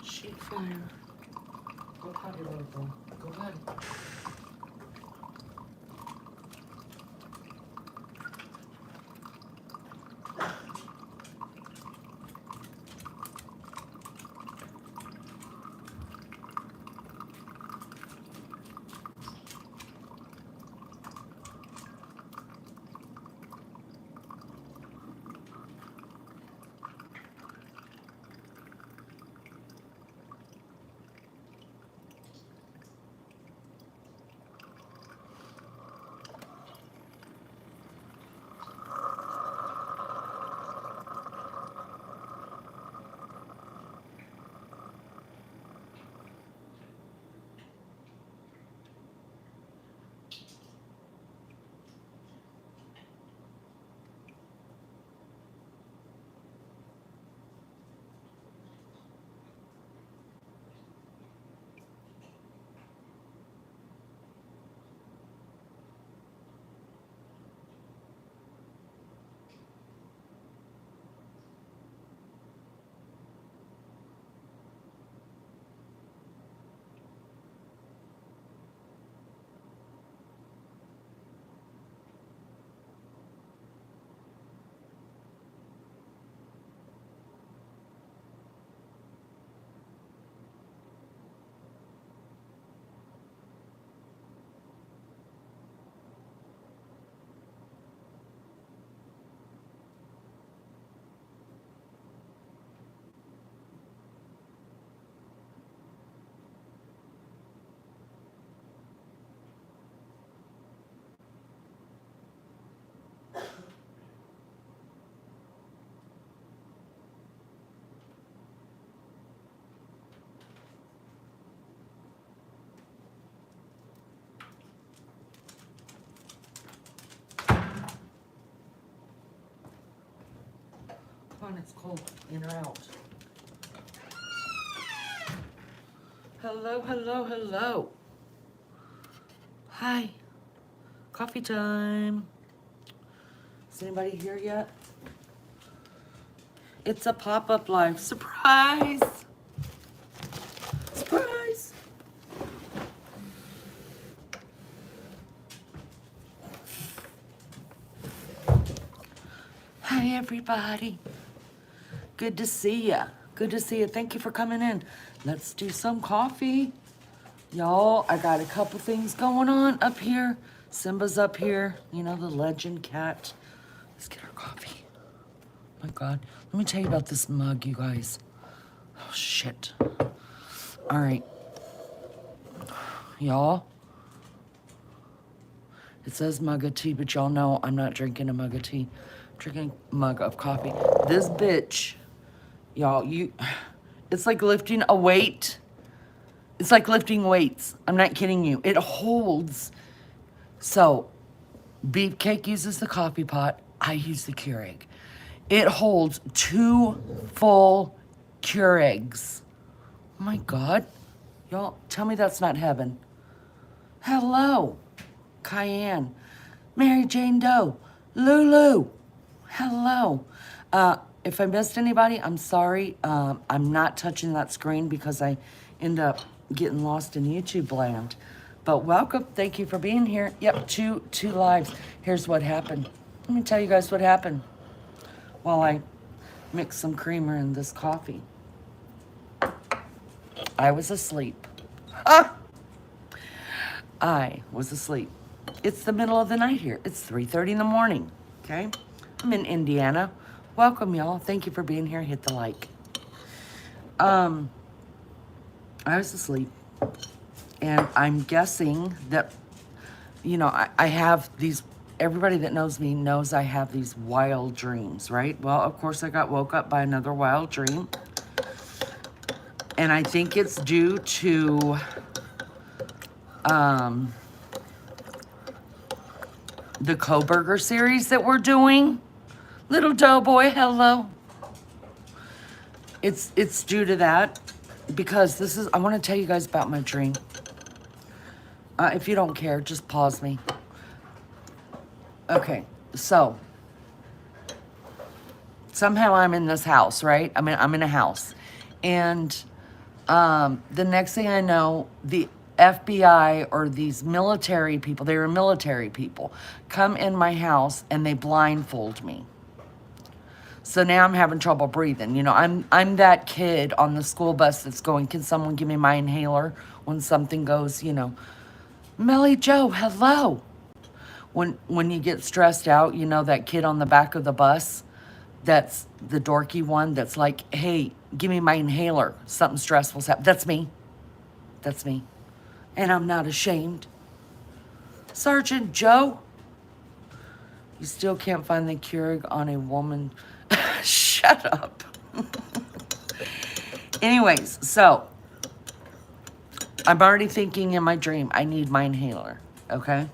Sheet fire. Go potty, little boy. Go potty. Come on, it's cold. In or out. Hello, hello, hello. Hi. Coffee time. Is anybody here yet? It's a pop-up live. Surprise! Surprise! Hi, everybody. Good to see ya. Good to see you. Thank you for coming in. Let's do some coffee. Y'all, I got a couple things going on up here. Simba's up here. You know, the legend cat. Let's get our coffee. Oh my God. Let me tell you about this mug, you guys. Oh, shit. All right. Y'all. It says mug of tea, but y'all know I'm not drinking a mug of tea. I'm drinking a mug of coffee. This bitch, y'all, it's like lifting a weight. It's like lifting weights. I'm not kidding you. It holds. So, Beefcake uses the coffee pot. I use the Keurig. It holds 2 full Keurigs. Oh my God. Y'all, tell me that's not heaven. Hello. Cayenne. Mary Jane Doe. Lulu. Hello. If I missed anybody, I'm sorry. I'm not touching that screen because I end up getting lost in YouTube land. But welcome. Thank you for being here. Yep, two lives. Here's what happened. Let me tell you guys what happened while I mix some creamer in this coffee. I was asleep. I was asleep. It's the middle of the night here. It's 3:30 in the morning, okay? I'm in Indiana. Welcome, y'all. Thank you for being here. Hit the like. I was asleep, and I'm guessing that, you know, I have these everybody that knows me knows I have these wild dreams, right? Well, of course, I got woke up by another wild dream. And I think it's due to the Koberger series that we're doing. Little Doughboy, hello. It's due to that, because I want to tell you guys about my dream. If you don't care, just pause me. Okay, so somehow I'm in this house, right? I'm in a house, and the next thing I know, the FBI or these military people, they were military people, come in my house and they blindfold me. So now I'm having trouble breathing. You know, I'm that kid on the school bus that's going, can someone give me my inhaler? When something goes, you know, Melly Joe, hello. When you get stressed out, you know, that kid on the back of the bus, that's the dorky one that's like, hey, give me my inhaler. Something stressful's happened. That's me. That's me. And I'm not ashamed. Sergeant Joe, you still can't find the Keurig on a woman. Shut up. Anyways, so I'm already thinking in my dream, I need my inhaler, okay?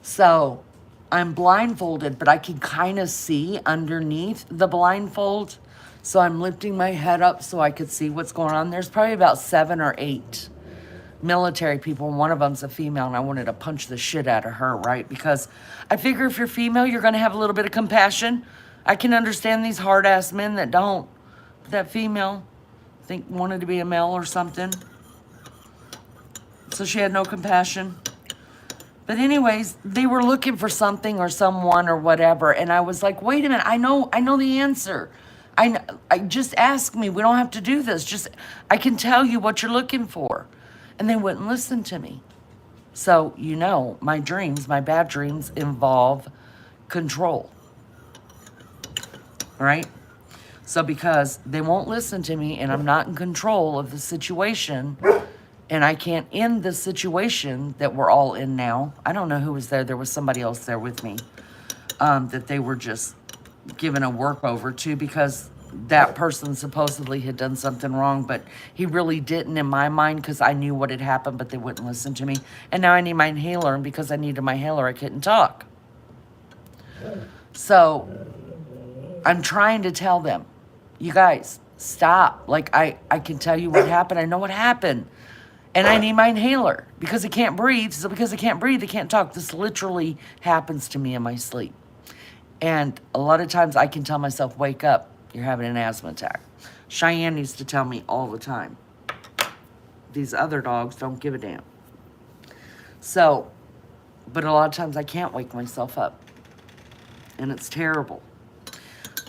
So I'm blindfolded, but I can kind of see underneath the blindfold. So I'm lifting my head up so I could see what's going on. There's probably about 7 or 8 military people, and one of them's a female, and I wanted to punch the shit out of her, right? Because I figure if you're female, you're going to have a little bit of compassion. I can understand these hard-ass men that don't. But that female, I think, wanted to be a male or something. So she had no compassion. But anyways, they were looking for something or someone or whatever, and I was like, wait a minute, I know the answer. I just ask me. We don't have to do this. Just, I can tell you what you're looking for. And they wouldn't listen to me. So, you know, my dreams, my bad dreams involve control. Right? So because they won't listen to me and I'm not in control of the situation, and I can't end the situation that we're all in now. I don't know who was there. There was somebody else there with me that they were just giving a work over to, because that person supposedly had done something wrong, but he really didn't in my mind, because I knew what had happened, but they wouldn't listen to me. And now I need my inhaler, and because I needed my inhaler, I couldn't talk. So I'm trying to tell them, you guys, stop. Like, I can tell you what happened. I know what happened. And I need my inhaler because I can't breathe. So because I can't breathe, I can't talk. This literally happens to me in my sleep. And a lot of times I can tell myself, wake up, you're having an asthma attack. Cheyenne used to tell me all the time. These other dogs don't give a damn. So, but a lot of times I can't wake myself up. And it's terrible.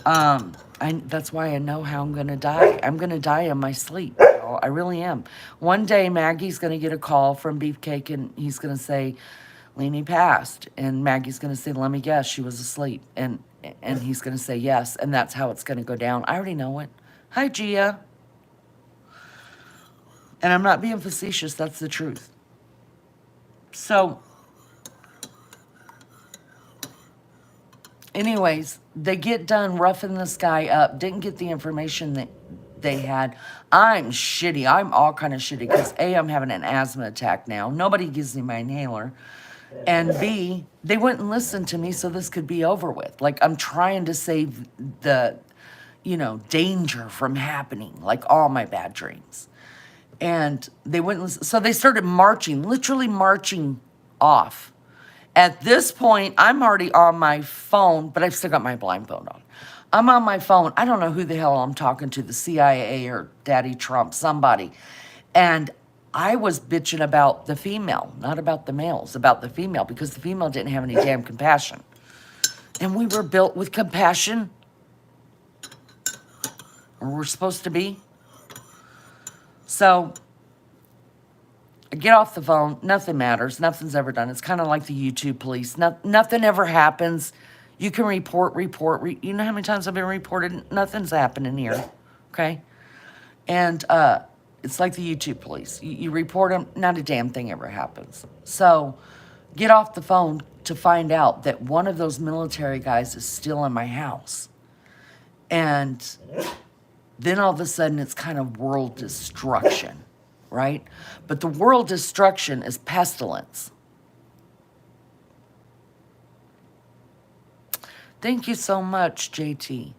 That's why I know how I'm going to die. I'm going to die in my sleep. I really am. One day, Maggie's going to get a call from Beefcake, and he's going to say, Lene passed. And Maggie's going to say, let me guess, she was asleep. And he's going to say yes, and that's how it's going to go down. I already know it. Hi, Gia. And I'm not being facetious. That's the truth. So, anyways, they get done roughing this guy up. Didn't get the information that they had. I'm shitty. I'm all kind of shitty because A, I'm having an asthma attack now. Nobody gives me my inhaler. And B, they wouldn't listen to me, so this could be over with. Like, I'm trying to save the, danger from happening, like all my bad dreams. And they wouldn't listen. So they started marching, literally marching off. At this point, I'm already on my phone, but I've still got my blindfold on. I'm on my phone. I don't know who the hell I'm talking to, the CIA or Daddy Trump, somebody. And I was bitching about the female, not about the males, about the female, because the female didn't have any damn compassion. And we were built with compassion. Or we're supposed to be. So, I get off the phone. Nothing matters. Nothing's ever done. It's kind of like the YouTube police. Nothing ever happens. You can report. You know how many times I've been reported? Nothing's happening here. Okay? And it's like the YouTube police. You report them, not a damn thing ever happens. So, get off the phone. to find out that one of those military guys is still in my house. And then all of a sudden it's kind of world destruction, right? But the world destruction is pestilence. Thank you so much, JT.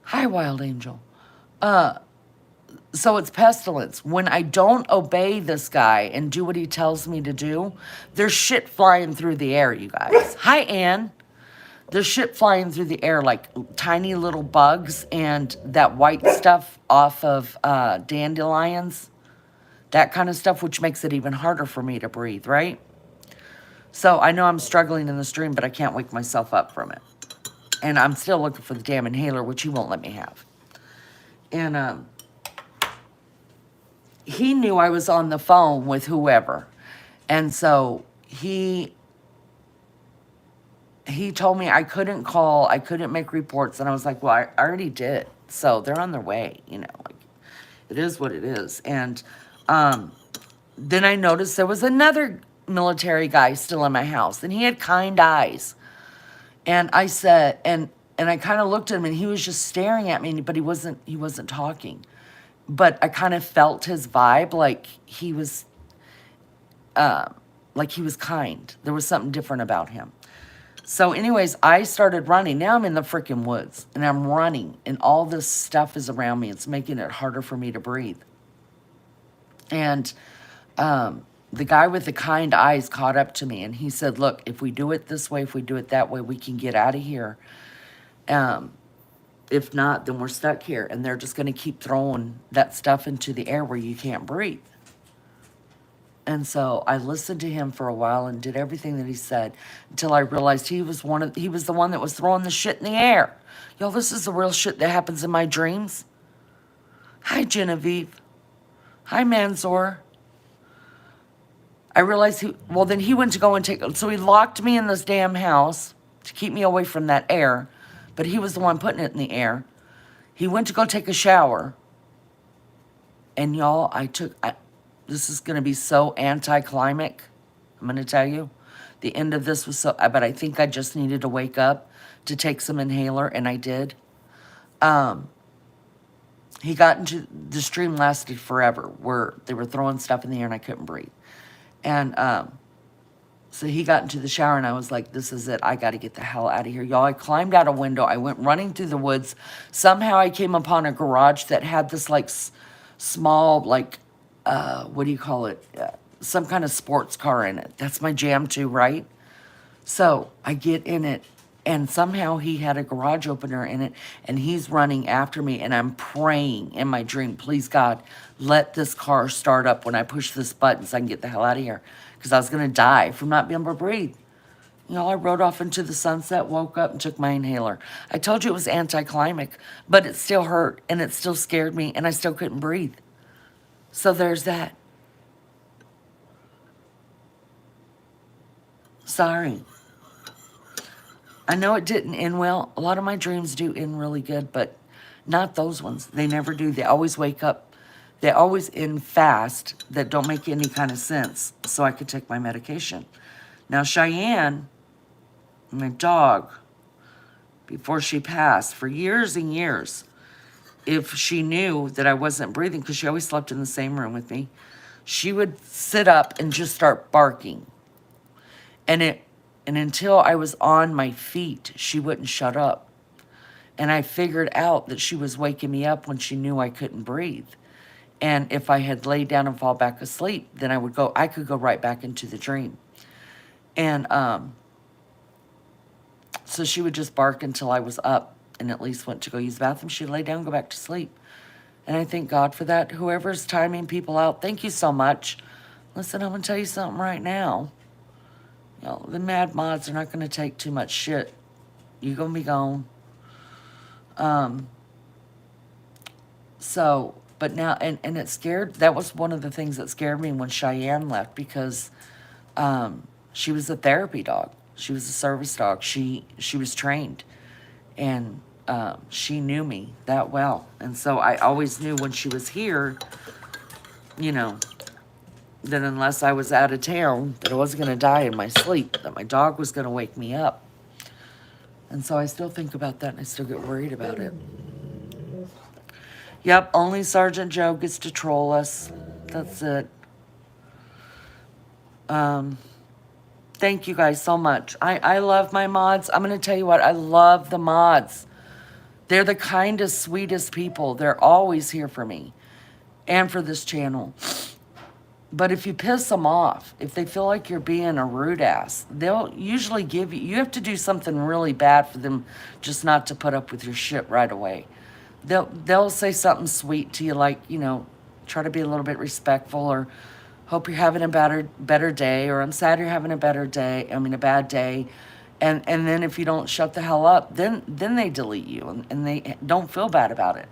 Hi, Wild Angel. So it's pestilence. When I don't obey this guy and do what he tells me to do, there's shit flying through the air, you guys. Hi, Ann. There's shit flying through the air like tiny little bugs and that white stuff off of dandelions. That kind of stuff, which makes it even harder for me to breathe, right? So I know I'm struggling in this dream, but I can't wake myself up from it. And I'm still looking for the damn inhaler, which he won't let me have. And he knew I was on the phone with whoever. And so he told me I couldn't call, I couldn't make reports. And I was like, well, I already did. So they're on their way, you know, like it is what it is. And then I noticed there was another military guy still in my house and he had kind eyes. And I said, and I kind of looked at him and he was just staring at me, but he wasn't talking. But I kind of felt his vibe, like he was kind. There was something different about him. So anyways, I started running. Now I'm in the freaking woods and I'm running and all this stuff is around me. It's making it harder for me to breathe. And the guy with the kind eyes caught up to me and he said, look, if we do it this way, if we do it that way, we can get out of here. If not, then we're stuck here. And they're just going to keep throwing that stuff into the air where you can't breathe. And so I listened to him for a while and did everything that he said until I realized he was the one that was throwing the shit in the air. Y'all, this is the real shit that happens in my dreams. Hi, Genevieve. Hi, Mansour. I realized then he went to go and so he locked me in this damn house to keep me away from that air, but he was the one putting it in the air. He went to go take a shower, and y'all, this is going to be so anticlimactic. I'm going to tell you, the end of this was but I think I just needed to wake up to take some inhaler, and I did. He got into, the stream lasted forever, where they were throwing stuff in the air and I couldn't breathe. And so he got into the shower and I was like, this is it. I got to get the hell out of here. Y'all, I climbed out a window. I went running through the woods. Somehow I came upon a garage that had this like small, like, what do you call it? Some kind of sports car in it. That's my jam too, right? So I get in it and somehow he had a garage opener in it and he's running after me and I'm praying in my dream, please God, let this car start up when I push this button so I can get the hell out of here. Because I was going to die from not being able to breathe. You know, I rode off into the sunset, woke up, and took my inhaler. I told you it was anticlimactic, but it still hurt, and it still scared me, and I still couldn't breathe. So there's that. Sorry. I know it didn't end well. A lot of my dreams do end really good, but not those ones. They never do. They always wake up. They always end fast that don't make any kind of sense, so I could take my medication. Now, Cheyenne, my dog, before she passed, for years and years, if she knew that I wasn't breathing, because she always slept in the same room with me, she would sit up and just start barking. And until I was on my feet, she wouldn't shut up. And I figured out that she was waking me up when she knew I couldn't breathe. And if I had laid down and fall back asleep, then I could go right back into the dream. And so she would just bark until I was up and at least went to go use the bathroom. She'd lay down and go back to sleep. And I thank God for that. Whoever's timing people out, thank you so much. Listen, I'm going to tell you something right now. You know, the mad mods are not going to take too much shit. You're going to be gone. But now, and it scared, that was one of the things that scared me when Cheyenne left, because she was a therapy dog. She was a service dog. She was trained, and she knew me that well. And so I always knew when she was here, you know, that unless I was out of town, that I wasn't going to die in my sleep, that my dog was going to wake me up. And so I still think about that and I still get worried about it. Yep, only Sergeant Joe gets to troll us. That's it. Thank you guys so much. I love my mods. I'm going to tell you what, I love the mods. They're the kindest, sweetest people. They're always here for me and for this channel. But if you piss them off, if they feel like you're being a rude ass, they'll usually give you have to do something really bad for them just not to put up with your shit right away. They'll say something sweet to you, like, you know, try to be a little bit respectful, or hope you're having a better day, or I'm sad you're having a bad day. And then if you don't shut the hell up, then they delete you and they don't feel bad about it.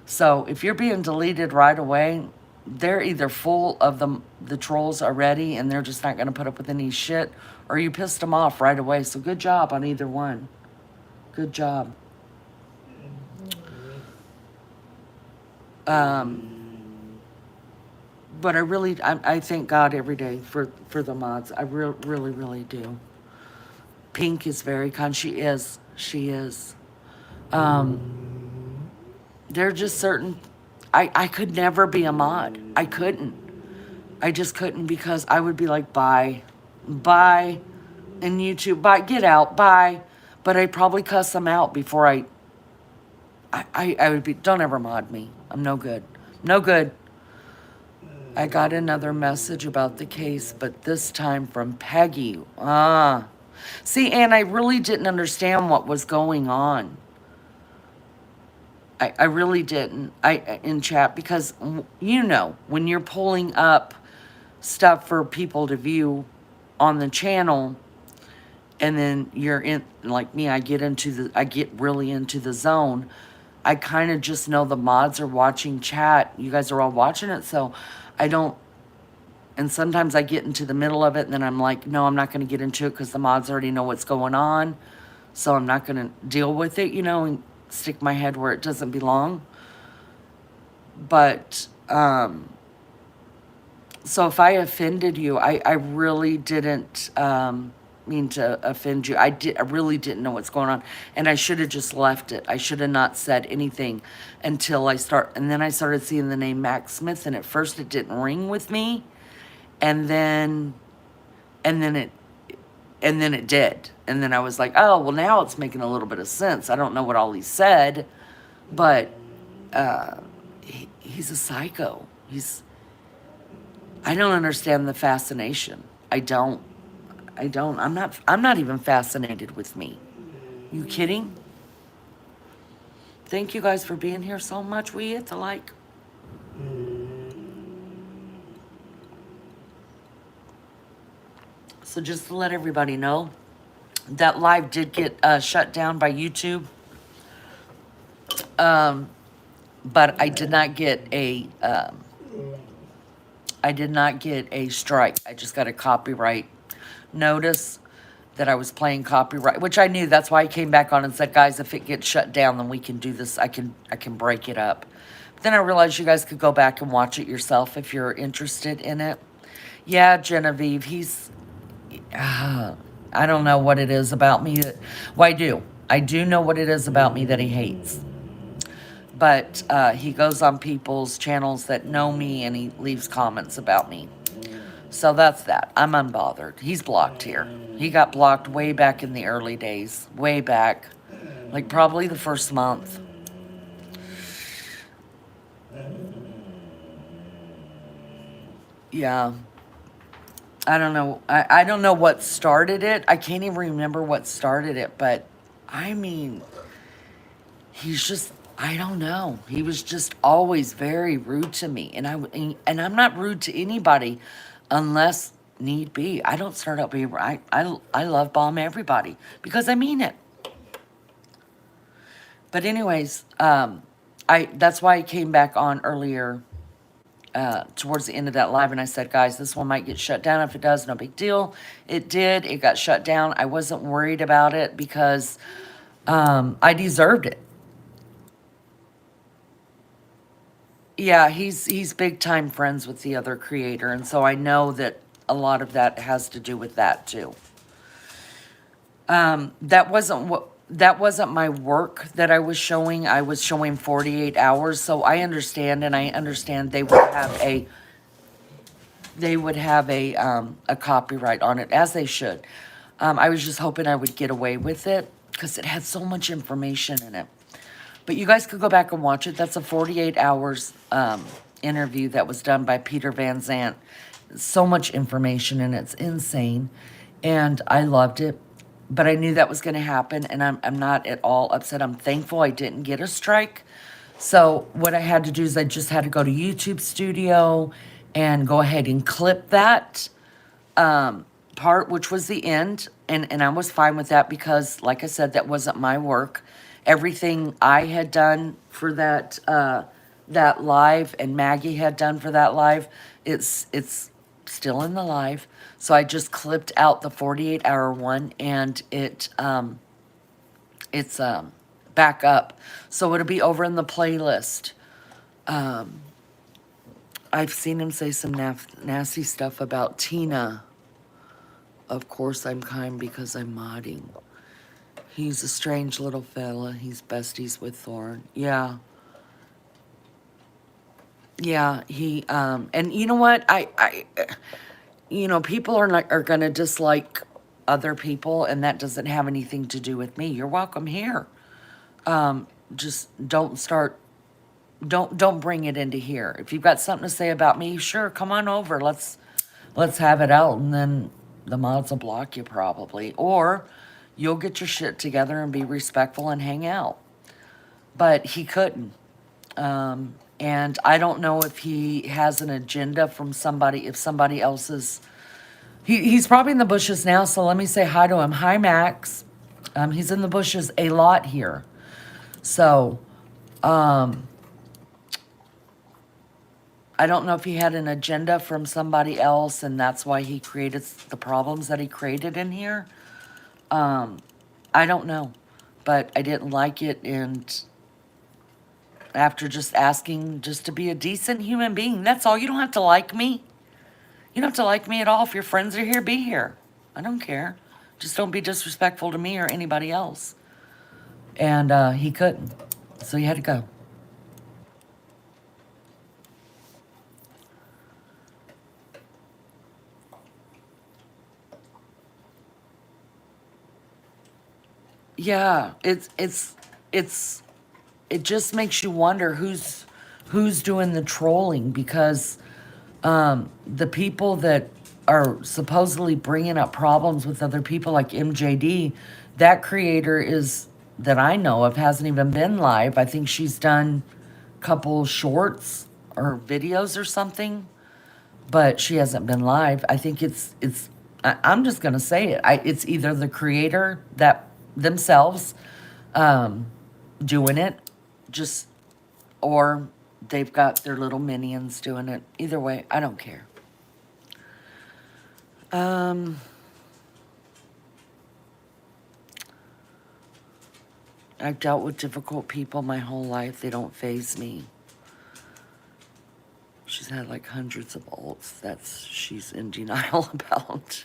So if you're being deleted right away, they're either full of the trolls already and they're just not going to put up with any shit, or you pissed them off right away. So good job on either one. Good job. But I thank God every day for the mods. I really do. Pink is very kind. She is. There are just certain, I could never be a mod. I couldn't. I just couldn't, because I would be like, bye, and YouTube, bye, get out, bye. But I'd probably cuss them out before I would be, don't ever mod me. I'm no good. No good. I got another message about the case, but this time from Peggy. See, and I really didn't understand what was going on. I really didn't. In chat, because, you know, when you're pulling up stuff for people to view on the channel, and then you're in, like me, I get really into the zone. I kind of just know the mods are watching chat. You guys are all watching it, so I don't, and sometimes I get into the middle of it and then I'm like, no, I'm not going to get into it because the mods already know what's going on. So I'm not going to deal with it, you know, and stick my head where it doesn't belong. But, so if I offended you, I really didn't mean to offend you. I really didn't know what's going on. And I should have just left it. I should have not said anything until and then I started seeing the name Max Smith, and at first it didn't ring with me. And then it did. And then I was like, oh, well, now it's making a little bit of sense. I don't know what all he said, but he's a psycho. I don't understand the fascination. I don't. I'm not even fascinated with me. You kidding? Thank you guys for being here so much. We hit the like. So just to let everybody know, that live did get shut down by YouTube. But I did not get a strike. I just got a copyright notice that I was playing copyright, which I knew. That's why I came back on and said, guys, if it gets shut down, then we can do this. I can break it up. But then I realized you guys could go back and watch it yourself if you're interested in it. Yeah, Genevieve, I don't know what it is about me well, I do. I do know what it is about me that he hates. But he goes on people's channels that know me and he leaves comments about me. So that's that. I'm unbothered. He's blocked here. He got blocked way back in the early days. Way back. Like probably the first month. Yeah. I don't know. I don't know what started it. I can't even remember what started it. But, I mean, he's just, I don't know. He was just always very rude to me. And I'm not rude to anybody unless need be. I don't start out being, I love bomb everybody because I mean it. But anyways, that's why I came back on earlier towards the end of that live, and I said, guys, this one might get shut down. If it does, no big deal. It did. It got shut down. I wasn't worried about it because I deserved it. Yeah, he's big time friends with the other creator, and so I know that a lot of that has to do with that too. That wasn't my work that I was showing. I was showing 48 hours, so I understand, and I understand they would have a copyright on it, as they should. I was just hoping I would get away with it because it had so much information in it. But you guys could go back and watch it. That's a 48 hours interview that was done by Peter Van Zant. So much information and it's insane. And I loved it. But I knew that was going to happen, and I'm not at all upset. I'm thankful I didn't get a strike. So what I had to do is I just had to go to YouTube Studio and go ahead and clip that part, which was the end, and I was fine with that because, like I said, that wasn't my work. Everything I had done for that live, and Maggie had done for that live, it's still in the live. So I just clipped out the 48-hour one, and it's back up, so it'll be over in the playlist. I've seen him say some nasty stuff about Tina. Of course I'm kind because I'm modding. He's a strange little fella. He's besties with Thorn. Yeah. Yeah, and you know what? People are gonna dislike other people, and that doesn't have anything to do with me. You're welcome here. Just don't bring it into here. If you've got something to say about me, sure, come on over. Let's have it out, and then the mods will block you probably, or you'll get your shit together and be respectful and hang out. But he couldn't. And I don't know if he has an agenda from somebody, if somebody else is. He's probably in the bushes now, so let me say hi to him. Hi, Max. He's in the bushes a lot here. So, I don't know if he had an agenda from somebody else, and that's why he created the problems that he created in here. I don't know, but I didn't like it, and after just asking just to be a decent human being, that's all. You don't have to like me. You don't have to like me at all. If your friends are here, be here. I don't care. Just don't be disrespectful to me or anybody else. And he couldn't, so he had to go. Yeah, it's it just makes you wonder who's doing the trolling, because the people that are supposedly bringing up problems with other people like MJD, that creator is that I know of hasn't even been live. I think she's done a couple shorts or videos or something, but she hasn't been live. I think I'm just gonna say it. It's either the creator that themselves doing it, just or they've got their little minions doing it. Either way, I don't care. I've dealt with difficult people my whole life. They don't faze me. She's had like hundreds of alts. She's in denial about.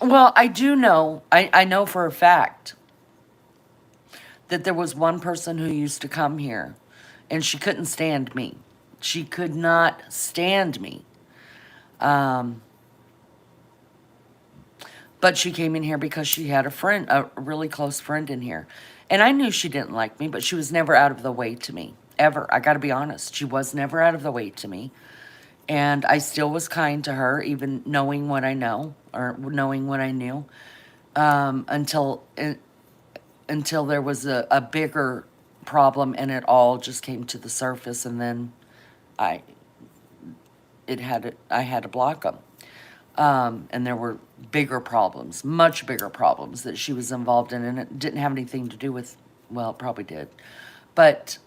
Well, I do know, I know for a fact that there was one person who used to come here, and she couldn't stand me. She could not stand me. But she came in here because she had a really close friend in here. And I knew she didn't like me, but she was never out of the way to me, ever. I got to be honest. She was never out of the way to me. And I still was kind to her, even knowing what I know, or knowing what I knew, until there was a bigger problem, and it all just came to the surface, and then I had to block them. And there were bigger problems, much bigger problems that she was involved in, and it didn't have anything to do with, well, it probably did. But,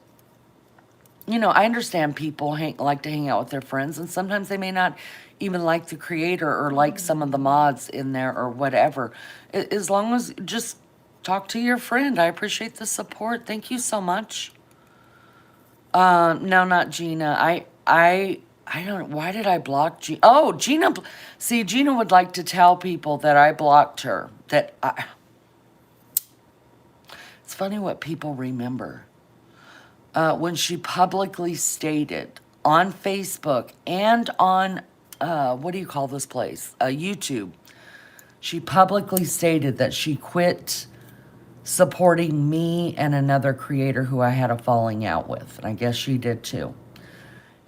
I understand people like to hang out with their friends, and sometimes they may not even like the creator or like some of the mods in there or whatever. As long as just talk to your friend. I appreciate the support. Thank you so much. No, not Gina. I don't. Why did I block Gina? Oh, Gina. See, Gina would like to tell people that I blocked her. It's funny what people remember. When she publicly stated on Facebook and on what do you call this place? YouTube. She publicly stated that she quit supporting me and another creator who I had a falling out with. And I guess she did too.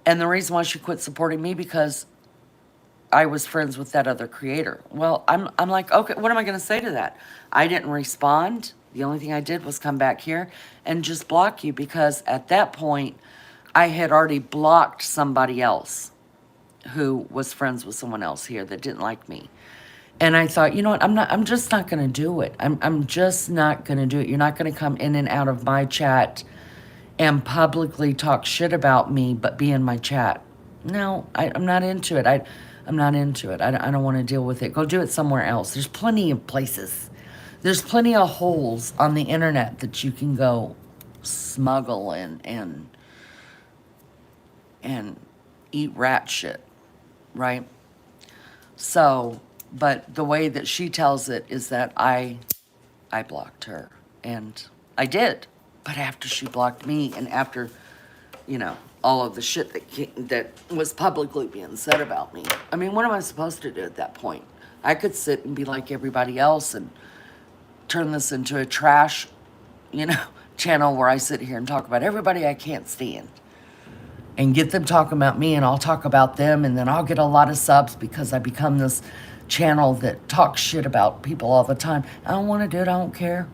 And the reason why she quit supporting me because I was friends with that other creator. Well, I'm like, okay, what am I going to say to that? I didn't respond. The only thing I did was come back here and just block you because at that point, I had already blocked somebody else who was friends with someone else here that didn't like me. And I thought, you know what, I'm just not going to do it. I'm just not going to do it. You're not going to come in and out of my chat and publicly talk shit about me, but be in my chat. No, I'm not into it. I'm not into it. I don't want to deal with it. Go do it somewhere else. There's plenty of places. There's plenty of holes on the internet that you can go smuggle and eat rat shit, right? So, but the way that she tells it is that I blocked her, and I did. But after she blocked me, and after, you know, all of the shit that was publicly being said about me. I mean, what am I supposed to do at that point? I could sit and be like everybody else and turn this into a trash, you know, channel where I sit here and talk about everybody I can't stand. And get them talking about me, and I'll talk about them, and then I'll get a lot of subs because I become this channel that talks shit about people all the time. I don't want to do it. I don't care.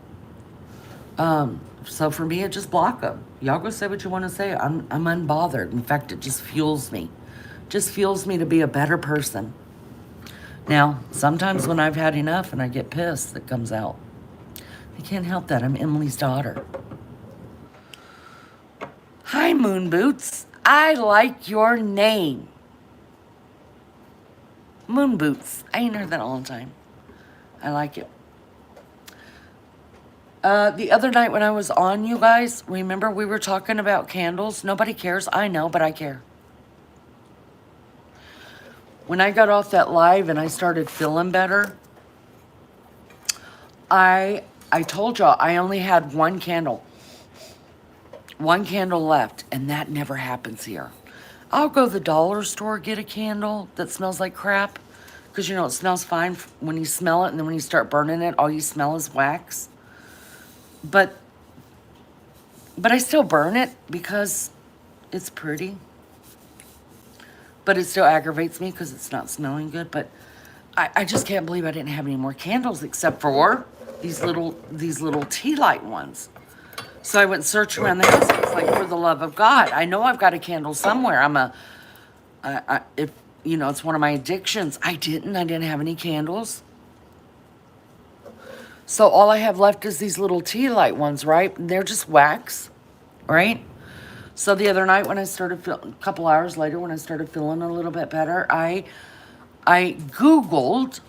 So for me, I just block them. Y'all go say what you want to say. I'm unbothered. In fact, it just fuels me. Just fuels me to be a better person. Now, sometimes when I've had enough and I get pissed, it comes out. I can't help that. I'm Emily's daughter. Hi, Moon Boots. I like your name. Moon Boots. I ain't heard that all the time. I like it. The other night when I was on, you guys, remember we were talking about candles? Nobody cares. I know, but I care. When I got off that live and I started feeling better, I told y'all I only had one candle left, and that never happens here. I'll go to the dollar store, get a candle that smells like crap, because you know it smells fine when you smell it, and then when you start burning it, all you smell is wax. But I still burn it because it's pretty. But it still aggravates me because it's not smelling good. But I just can't believe I didn't have any more candles except for these little tea light ones. So I went searching around the house. It's like, for the love of God, I know I've got a candle somewhere. If you know, it's one of my addictions. I didn't have any candles. So all I have left is these little tea light ones, right? They're just wax, right? So the other night when I started feeling, a couple hours later when I started feeling a little bit better, I Googled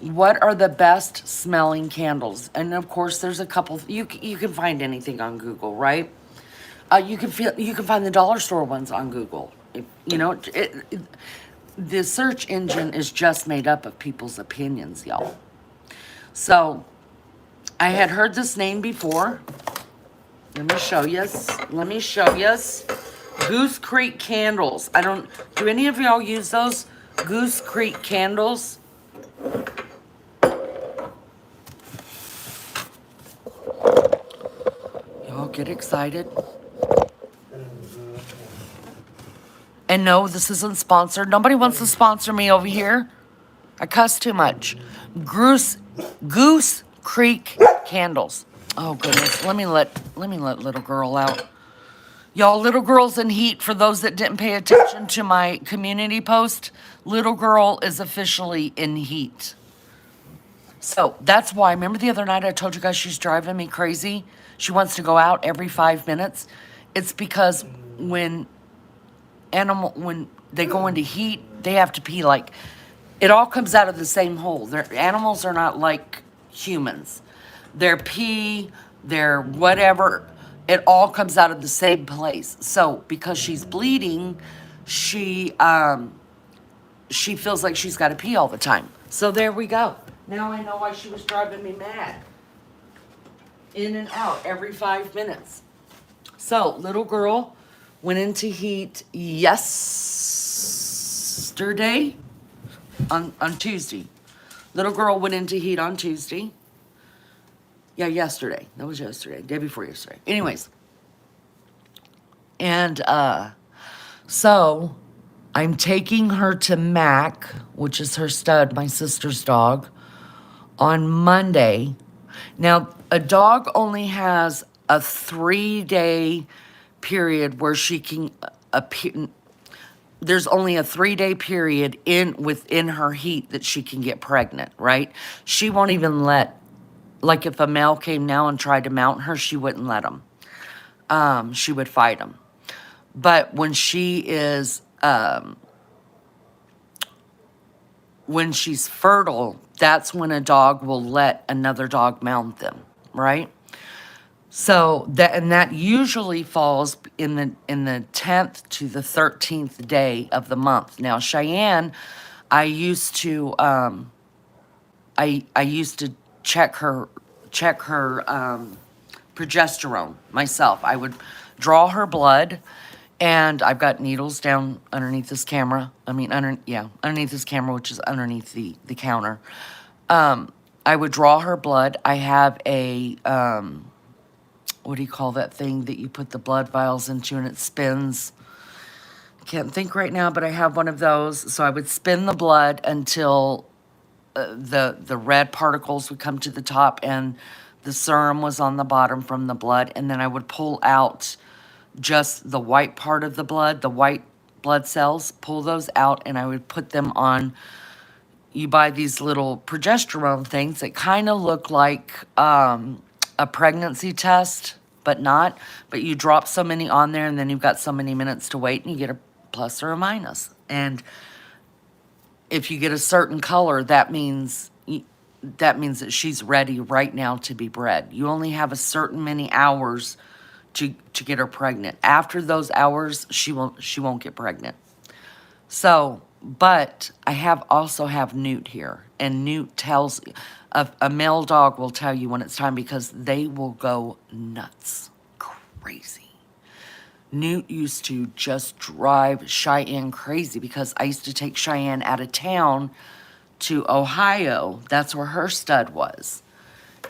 what are the best smelling candles. And of course there's a couple, you can find anything on Google, right? You can find the dollar store ones on Google. You know, the search engine is just made up of people's opinions, y'all. So I had heard this name before. Let me show you. Goose Creek candles. Do any of y'all use those Goose Creek candles? Y'all get excited. And no, this isn't sponsored. Nobody wants to sponsor me over here. I cuss too much. Goose Creek candles. Oh goodness, let me let little girl out. Y'all, little girl's in heat. For those that didn't pay attention to my community post, little girl is officially in heat. So that's why, remember the other night I told you guys she's driving me crazy? She wants to go out every 5 minutes. It's because when they go into heat, they have to pee it all comes out of the same hole. Animals are not like humans. their pee, their whatever, it all comes out of the same place. So because she's bleeding, she she feels like she's got to pee all the time. So there we go. Now I know why she was driving me mad. In and out every 5 minutes. So little girl went into heat yesterday on Tuesday. Little girl went into heat on Tuesday. Yeah, yesterday. That was yesterday. Day before yesterday. Anyways. And so I'm taking her to Mac, which is her stud, my sister's dog, on Monday. Now, a dog only has a 3-day period where she can appear. There's only a 3-day period within her heat that she can get pregnant, right? She won't even let, like if a male came now and tried to mount her, she wouldn't let him. She would fight him. But when she's fertile, that's when a dog will let another dog mount them, right? So that usually falls in the 10th to the 13th day of the month. Now Cheyenne, I used to check her progesterone myself. I would draw her blood, and I've got needles down underneath this camera. Underneath this camera, which is underneath the counter. I would draw her blood. I have a what do you call that thing that you put the blood vials into and it spins? Can't think right now, but I have one of those. So I would spin the blood until the red particles would come to the top and the serum was on the bottom from the blood. And then I would pull out just the white part of the blood, the white blood cells, pull those out, and I would put them on. You buy these little progesterone things that kind of look like a pregnancy test, but not. But you drop so many on there, and then you've got so many minutes to wait, and you get a plus or a minus. And if you get a certain color, that means that she's ready right now to be bred. You only have a certain many hours to get her pregnant. After those hours, she won't get pregnant. So, but I also have Newt here, and Newt tells a male dog will tell you when it's time because they will go nuts, crazy. Newt used to just drive Cheyenne crazy because I used to take Cheyenne out of town to Ohio. That's where her stud was.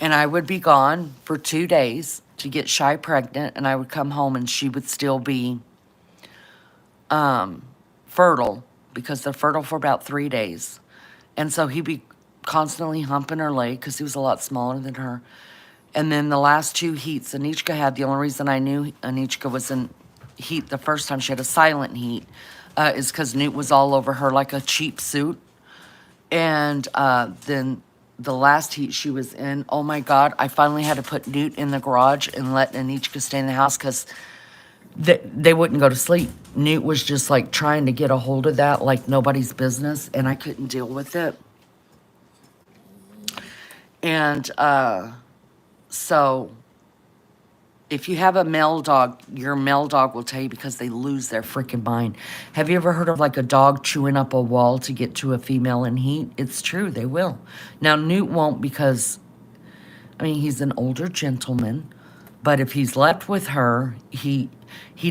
And I would be gone for 2 days to get Shy pregnant, and I would come home and she would still be fertile because they're fertile for about 3 days. And so he'd be constantly humping her leg because he was a lot smaller than her. And then the last 2 heats Anichka had, the only reason I knew Anichka was in heat the first time, she had a silent heat, is because Newt was all over her like a cheap suit. And then the last heat she was in, oh my God, I finally had to put Newt in the garage and let Anichka stay in the house because they wouldn't go to sleep. Newt was just like trying to get a hold of that like nobody's business, and I couldn't deal with it. And so if you have a male dog, your male dog will tell you because they lose their freaking mind. Have you ever heard of like a dog chewing up a wall to get to a female in heat? It's true, they will. Now, Newt won't because, I mean, he's an older gentleman, but if he's left with her, he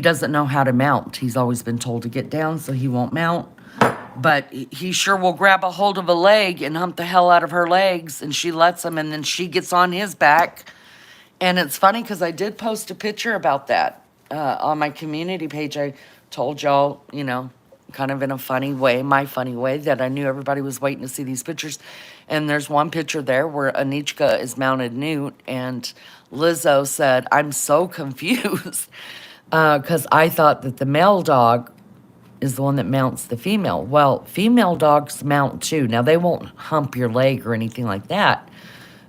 doesn't know how to mount. He's always been told to get down, so he won't mount. But he sure will grab a hold of a leg and hump the hell out of her legs, and she lets him, and then she gets on his back. And it's funny because I did post a picture about that on my community page. I told y'all, you know, kind of in a funny way, my funny way, that I knew everybody was waiting to see these pictures. And there's one picture there where Anichka is mounted Newt, and Lizzo said, I'm so confused because I thought that the male dog is the one that mounts the female. Well, female dogs mount too. Now, they won't hump your leg or anything like that.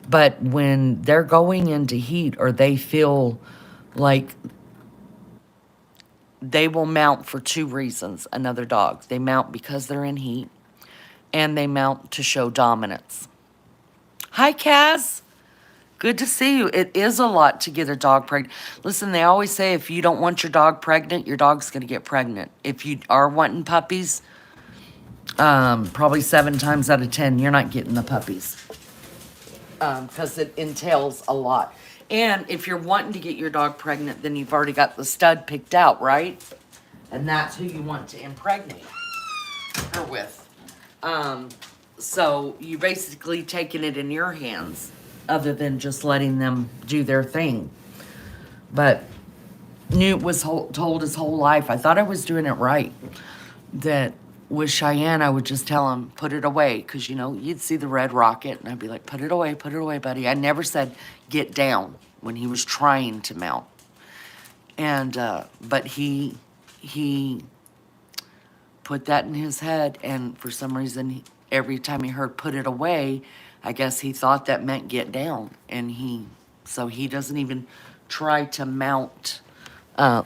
But when they're going into heat or they feel like they will mount for 2 reasons, another dog. They mount because they're in heat, and they mount to show dominance. Hi, Kaz. Good to see you. It is a lot to get a dog pregnant. Listen, they always say if you don't want your dog pregnant, your dog's going to get pregnant. If you are wanting puppies, probably 7 times out of 10, you're not getting the puppies. Because it entails a lot. And if you're wanting to get your dog pregnant, then you've already got the stud picked out, right? And that's who you want to impregnate her with. So you basically taking it in your hands, other than just letting them do their thing. But Newt was told his whole life, I thought I was doing it right, that with Cheyenne, I would just tell him, put it away. Because, you know, you'd see the red rocket, and I'd be like, put it away, buddy. I never said, get down, when he was trying to mount. And, but he put that in his head, and for some reason, every time he heard put it away, I guess he thought that meant get down. And so he doesn't even try to mount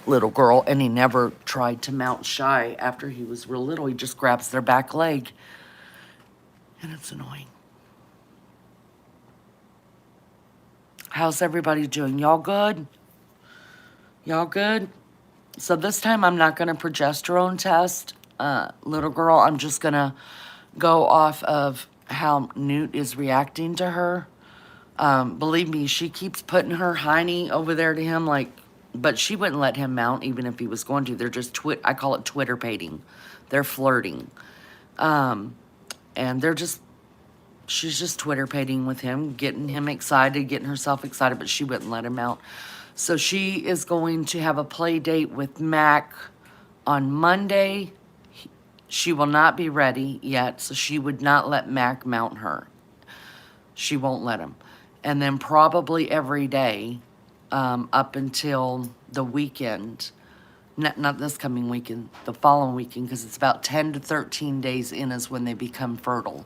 little girl, and he never tried to mount Shy after he was real little. He just grabs their back leg, and it's annoying. How's everybody doing? Y'all good? Y'all good? So this time I'm not going to progesterone test little girl. I'm just going to go off of how Newt is reacting to her. Believe me, she keeps putting her hiney over there to him, like, but she wouldn't let him mount even if he was going to. They're just I call it Twitter-pating. They're flirting. And she's just Twitter-pating with him, getting him excited, getting herself excited, but she wouldn't let him mount. So she is going to have a play date with Mac on Monday. She will not be ready yet, so she would not let Mac mount her. She won't let him. And then probably every day up until the weekend, not this coming weekend, the following weekend, because it's about 10 to 13 days in is when they become fertile.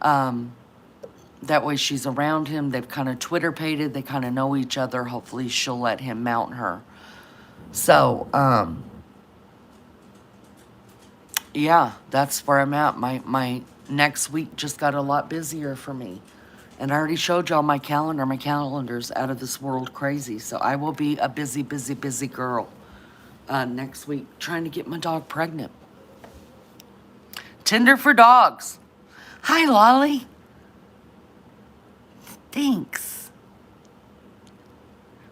That way she's around him. They've kind of Twitter-pated. They kind of know each other. Hopefully she'll let him mount her. So, yeah, that's where I'm at. My next week just got a lot busier for me. And I already showed y'all my calendar. My calendar's out of this world crazy. So I will be a busy, busy, busy girl next week trying to get my dog pregnant. Tinder for dogs. Hi, Lolly. Thanks.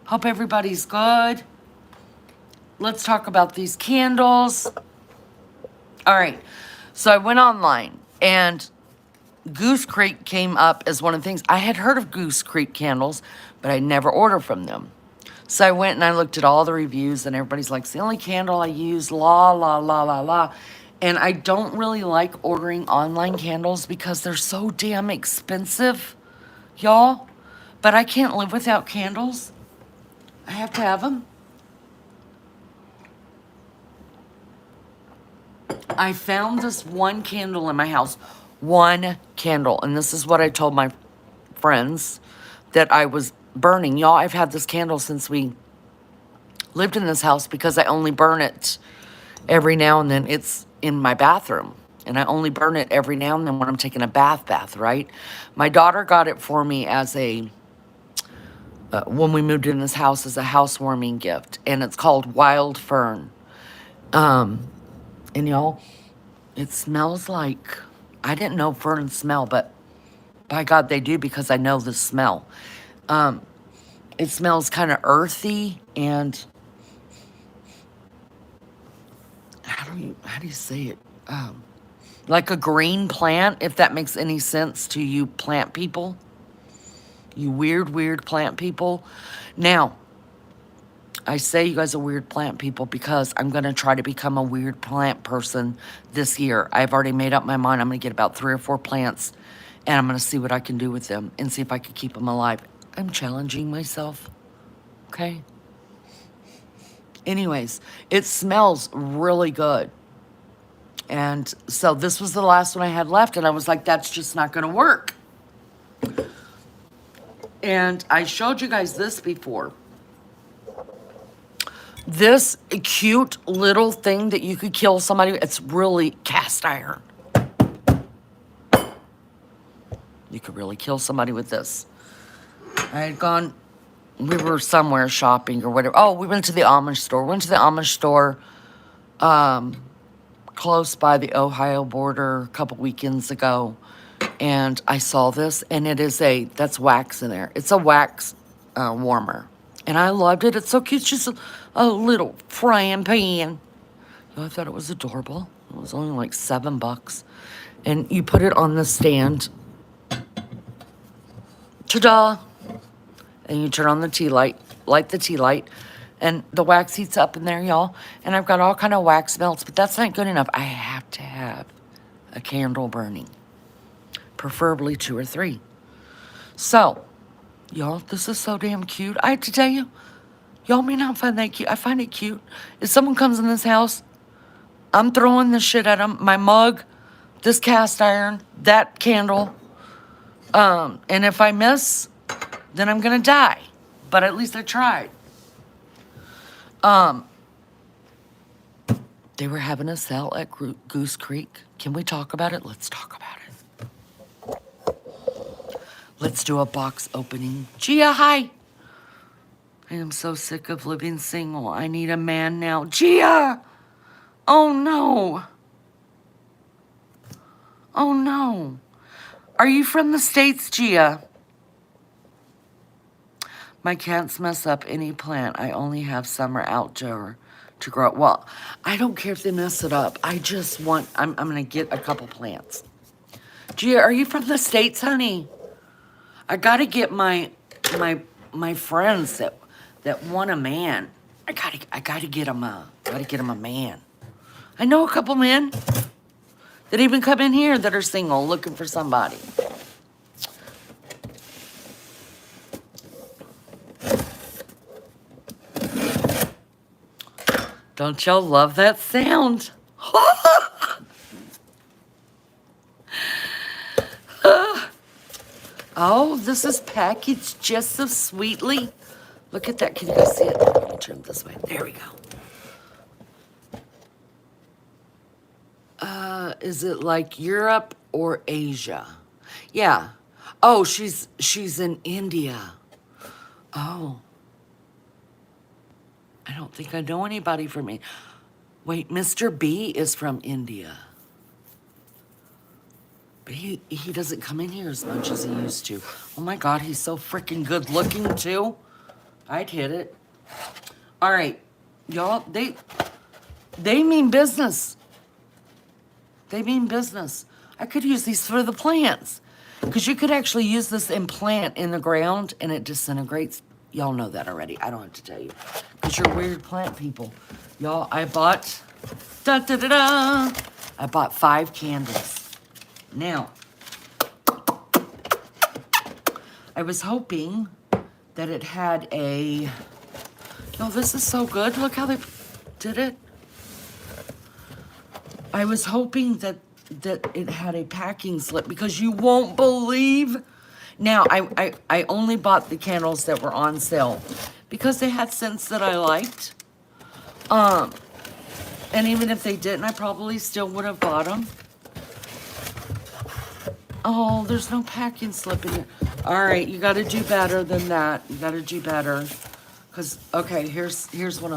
Hope everybody's good. Let's talk about these candles. All right. So I went online, and Goose Creek came up as one of the things. I had heard of Goose Creek candles, but I never ordered from them. So I went and I looked at all the reviews, and everybody's like, it's the only candle I use, la, la, la, la, la. And I don't really like ordering online candles because they're so damn expensive, y'all. But I can't live without candles. I have to have them. I found this one candle in my house. One candle. And this is what I told my friends that I was burning. Y'all, I've had this candle since we lived in this house because I only burn it every now and then. It's in my bathroom. And I only burn it every now and then when I'm taking a bath, right? My daughter got it for me as a, when we moved in this house, as a housewarming gift. And it's called Wild Fern. And y'all, it smells like, I didn't know ferns smell, but by God they do, because I know the smell. It smells kind of earthy, and how do you say it? Like a green plant, if that makes any sense to you plant people. You weird plant people. Now, I say you guys are weird plant people because I'm going to try to become a weird plant person this year. I've already made up my mind. I'm going to get about 3 or 4 plants, and I'm going to see what I can do with them and see if I can keep them alive. I'm challenging myself, okay? Anyways, it smells really good. And so this was the last one I had left, and I was like, that's just not going to work. And I showed you guys this before. This cute little thing that you could kill somebody with, it's really cast iron. You could really kill somebody with this. I had gone, we were somewhere shopping or whatever. Oh, we went to the Amish store. Went to the Amish store close by the Ohio border a couple weekends ago. And I saw this, and it is that's wax in there. It's a wax warmer. And I loved it. It's so cute. It's just a little frying pan. I thought it was adorable. It was only like $7. And you put it on the stand. Ta-da! And you turn on the tea light, light the tea light, and the wax heats up in there, y'all. And I've got all kind of wax melts, but that's not good enough. I have to have a candle burning, preferably 2 or 3. So, y'all, this is so damn cute. I have to tell you, y'all may not find that cute. I find it cute. If someone comes in this house, I'm throwing this shit at them. My mug, this cast iron, that candle. And if I miss, then I'm gonna die. But at least I tried. They were having a sale at Goose Creek. Can we talk about it? Let's talk about it. Let's do a box opening. Gia, hi. I am so sick of living single. I need a man now. Gia! Oh no. Oh no. Are you from the States, Gia? My cats mess up any plant. I only have summer outdoor to grow. Well, I don't care if they mess it up. I just want, I'm going to get a couple plants. Gia, are you from the States, honey? I got to get my friends that want a man. I got to get them a man. I know a couple men that even come in here that are single looking for somebody. Don't y'all love that sound? Oh, this is packaged just so sweetly. Look at that. Can you guys see it? Let me turn it this way. There we go. Is it like Europe or Asia? Yeah. Oh, she's in India. Oh. I don't think I know anybody from India. Wait, Mr. B is from India. But he doesn't come in here as much as he used to. Oh my God, he's so freaking good looking too. I'd hit it. All right, y'all, they mean business. They mean business. I could use these for the plants. Because you could actually use this in plant in the ground and it disintegrates. Y'all know that already. I don't have to tell you. Because you're weird plant people. Y'all, I bought, I bought 5 candles. Now, I was hoping that it had a, no, this is so good. Look how they did it. I was hoping that it had a packing slip because you won't believe. Now, I only bought the candles that were on sale because they had scents that I liked. And even if they didn't, I probably still would have bought them. Oh, there's no packing slip in here. All right, you got to do better than that. You got to do better. Because, okay, here's what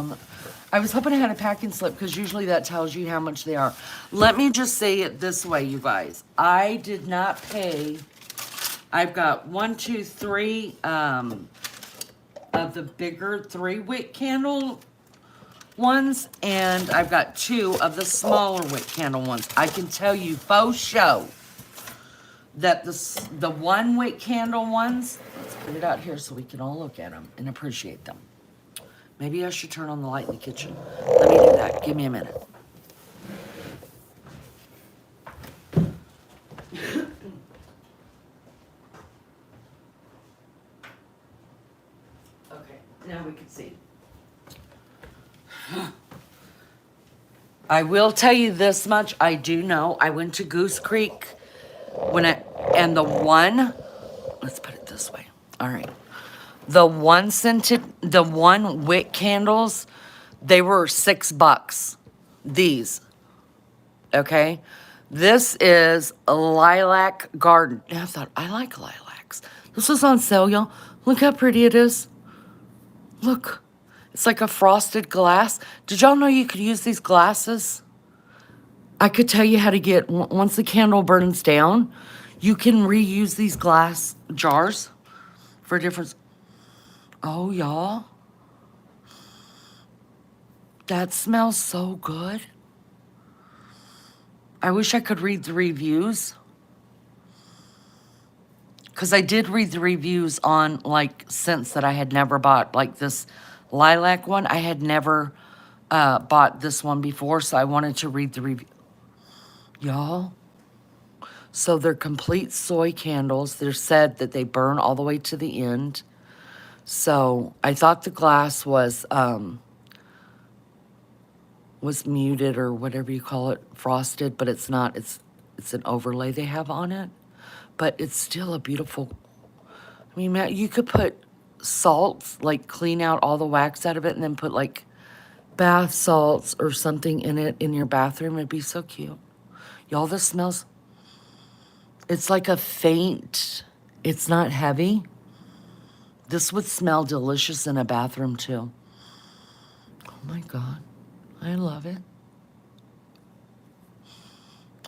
I was hoping I had a packing slip because usually that tells you how much they are. Let me just say it this way, you guys. I did not pay. I've got 1, 2, 3 of the bigger 3-wick candle ones, and I've got 2 of the smaller wick candle ones. I can tell you faux show that the 1-wick candle ones, let's put it out here so we can all look at them and appreciate them. Maybe I should turn on the light in the kitchen. Let me do that. Give me a minute. Okay, now we can see. I will tell you this much. I do know. I went to Goose Creek and the one, let's put it this way. All right. The 1 wick candles, they were $6. These, okay? This is a lilac garden. And I thought, I like lilacs. This was on sale, y'all. Look how pretty it is. Look. It's like a frosted glass. Did y'all know you could use these glasses? I could tell you how to get, once the candle burns down, you can reuse these glass jars for different. Oh, y'all. That smells so good. I wish I could read the reviews. Because I did read the reviews on, like, scents that I had never bought. Like this lilac one, I had never bought this one before, so I wanted to read the review. Y'all. So they're complete soy candles. They're said that they burn all the way to the end. So I thought the glass was muted or whatever you call it, frosted, but it's not. It's an overlay they have on it. But it's still a beautiful, I mean, Matt, you could put salts, like clean out all the wax out of it and then put like bath salts or something in it in your bathroom. It'd be so cute. Y'all, this smells, it's like a faint, it's not heavy. This would smell delicious in a bathroom too. Oh my God, I love it.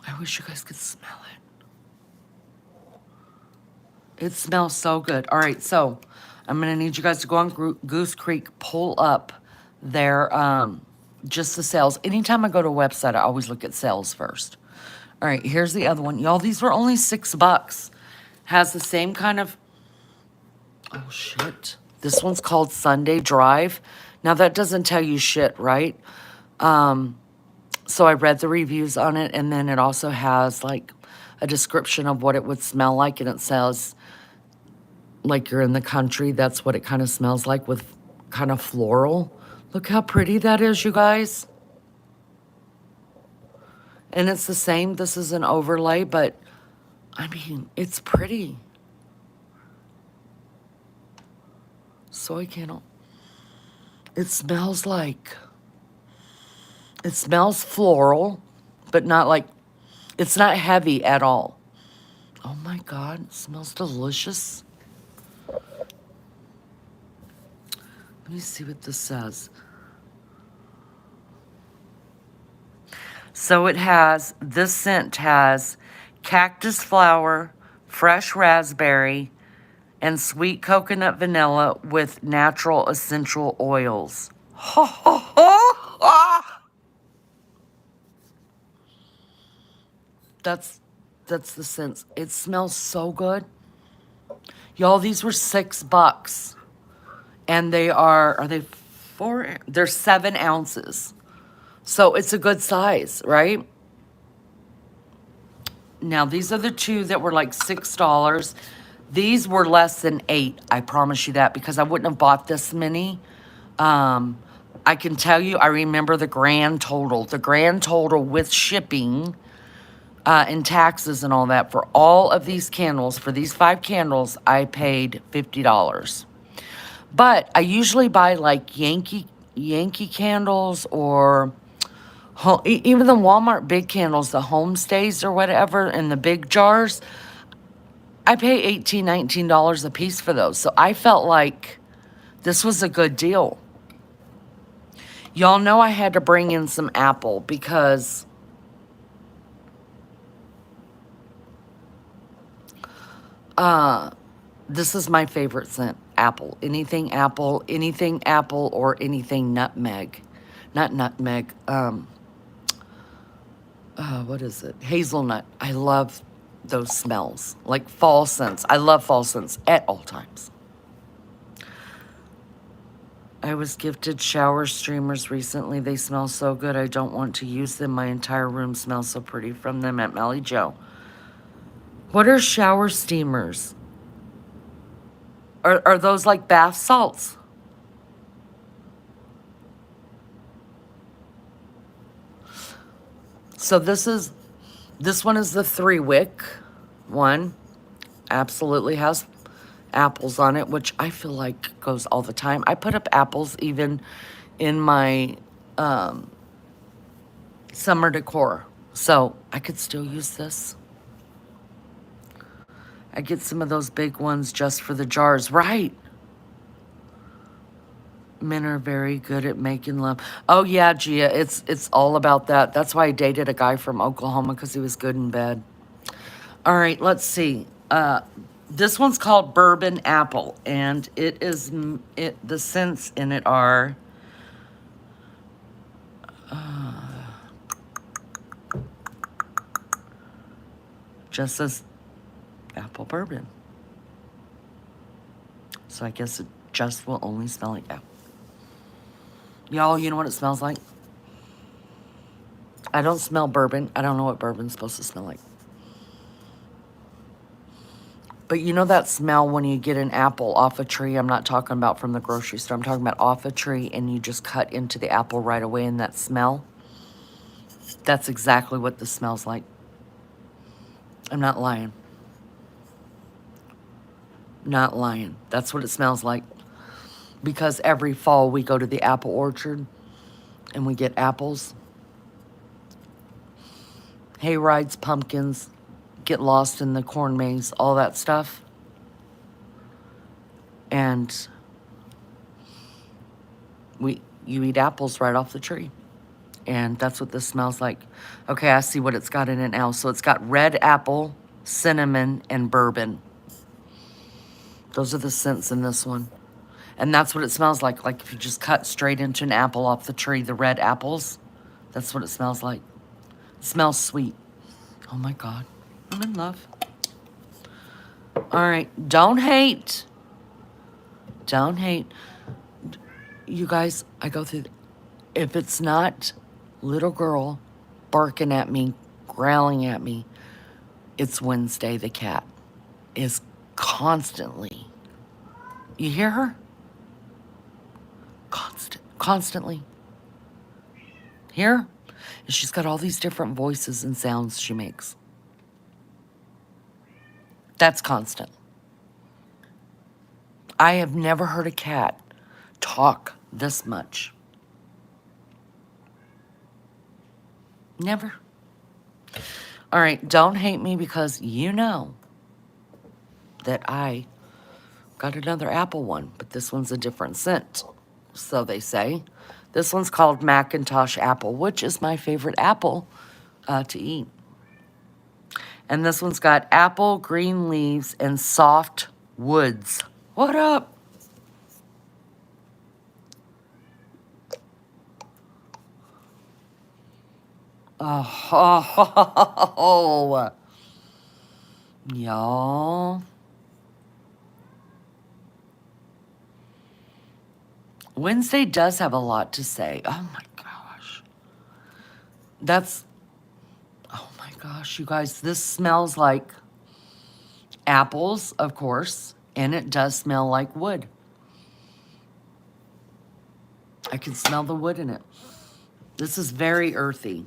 I wish you guys could smell it. It smells so good. All right, so I'm gonna need you guys to go on Goose Creek, pull up their, just the sales. Anytime I go to a website, I always look at sales first. All right, here's the other one. Y'all, these were only $6. Has the same kind of, oh shit. This one's called Sunday Drive. Now that doesn't tell you shit, right? So I read the reviews on it, and then it also has like a description of what it would smell like, and it says like you're in the country. That's what it kind of smells like, with kind of floral. Look how pretty that is, you guys. And it's the same. This is an overlay, but I mean, it's pretty. Soy candle. It smells like, it smells floral, but not like, it's not heavy at all. Oh my God, it smells delicious. Let me see what this says. So it has, this scent has cactus flower, fresh raspberry, and sweet coconut vanilla with natural essential oils. That's the scent. It smells so good. Y'all, these were $6. And they are they 4? They're 7 ounces. So it's a good size, right? Now, these are the two that were like $6. These were less than 8, I promise you that, because I wouldn't have bought this many. I can tell you, I remember the grand total. The grand total with shipping and taxes and all that for all of these candles, for these 5 candles, I paid $50. But I usually buy like Yankee candles, or even the Walmart big candles, the homestays or whatever, in the big jars. I pay $18, $19 a piece for those. So I felt like this was a good deal. Y'all know I had to bring in some apple because this is my favorite scent. Apple. Anything apple, or anything nutmeg. Not nutmeg. What is it? Hazelnut. I love those smells. Like fall scents. I love fall scents at all times. I was gifted shower streamers recently. They smell so good. I don't want to use them. My entire room smells so pretty from them at Melly Joe. What are shower steamers? Are those like bath salts? So this one is the 3-wick one. Absolutely has apples on it, which I feel like goes all the time. I put up apples even in my summer decor. So I could still use this. I get some of those big ones just for the jars. Right. Men are very good at making love. Oh yeah, Gia, it's all about that. That's why I dated a guy from Oklahoma, because he was good in bed. All right, let's see. This one's called Bourbon Apple, and it is the scents in it are just as apple bourbon. So I guess it just will only smell like apple. Y'all, you know what it smells like? I don't smell bourbon. I don't know what bourbon's supposed to smell like. But you know that smell when you get an apple off a tree? I'm not talking about from the grocery store. I'm talking about off a tree and you just cut into the apple right away, and that smell? That's exactly what this smells like. I'm not lying. Not lying. That's what it smells like. Because every fall we go to the apple orchard and we get apples. Hay rides, pumpkins, get lost in the corn maze, all that stuff. And you eat apples right off the tree. And that's what this smells like. Okay, I see what it's got in it now. So it's got red apple, cinnamon, and bourbon. Those are the scents in this one. And that's what it smells like. Like if you just cut straight into an apple off the tree, the red apples, that's what it smells like. It smells sweet. Oh my God, I'm in love. All right, don't hate. Don't hate. You guys, I go through, if it's not little girl barking at me, growling at me, it's Wednesday the cat is constantly. You hear her? Constantly. Hear? And she's got all these different voices and sounds she makes. That's constant. I have never heard a cat talk this much. Never. All right, don't hate me because you know that I got another apple one, but this one's a different scent. So they say. This one's called Macintosh Apple, which is my favorite apple to eat. And this one's got apple, green leaves, and soft woods. What up? Oh, y'all. Wednesday does have a lot to say. Oh my gosh. Oh my gosh, you guys, this smells like apples, of course, and it does smell like wood. I can smell the wood in it. This is very earthy.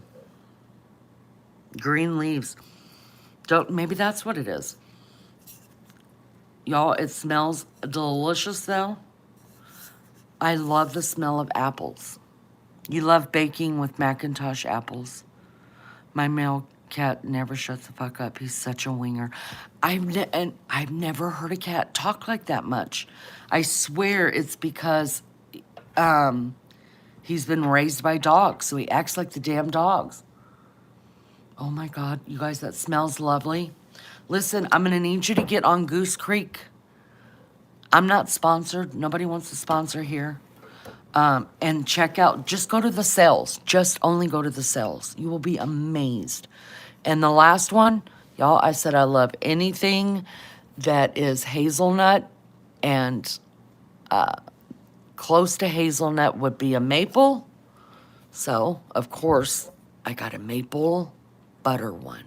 Green leaves. Maybe that's what it is. Y'all, it smells delicious though. I love the smell of apples. You love baking with Macintosh apples. My male cat never shuts the fuck up. He's such a winger. I've never heard a cat talk like that much. I swear it's because he's been raised by dogs, so he acts like the damn dogs. Oh my God, you guys, that smells lovely. Listen, I'm gonna need you to get on Goose Creek. I'm not sponsored. Nobody wants to sponsor here. And check out, just go to the sales. Just only go to the sales. You will be amazed. And the last one, y'all, I said I love anything that is hazelnut, and close to hazelnut would be a maple. So, of course, I got a maple butter one.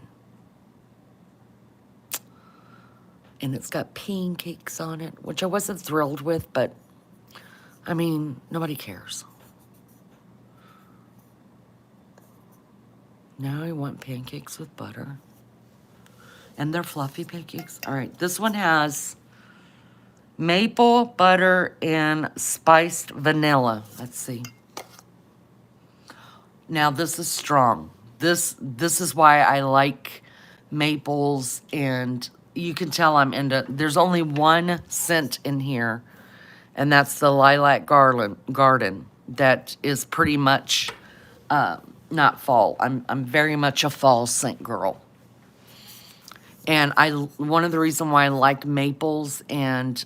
And it's got pancakes on it, which I wasn't thrilled with, but I mean, nobody cares. Now I want pancakes with butter. And they're fluffy pancakes. All right, this one has maple, butter, and spiced vanilla. Let's see. Now, this is strong. This is why I like maples, and you can tell I'm into, there's only one scent in here, And that's the lilac garden that is pretty much not fall. I'm very much a fall scent girl. And one of the reasons why I like maples and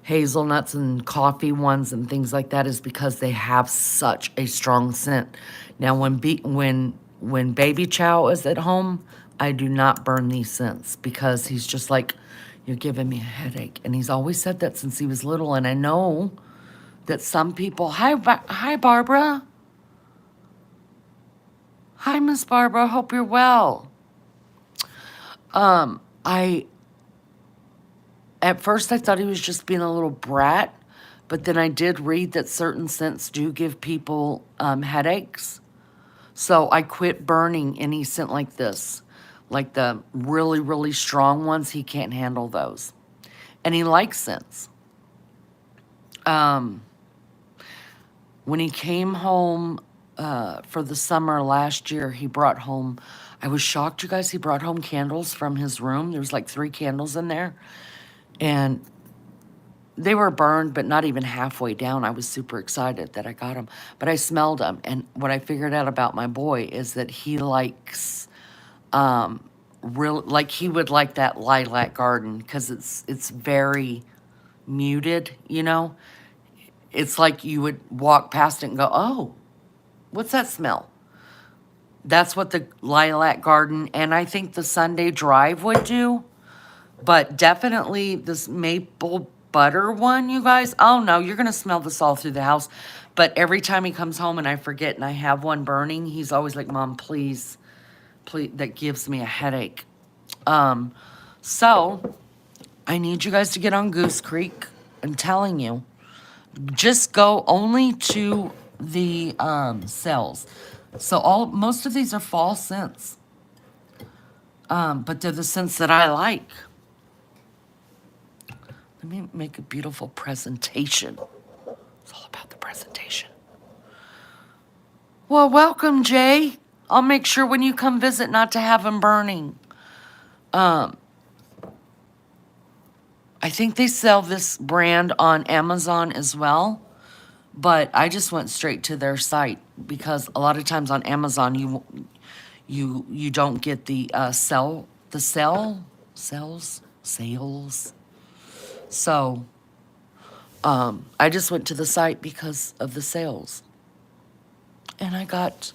hazelnuts and coffee ones and things like that is because they have such a strong scent. Now, when Baby Chow is at home, I do not burn these scents because he's just like, you're giving me a headache. And he's always said that since he was little. And I know that some people, hi, Barbara. Hi, Miss Barbara. Hope you're well. I At first I thought he was just being a little brat, but then I did read that certain scents do give people headaches. So I quit burning any scent like this. Like the really, really strong ones, he can't handle those. And he likes scents. When he came home for the summer last year, he brought home, I was shocked, you guys, he brought home candles from his room. There's like 3 candles in there. And they were burned, but not even halfway down. I was super excited that I got them. But I smelled them. And what I figured out about my boy is that he likes, like he would like that lilac garden because it's very muted, you know? It's like you would walk past it and go, oh, what's that smell? That's what the lilac garden and I think the Sunday drive would do. But definitely this maple butter one, you guys. Oh, no, you're going to smell this all through the house. But every time he comes home and I forget and I have one burning, he's always like, Mom, please, please. That gives me a headache. So I need you guys to get on Goose Creek. I'm telling you. Just go only to the sales. So most of these are fall scents. But they're the scents that I like. Let me make a beautiful presentation. It's all about the presentation. Well, welcome, Jay. I'll make sure when you come visit not to have them burning. I think they sell this brand on Amazon as well, but I just went straight to their site because a lot of times on Amazon you don't get the sales. So I just went to the site because of the sales. And I got,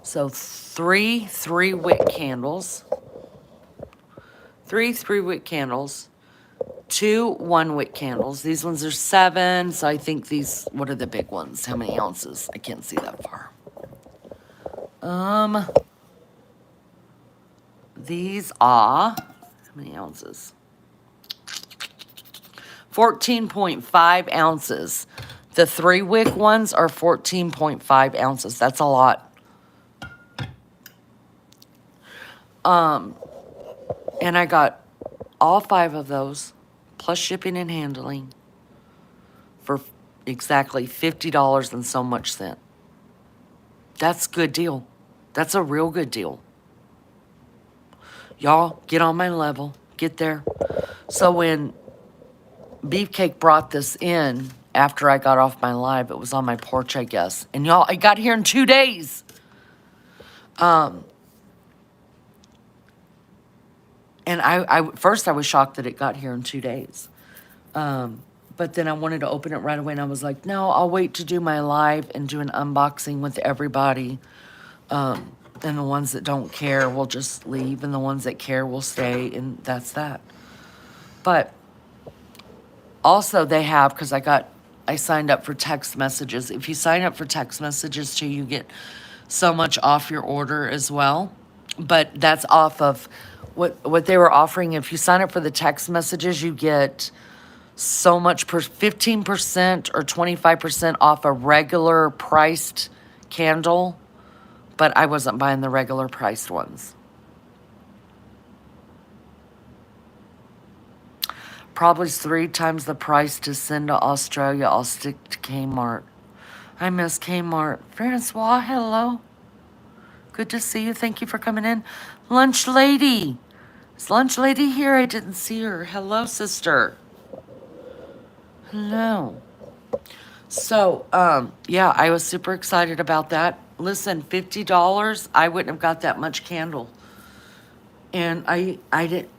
so 3 3-wick candles. 3 3-wick candles. 2 1-wick candles. These ones are 7, so I think these, what are the big ones? How many ounces? I can't see that far. These are, how many ounces? 14.5 ounces. The 3-wick ones are 14.5 ounces. That's a lot. And I got all 5 of those, plus shipping and handling, for exactly $50 and so much cent. That's a good deal. That's a real good deal. Y'all, get on my level. Get there. So when Beefcake brought this in after I got off my live, it was on my porch, I guess. And y'all, I got here in 2 days. And first I was shocked that it got here in 2 days. But then I wanted to open it right away, and I was like, no, I'll wait to do my live and do an unboxing with everybody. And the ones that don't care will just leave, and the ones that care will stay, and that's that. But also they have, because I signed up for text messages. If you sign up for text messages too, you get so much off your order as well. But that's off of what they were offering. If you sign up for the text messages, you get so much 15% or 25% off a regular priced candle. But I wasn't buying the regular priced ones. Probably 3 times the price to send to Australia. I'll stick to Kmart. I miss Kmart. Francois, hello. Good to see you. Thank you for coming in. Lunch Lady. Is Lunch Lady here? I didn't see her. Hello, sister. Hello. So, yeah, I was super excited about that. Listen, $50, I wouldn't have got that much candle. And I did,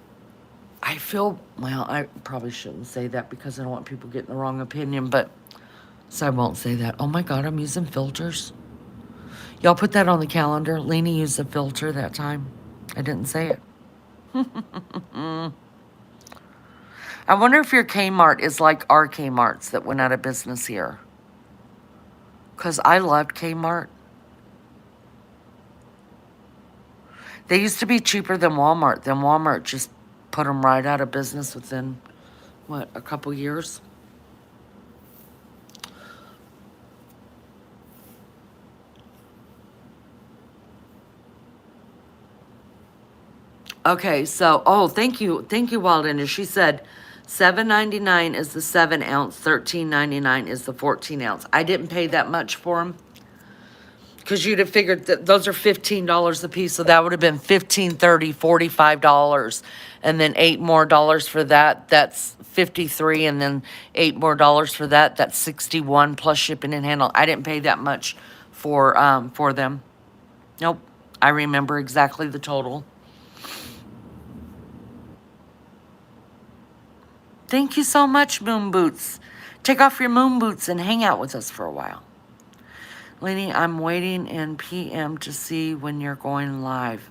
I feel, well, I probably shouldn't say that because I don't want people getting the wrong opinion, but, so I won't say that. Oh my God, I'm using filters. Y'all put that on the calendar. Lene used a filter that time. I didn't say it. I wonder if your Kmart is like our Kmarts that went out of business here. Because I loved Kmart. They used to be cheaper than Walmart. Then Walmart just put them right out of business within, what, a couple years? Okay, so, oh, thank you, Wildender. She said $7.99 is the 7 ounce, $13.99 is the 14 ounce. I didn't pay that much for them because you'd have figured that those are $15 a piece, so that would have been 15, 30, $45, and then $8 more for that. That's 53, and then $8 more for that. That's 61 plus shipping and handling. I didn't pay that much for them. Nope, I remember exactly the total. Thank you so much, Moon Boots. Take off your moon boots and hang out with us for a while. Lenny, I'm waiting in PM to see when you're going live.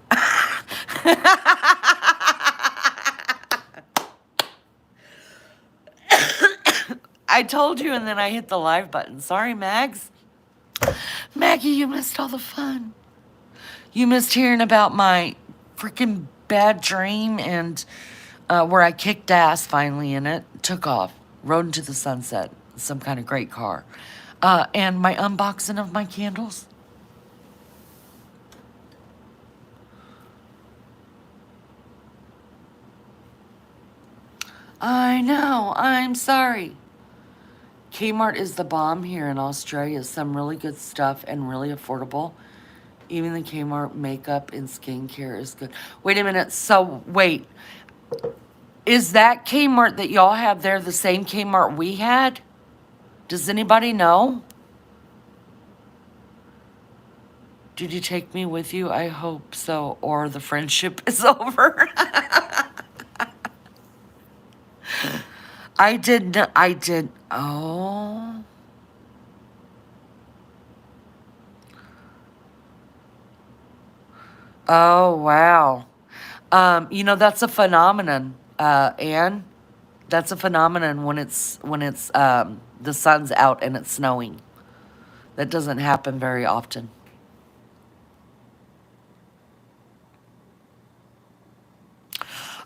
I told you and then I hit the live button. Sorry, Mags. Maggie, you missed all the fun. You missed hearing about my freaking bad dream and where I kicked ass finally in it, took off, rode into the sunset, some kind of great car. And my unboxing of my candles. I know, I'm sorry. Kmart is the bomb here in Australia. Some really good stuff and really affordable. Even the Kmart makeup and skincare is good. Wait a minute. So, wait. Is that Kmart that y'all have there the same Kmart we had? Does anybody know? Did you take me with you? I hope so. Or the friendship is over. I did not. I did. Oh. Oh, wow. You know, that's a phenomenon, Anne. That's a phenomenon when it's the sun's out and it's snowing. That doesn't happen very often.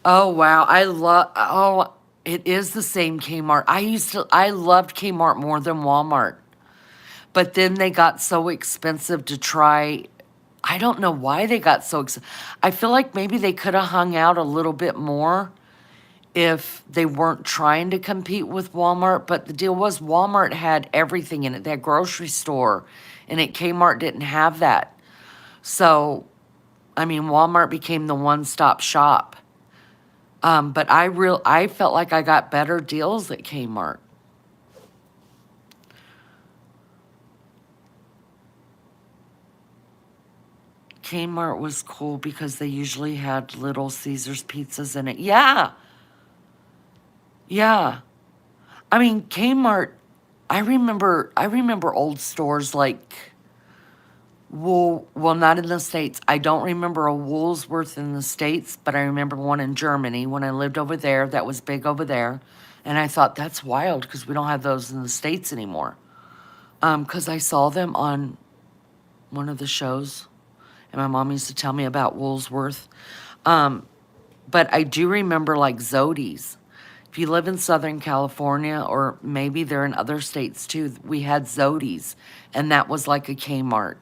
Oh wow, it is the same Kmart. I loved Kmart more than Walmart. But then they got so expensive to try. I don't know why they got so expensive. I feel like maybe they could have hung out a little bit more if they weren't trying to compete with Walmart. But the deal was Walmart had everything in it. They had grocery store, and at Kmart didn't have that. So, I mean, Walmart became the one-stop shop. But I felt like I got better deals at Kmart. Kmart was cool because they usually had Little Caesars pizzas in it. Yeah, yeah. I mean, Kmart, I remember old stores like well, not in the States. I don't remember a Woolsworth in the States, but I remember one in Germany when I lived over there that was big over there. And I thought that's wild because we don't have those in the States anymore. Because I saw them on one of the shows, and my mom used to tell me about Woolsworth. But I do remember like Zodi's. If you live in Southern California, or maybe they're in other states too, we had Zodi's, and that was like a Kmart.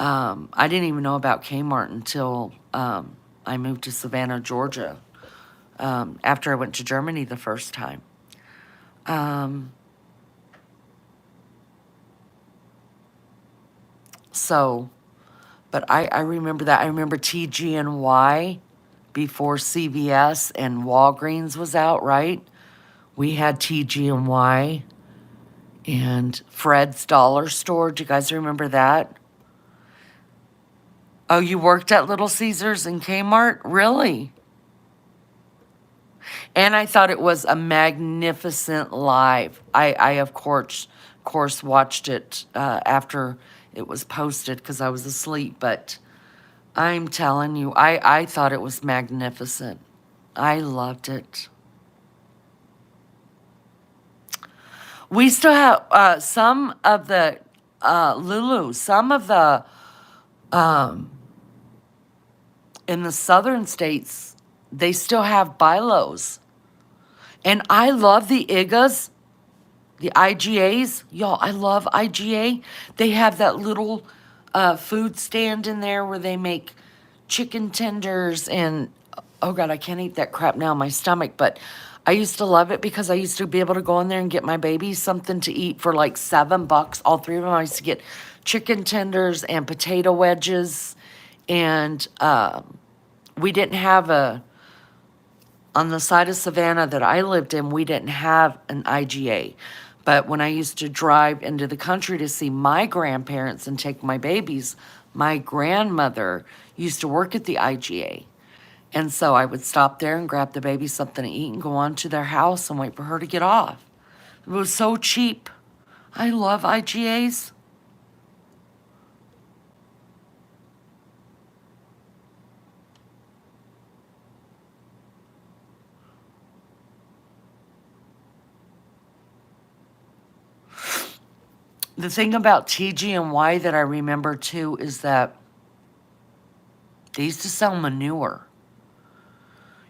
I didn't even know about Kmart until I moved to Savannah, Georgia, after I went to Germany the first time. Um, so, but I remember that. I remember TG&Y before CVS and Walgreens was out, right? We had TG&Y and Fred's Dollar Store. Do you guys remember that? Oh, you worked at Little Caesars and Kmart? Really? And I thought it was a magnificent live. I of course, watched it after it was posted because I was asleep. But I'm telling you, I thought it was magnificent. I loved it. We still have some of the Lulu, some of the in the southern states, they still have Bilos. And I love the IGAs, the IGAs. Y'all, I love IGA. They have that little food stand in there where they make chicken tenders and, oh God, I can't eat that crap now in my stomach. But I used to love it because I used to be able to go in there and get my baby something to eat for like $7. All three of them, I used to get chicken tenders and potato wedges. And we didn't have on the side of Savannah that I lived in, we didn't have an IGA. But when I used to drive into the country to see my grandparents and take my babies, my grandmother used to work at the IGA. And so I would stop there and grab the baby something to eat and go on to their house and wait for her to get off. It was so cheap. I love IGAs. The thing about TG&Y that I remember too is that they used to sell manure.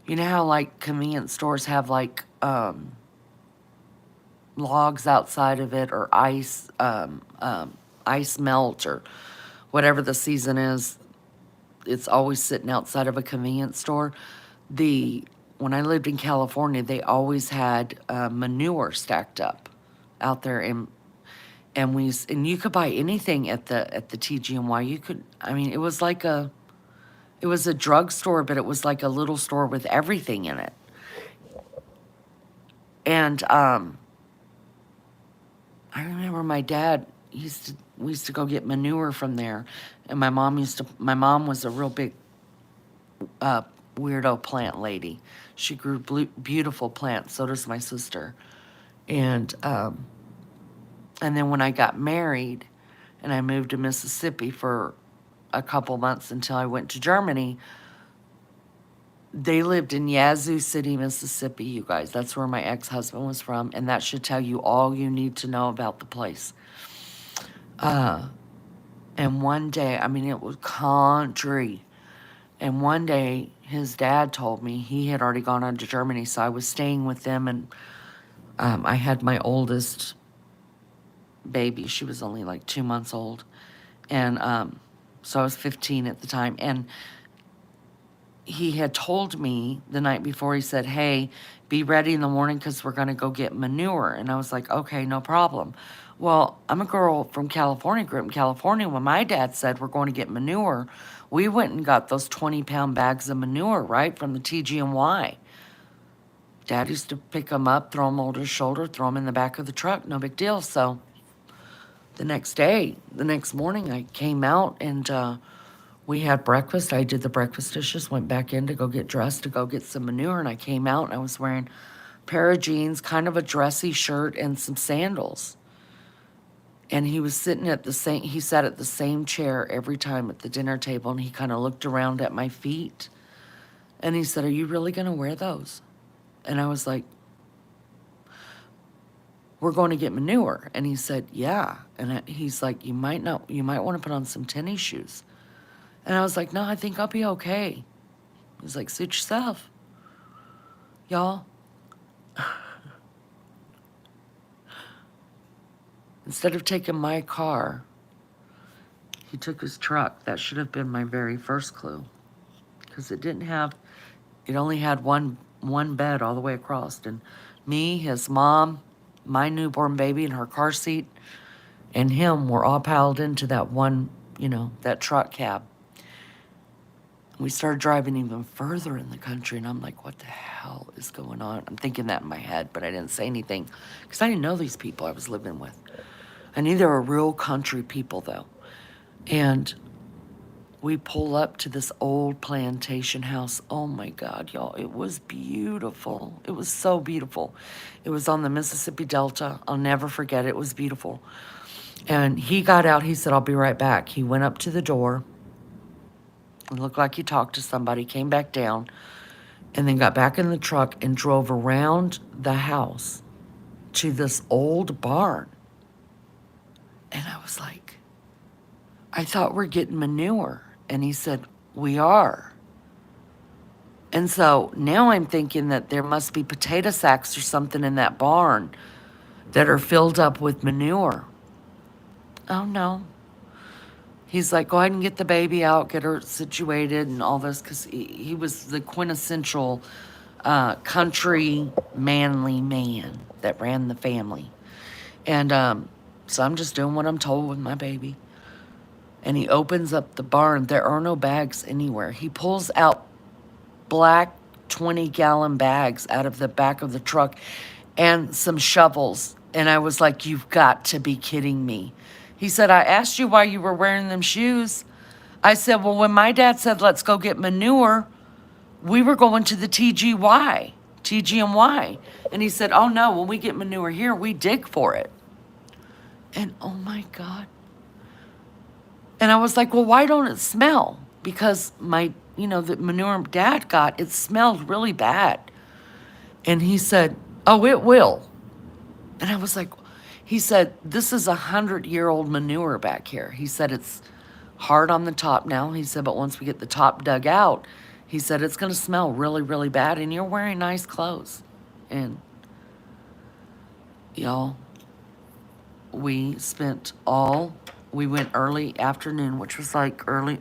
You know how like convenience stores have like logs outside of it or ice melt or whatever the season is. It's always sitting outside of a convenience store. When I lived in California, they always had manure stacked up out there, and you could buy anything at the TG&Y. You could, I mean, it was a drugstore, but it was like a little store with everything in it. And I remember my dad we used to go get manure from there, and my mom was a real big weirdo plant lady. She grew beautiful plants. So does my sister. And then when I got married and I moved to Mississippi for a couple months until I went to Germany, they lived in Yazoo City, Mississippi, you guys. That's where my ex-husband was from, and that should tell you all you need to know about the place. And one day, I mean, it was country. And one day, his dad told me he had already gone on to Germany, so I was staying with them, and I had my oldest baby. She was only like 2 months old. And so I was 15 at the time. And he had told me the night before, he said, hey, be ready in the morning because we're going to go get manure. And I was like, okay, no problem. Well, I'm a girl from California, grew up in California. When my dad said we're going to get manure, we went and got those 20-pound bags of manure, right, from the TG&Y. Dad used to pick them up, throw them over his shoulder, throw them in the back of the truck, no big deal. So the next morning, I came out and we had breakfast. I did the breakfast dishes, went back in to go get dressed to go get some manure, and I came out and I was wearing a pair of jeans, kind of a dressy shirt, and some sandals. And he was he sat at the same chair every time at the dinner table, and he kind of looked around at my feet. And he said, are you really going to wear those? And I was like, we're going to get manure. And he said, yeah. And he's like, you might want to put on some tennis shoes. And I was like, no, I think I'll be okay. He's like, suit yourself. Y'all. Instead of taking my car, he took his truck. That should have been my very first clue. Because it only had one bed all the way across. And me, his mom, my newborn baby in her car seat, and him were all piled into that one, that truck cab. We started driving even further in the country, and I'm like, what the hell is going on? I'm thinking that in my head, but I didn't say anything because I didn't know these people I was living with. I knew they were real country people, though. And we pull up to this old plantation house. Oh my God, y'all, it was beautiful. It was so beautiful. It was on the Mississippi Delta. I'll never forget it. It was beautiful. And he got out. He said, I'll be right back. He went up to the door. It looked like he talked to somebody, came back down, and then got back in the truck and drove around the house to this old barn. And I was like, I thought we're getting manure. And he said, we are. And so now I'm thinking that there must be potato sacks or something in that barn that are filled up with manure. Oh no. He's like, go ahead and get the baby out, get her situated and all this, because he was the quintessential country manly man that ran the family. And so I'm just doing what I'm told with my baby. And he opens up the barn. There are no bags anywhere. He pulls out black 20-gallon bags out of the back of the truck and some shovels. And I was like, you've got to be kidding me. He said, I asked you why you were wearing them shoes. I said, well, when my dad said, let's go get manure, we were going to the TG&Y. And he said, oh no, when we get manure here, we dig for it. And oh my God. And I was like, well, why don't it smell? Because the manure dad got, it smelled really bad. And he said, oh, it will. And I was like, he said, this is 100-year-old manure back here. He said, it's hard on the top now. He said, but once we get the top dug out, he said, it's going to smell really, really bad. And you're wearing nice clothes. And y'all, we went early afternoon, which was like early,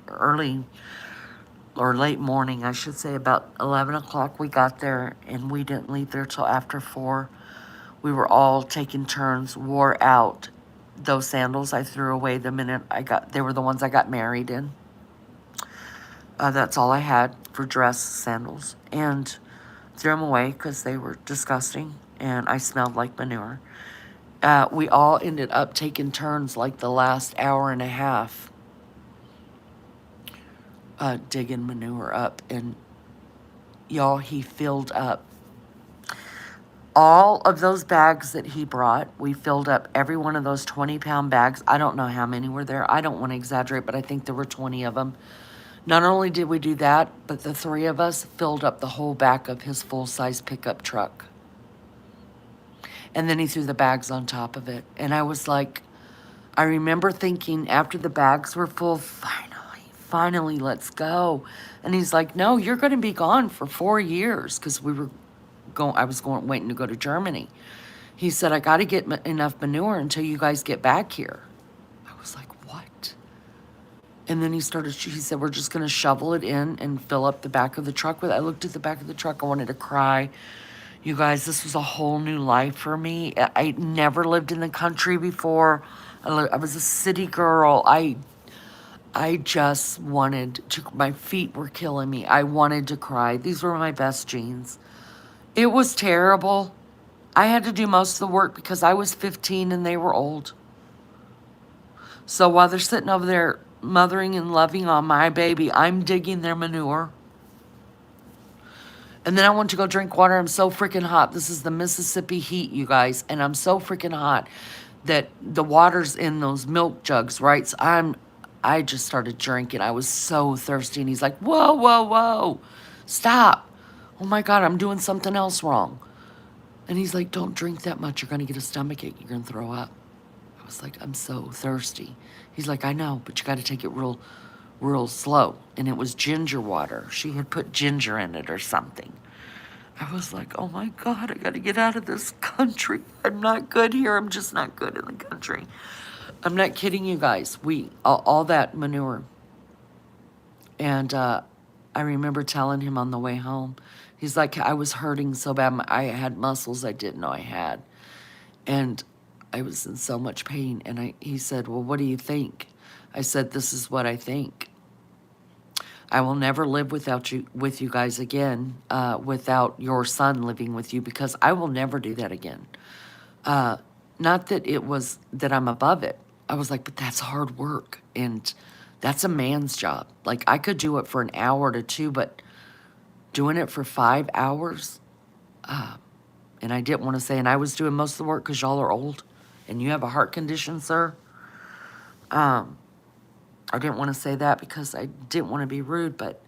or late morning, I should say, about 11 o'clock. We got there, and we didn't leave there till after 4. We were all taking turns, wore out. Those sandals I threw away the minute they were the ones I got married in. That's all I had for dress sandals. And threw them away because they were disgusting, and I smelled like manure. We all ended up taking turns like the last hour and a half digging manure up. And y'all, he filled up all of those bags that he brought. We filled up every one of those 20-pound bags. I don't know how many were there. I don't want to exaggerate, but I think there were 20 of them. Not only did we do that, but the 3 of us filled up the whole back of his full-size pickup truck. And then he threw the bags on top of it. And I was like, I remember thinking after the bags were full, finally, let's go. And he's like, no, you're going to be gone for 4 years, because I was waiting to go to Germany. He said, I got to get enough manure until you guys get back here. I was like, what? And then he said, we're just going to shovel it in and fill up the back of the truck with it. I looked at the back of the truck. I wanted to cry. You guys, this was a whole new life for me. I never lived in the country before. I was a city girl. I just wanted to, my feet were killing me. I wanted to cry. These were my best jeans. It was terrible. I had to do most of the work because I was 15 and they were old. So while they're sitting over there mothering and loving on my baby, I'm digging their manure. And then I went to go drink water. I'm so freaking hot. This is the Mississippi heat, you guys. And I'm so freaking hot that the water's in those milk jugs, right? So I just started drinking. I was so thirsty. And he's like, whoa, whoa, whoa. Stop. Oh my God, I'm doing something else wrong. And he's like, don't drink that much. You're going to get a stomachache. You're going to throw up. I was like, I'm so thirsty. He's like, I know, but you got to take it real slow. And it was ginger water. She had put ginger in it or something. I was like, oh my God, I got to get out of this country. I'm not good here. I'm just not good in the country. I'm not kidding you guys. All that manure. And I remember telling him on the way home, he's like, I was hurting so bad. I had muscles I didn't know I had. And I was in so much pain. And he said, well, what do you think? I said, this is what I think. I will never live with you guys again, without your son living with you, because I will never do that again. Not that it was that I'm above it. I was like, but that's hard work, and that's a man's job. Like, I could do it for an hour to two, but doing it for 5 hours, and I didn't want to say, and I was doing most of the work because y'all are old, and you have a heart condition, sir. I didn't want to say that because I didn't want to be rude, but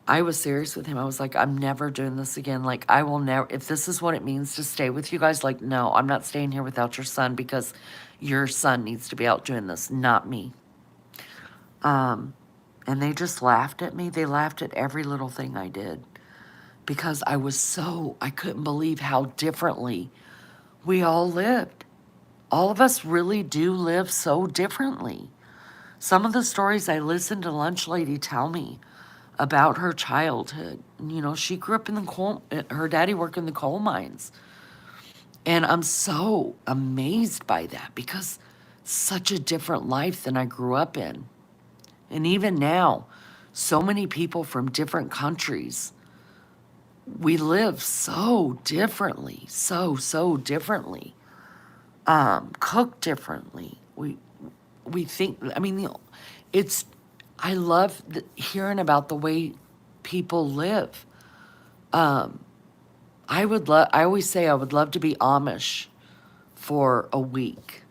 I was serious with him. I was like, I'm never doing this again. Like, I will never, if this is what it means to stay with you guys, like, no, I'm not staying here without your son, because your son needs to be out doing this, not me. And they just laughed at me. They laughed at every little thing I did, because I couldn't believe how differently we all lived. All of us really do live so differently. Some of the stories I listened to Lunch Lady tell me about her childhood. You know, she grew up in the coal, her daddy worked in the coal mines. And I'm so amazed by that, because such a different life than I grew up in. And even now, so many people from different countries, we live so differently, so differently, cook differently. We think, I mean, it's, I love hearing about the way people live. I always say I would love to be Amish for a week,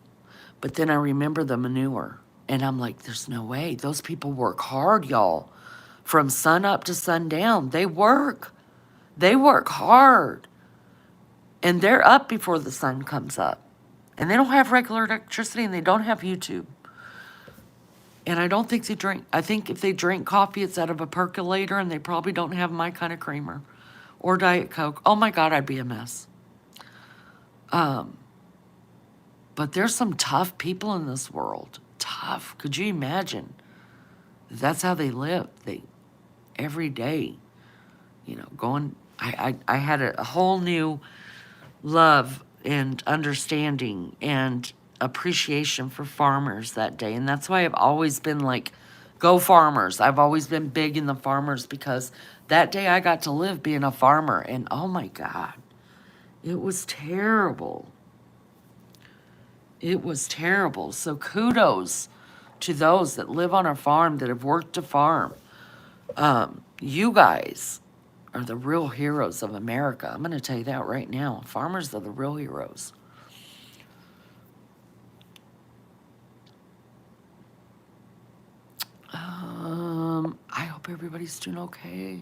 but then I remember the manure, and I'm like, there's no way. Those people work hard, y'all. From sun up to sundown, they work. They work hard, and they're up before the sun comes up. And they don't have regular electricity, and they don't have YouTube. And I don't think they drink. I think if they drink coffee, it's out of a percolator, and they probably don't have my kind of creamer or Diet Coke. Oh my God, I'd be a mess. But there's some tough people in this world. Tough. Could you imagine? That's how they live. They every day, you know, going. I had a whole new love and understanding and appreciation for farmers that day. And that's why I've always been like, go farmers. I've always been big in the farmers, because that day I got to live being a farmer. And oh my God, it was terrible. It was terrible. So kudos to those that live on a farm, that have worked to farm. You guys are the real heroes of America. I'm going to tell you that right now. Farmers are the real heroes. I hope everybody's doing okay.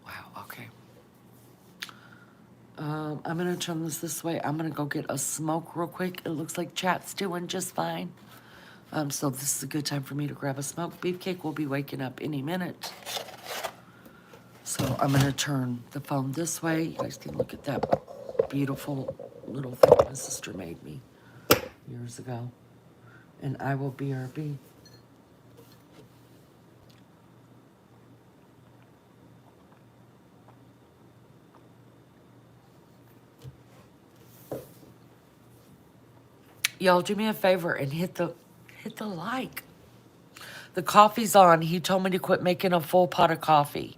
Wow, okay. I'm going to turn this way. I'm going to go get a smoke real quick. It looks like chat's doing just fine. So this is a good time for me to grab a smoke. Beefcake will be waking up any minute. So I'm going to turn the phone this way. You guys can look at that beautiful little thing my sister made me years ago. And I will BRB. Y'all do me a favor and hit the like. The coffee's on. He told me to quit making a full pot of coffee.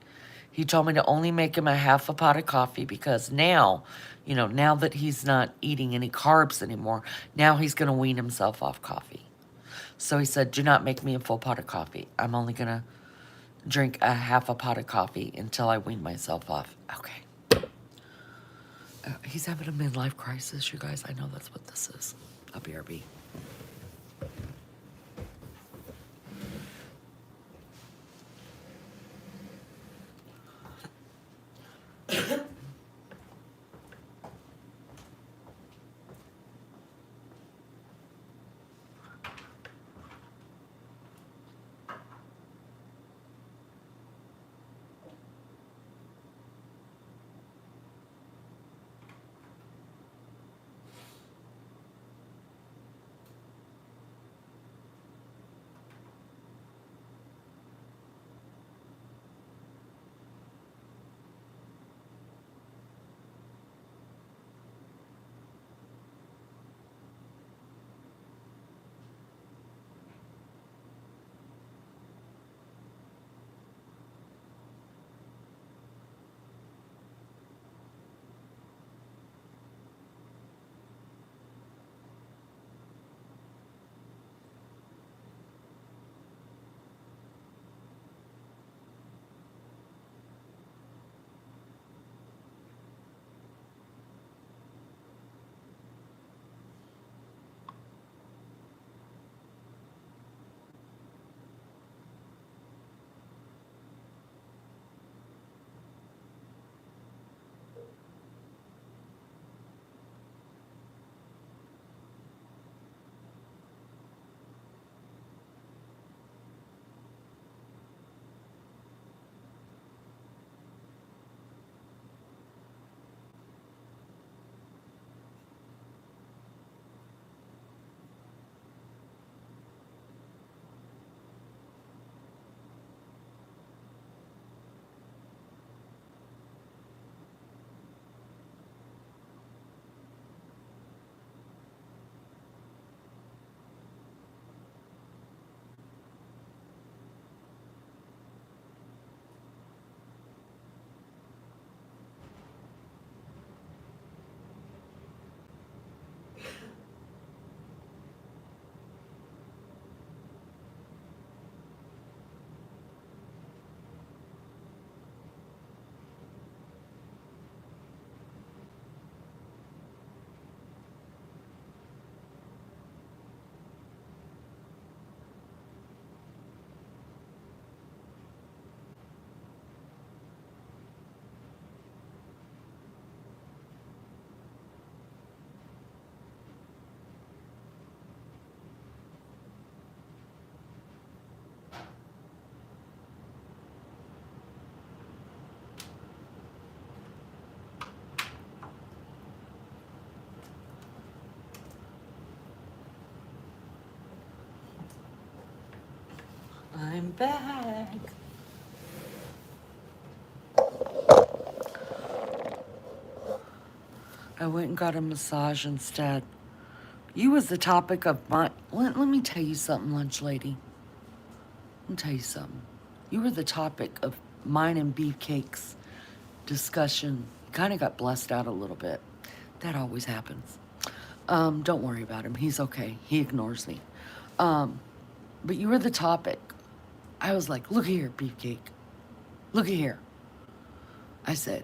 He told me to only make him a half a pot of coffee, because now, you know, now that he's not eating any carbs anymore, now he's going to wean himself off coffee. So he said, do not make me a full pot of coffee. I'm only going to drink a half a pot of coffee until I wean myself off. Okay. He's having a midlife crisis, you guys. I know that's what this is. A BRB. I'm back. I went and got a massage instead. You was the topic of my. Let me tell you something, lunch lady. Let me tell you something. You were the topic of mine and Beefcake's discussion. Kind of got blessed out a little bit. That always happens. Don't worry about him. He's okay. He ignores me. Um, but you were the topic. I was like, look here, Beefcake. Look here. I said,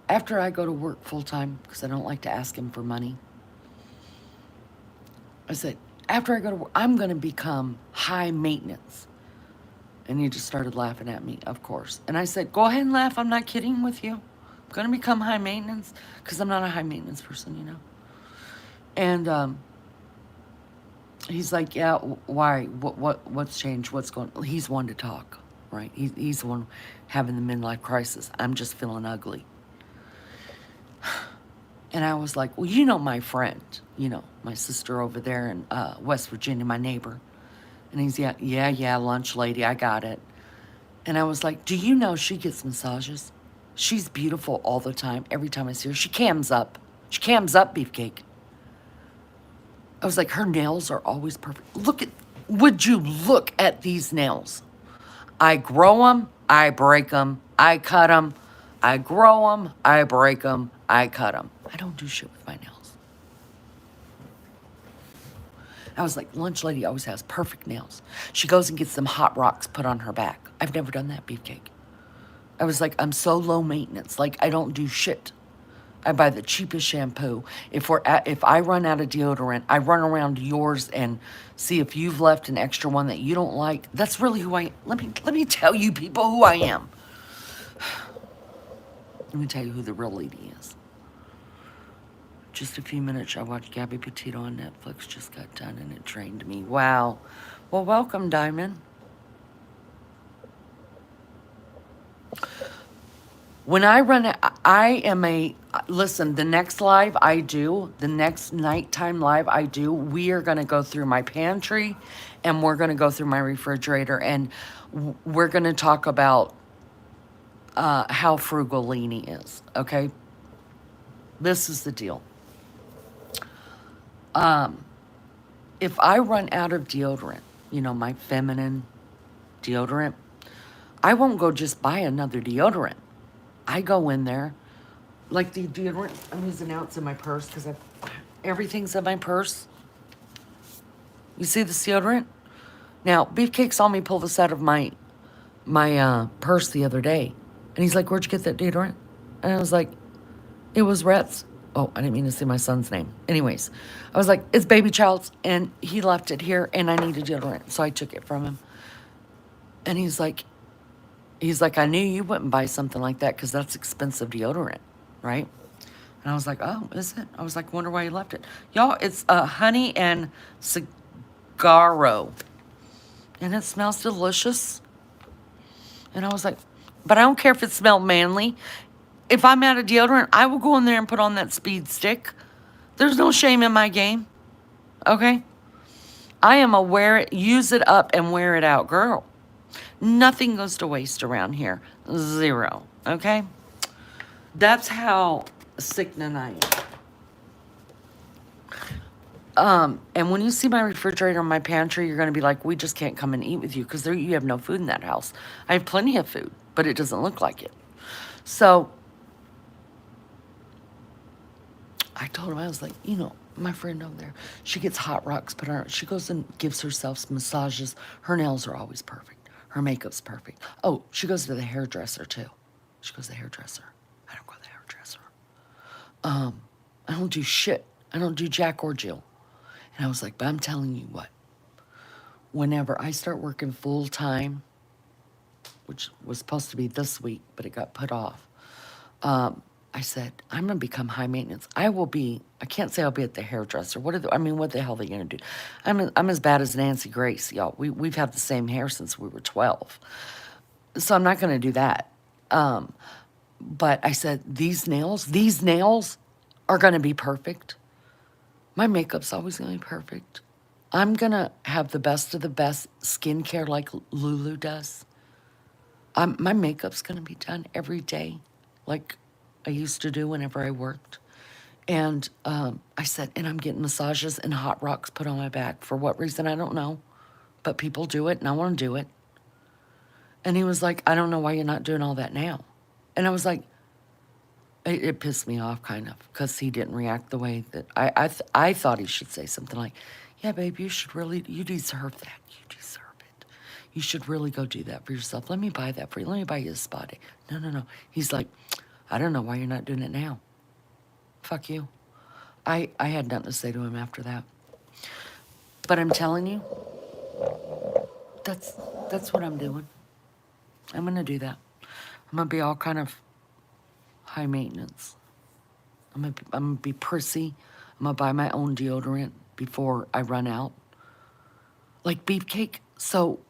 after I go to work full time, because I don't like to ask him for money, I said, after I go to work, I'm going to become high maintenance. And he just started laughing at me, of course. And I said, go ahead and laugh. I'm not kidding with you. I'm going to become high maintenance because I'm not a high maintenance person, you know. And he's like, yeah, why? What's changed? What's going on? He's one to talk, right? He's the one having the midlife crisis. I'm just feeling ugly. And I was like, well, you know my friend, you know, my sister over there in West Virginia, my neighbor. And he's, yeah, lunch lady, I got it. And I was like, do you know she gets massages? She's beautiful all the time. Every time I see her, she cams up. She cams up, Beefcake. I was like, her nails are always perfect. Would you look at these nails? I grow them, I break them, I cut them. I grow them, I break them, I cut them. I don't do shit with my nails. I was like, lunch lady always has perfect nails. She goes and gets some hot rocks put on her back. I've never done that, Beefcake. I was like, I'm so low maintenance. Like, I don't do shit. I buy the cheapest shampoo. If I run out of deodorant, I run around yours and see if you've left an extra one that you don't like. That's really who I am. Let me tell you people who I am. Let me tell you who the real lady is. Just a few minutes, I watched Gabby Petito on Netflix. Just got done and it trained me. Wow. Well, welcome, Diamond. When I run, listen, the next live I do, the next nighttime live I do, we are going to go through my pantry and we're going to go through my refrigerator and we're going to talk about how frugal Lene is, okay? This is the deal. If I run out of deodorant, you know, my feminine deodorant, I won't go just buy another deodorant. I go in there, like the deodorant, I'm using now, it's in my purse because everything's in my purse. You see this deodorant? Now, Beefcake saw me pull this out of my purse the other day. And he's like, where'd you get that deodorant? And I was like, it was Rhett's. Oh, I didn't mean to say my son's name. Anyways, I was like, it's Baby Child's. And he left it here and I needed deodorant. So I took it from him. And he's like, I knew you wouldn't buy something like that because that's expensive deodorant, right? And I was like, oh, is it? I was like, wonder why you left it. Y'all, it's honey and cigarro. And it smells delicious. And I was like, but I don't care if it smelled manly. If I'm out of deodorant, I will go in there and put on that speed stick. There's no shame in my game, okay? I am a use it up and wear it out girl. Nothing goes to waste around here. Zero, okay? That's how sickening I am. And when you see my refrigerator and my pantry, you're going to be like, we just can't come and eat with you because you have no food in that house. I have plenty of food, but it doesn't look like it. So I told him, I was like, you know, my friend over there, she gets hot rocks put on her. She goes and gives herself massages. Her nails are always perfect. Her makeup's perfect. Oh, she goes to the hairdresser too. She goes to the hairdresser. I don't go to the hairdresser. I don't do shit. I don't do Jack or Jill. And I was like, but I'm telling you what. Whenever I start working full time, which was supposed to be this week, but it got put off. I said, I'm going to become high maintenance. I can't say I'll be at the hairdresser. What the hell are they going to do? I'm as bad as Nancy Grace, y'all. We've had the same hair since we were 12. So I'm not going to do that. But I said, these nails are going to be perfect. My makeup's always going to be perfect. I'm gonna have the best of the best skincare like Lulu does. My makeup's gonna be done every day, like I used to do whenever I worked. And I said, and I'm getting massages and hot rocks put on my back. For what reason, I don't know. But people do it, and I want to do it. And he was like, I don't know why you're not doing all that now. And I was like, it pissed me off kind of because he didn't react the way that I thought he should say something like, yeah, babe, you should really, you deserve that. You deserve it. You should really go do that for yourself. Let me buy that for you. Let me buy you a spa day. No, no, no. He's like, I don't know why you're not doing it now. Fuck you. I had nothing to say to him after that. But I'm telling you, that's that's what I'm doing. I'm gonna do that. I'm gonna be all kind of high maintenance. I'm gonna be prissy. I'm gonna buy my own deodorant before I run out. Like Beefcake. So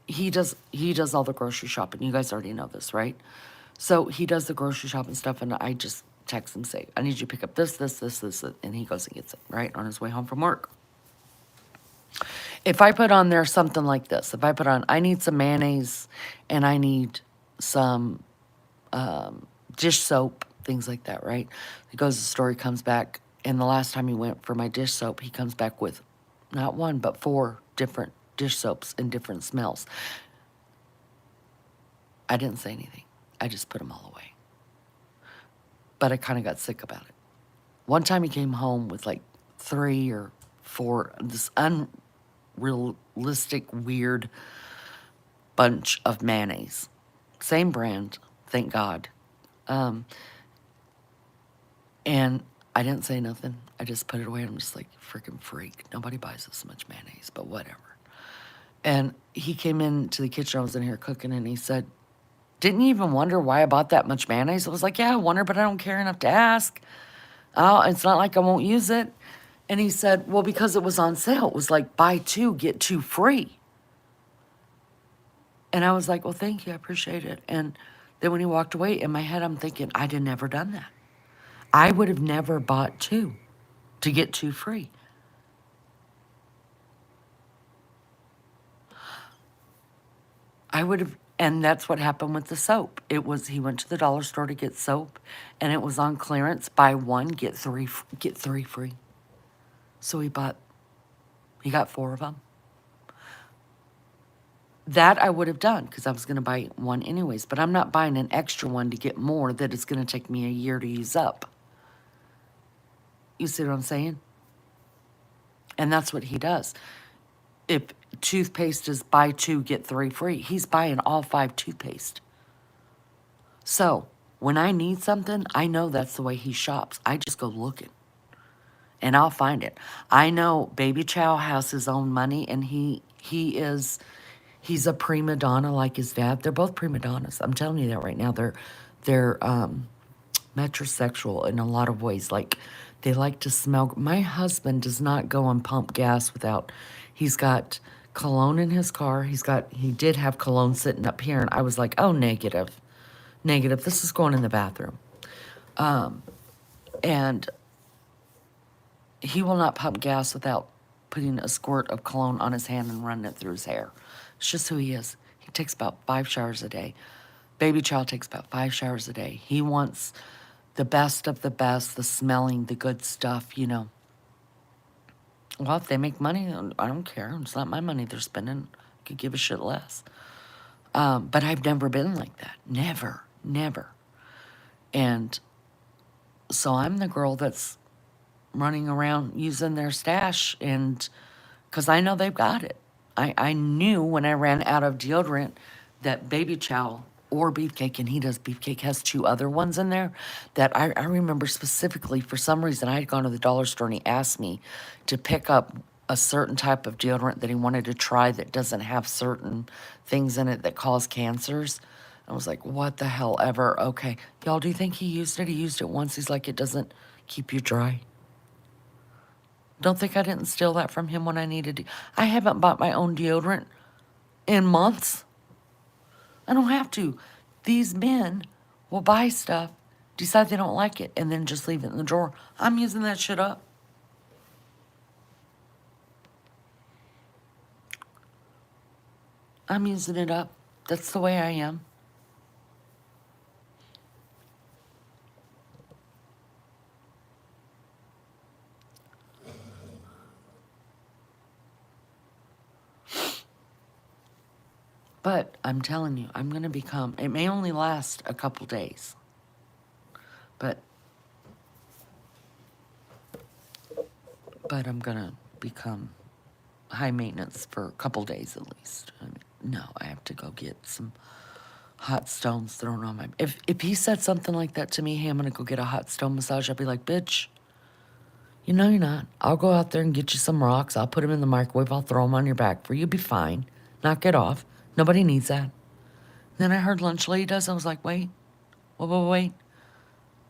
he does all the grocery shopping. You guys already know this, right? So he does the grocery shopping stuff, and I just text him, say, I need you to pick up this, and he goes and gets it, right, on his way home from work. If I put on there something like this, if I put on, I need some mayonnaise and I need some dish soap, things like that, right? He goes to the store, he comes back, and the last time he went for my dish soap, he comes back with not one, but 4 different dish soaps and different smells. I didn't say anything. I just put them all away. But I kind of got sick about it. One time he came home with like 3 or 4, this unrealistic, weird bunch of mayonnaise. Same brand, thank God. And I didn't say nothing. I just put it away. I'm just like, freaking freak. Nobody buys this much mayonnaise, but whatever. And he came into the kitchen. I was in here cooking, and he said, didn't you even wonder why I bought that much mayonnaise? I was like, yeah, I wonder, but I don't care enough to ask. Oh, it's not like I won't use it. And he said, well, because it was on sale. It was like buy 2, get 2 free. And I was like, well, thank you. I appreciate it. And then when he walked away, in my head, I'm thinking, I'd have never done that. I would have never bought 2 to get 2 free. I would have, and that's what happened with the soap. It was, he went to the dollar store to get soap, and it was on clearance, buy 1, get 3 free. So he got 4 of them. That I would have done because I was going to buy 1 anyways, but I'm not buying an extra one to get more that it's going to take me a year to use up. You see what I'm saying? And that's what he does. If toothpaste is buy 2, get 3 free, he's buying all 5 toothpaste. So when I need something, I know that's the way he shops. I just go looking and I'll find it. I know Baby Chow has his own money, and he's a prima donna like his dad. They're both prima donnas. I'm telling you that right now. They're metrosexual in a lot of ways. Like, they like to smell. My husband does not go and pump gas without. He's got cologne in his car. He did have cologne sitting up here, and I was like, oh, negative. This is going in the bathroom. And he will not pump gas without putting a squirt of cologne on his hand and running it through his hair. It's just who he is. He takes about 5 showers a day. Baby Child takes about 5 showers a day. He wants the best of the best, the smelling, the good stuff, you know. Well, if they make money, I don't care. It's not my money they're spending. I could give a shit less. But I've never been like that. Never. And so I'm the girl that's running around using their stash, and because I know they've got it. I knew when I ran out of deodorant that Baby Chow or Beefcake, and he does Beefcake, has 2 other ones in there that I remember specifically. For some reason, I had gone to the dollar store and he asked me to pick up a certain type of deodorant that he wanted to try that doesn't have certain things in it that cause cancers. I was like, what the hell ever? Okay. Y'all, do you think he used it? He used it once. He's like, it doesn't keep you dry. Don't think I didn't steal that from him when I needed it. I haven't bought my own deodorant in months. I don't have to. These men will buy stuff, decide they don't like it, and then just leave it in the drawer. I'm using that shit up. I'm using it up. That's the way I am. But I'm telling you, I'm going to become, it may only last a couple days, but I'm going to become high maintenance for a couple days at least. I mean, no, I have to go get some hot stones thrown on my... If he said something like that to me, hey, I'm going to go get a hot stone massage, I'd be like, bitch, you know you're not. I'll go out there and get you some rocks. I'll put them in the microwave. I'll throw them on your back for you. You'll be fine. Knock it off. Nobody needs that. Then I heard lunch lady does. I was like, wait. Wait.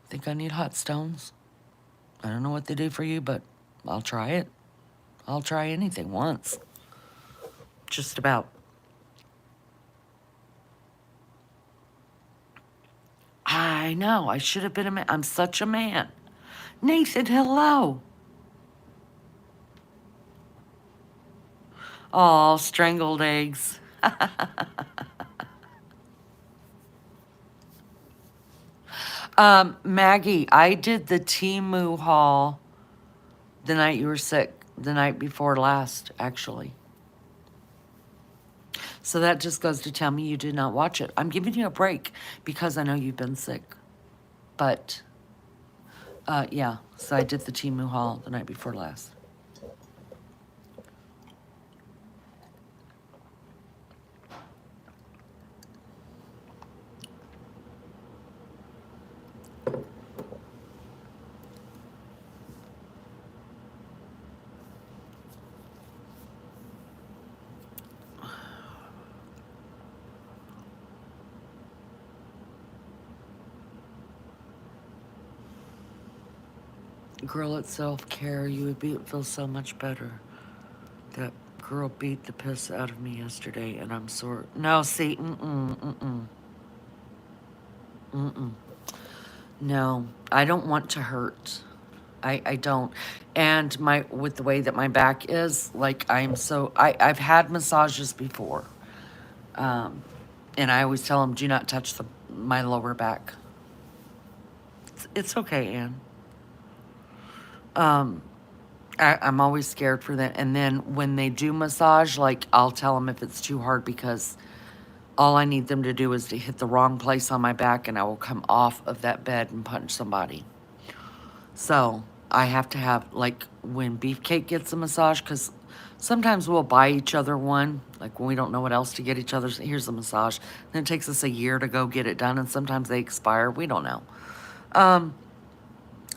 Think I need hot stones? I don't know what they do for you, but I'll try it. I'll try anything once. Just about. I know. I should have been a man. I'm such a man. Nathan, hello. Oh, strangled eggs. Maggie, I did the Temu haul the night you were sick. The night before last, actually. So that just goes to tell me you did not watch it. I'm giving you a break because I know you've been sick. But, yeah. So I did the Temu haul the night before last. Girl at self-care, you would feel so much better. That girl beat the piss out of me yesterday, and I'm sore. No, see, no, I don't want to hurt. I don't. And with the way that my back is, like, I've had massages before. And I always tell them, do not touch my lower back. It's okay, Ann. I'm always scared for that. And then when they do massage, like, I'll tell them if it's too hard because all I need them to do is to hit the wrong place on my back and I will come off of that bed and punch somebody. So I have to have, like, when Beefcake gets a massage, because sometimes we'll buy each other one, like when we don't know what else to get each other, here's a massage. Then it takes us a year to go get it done, and sometimes they expire. We don't know.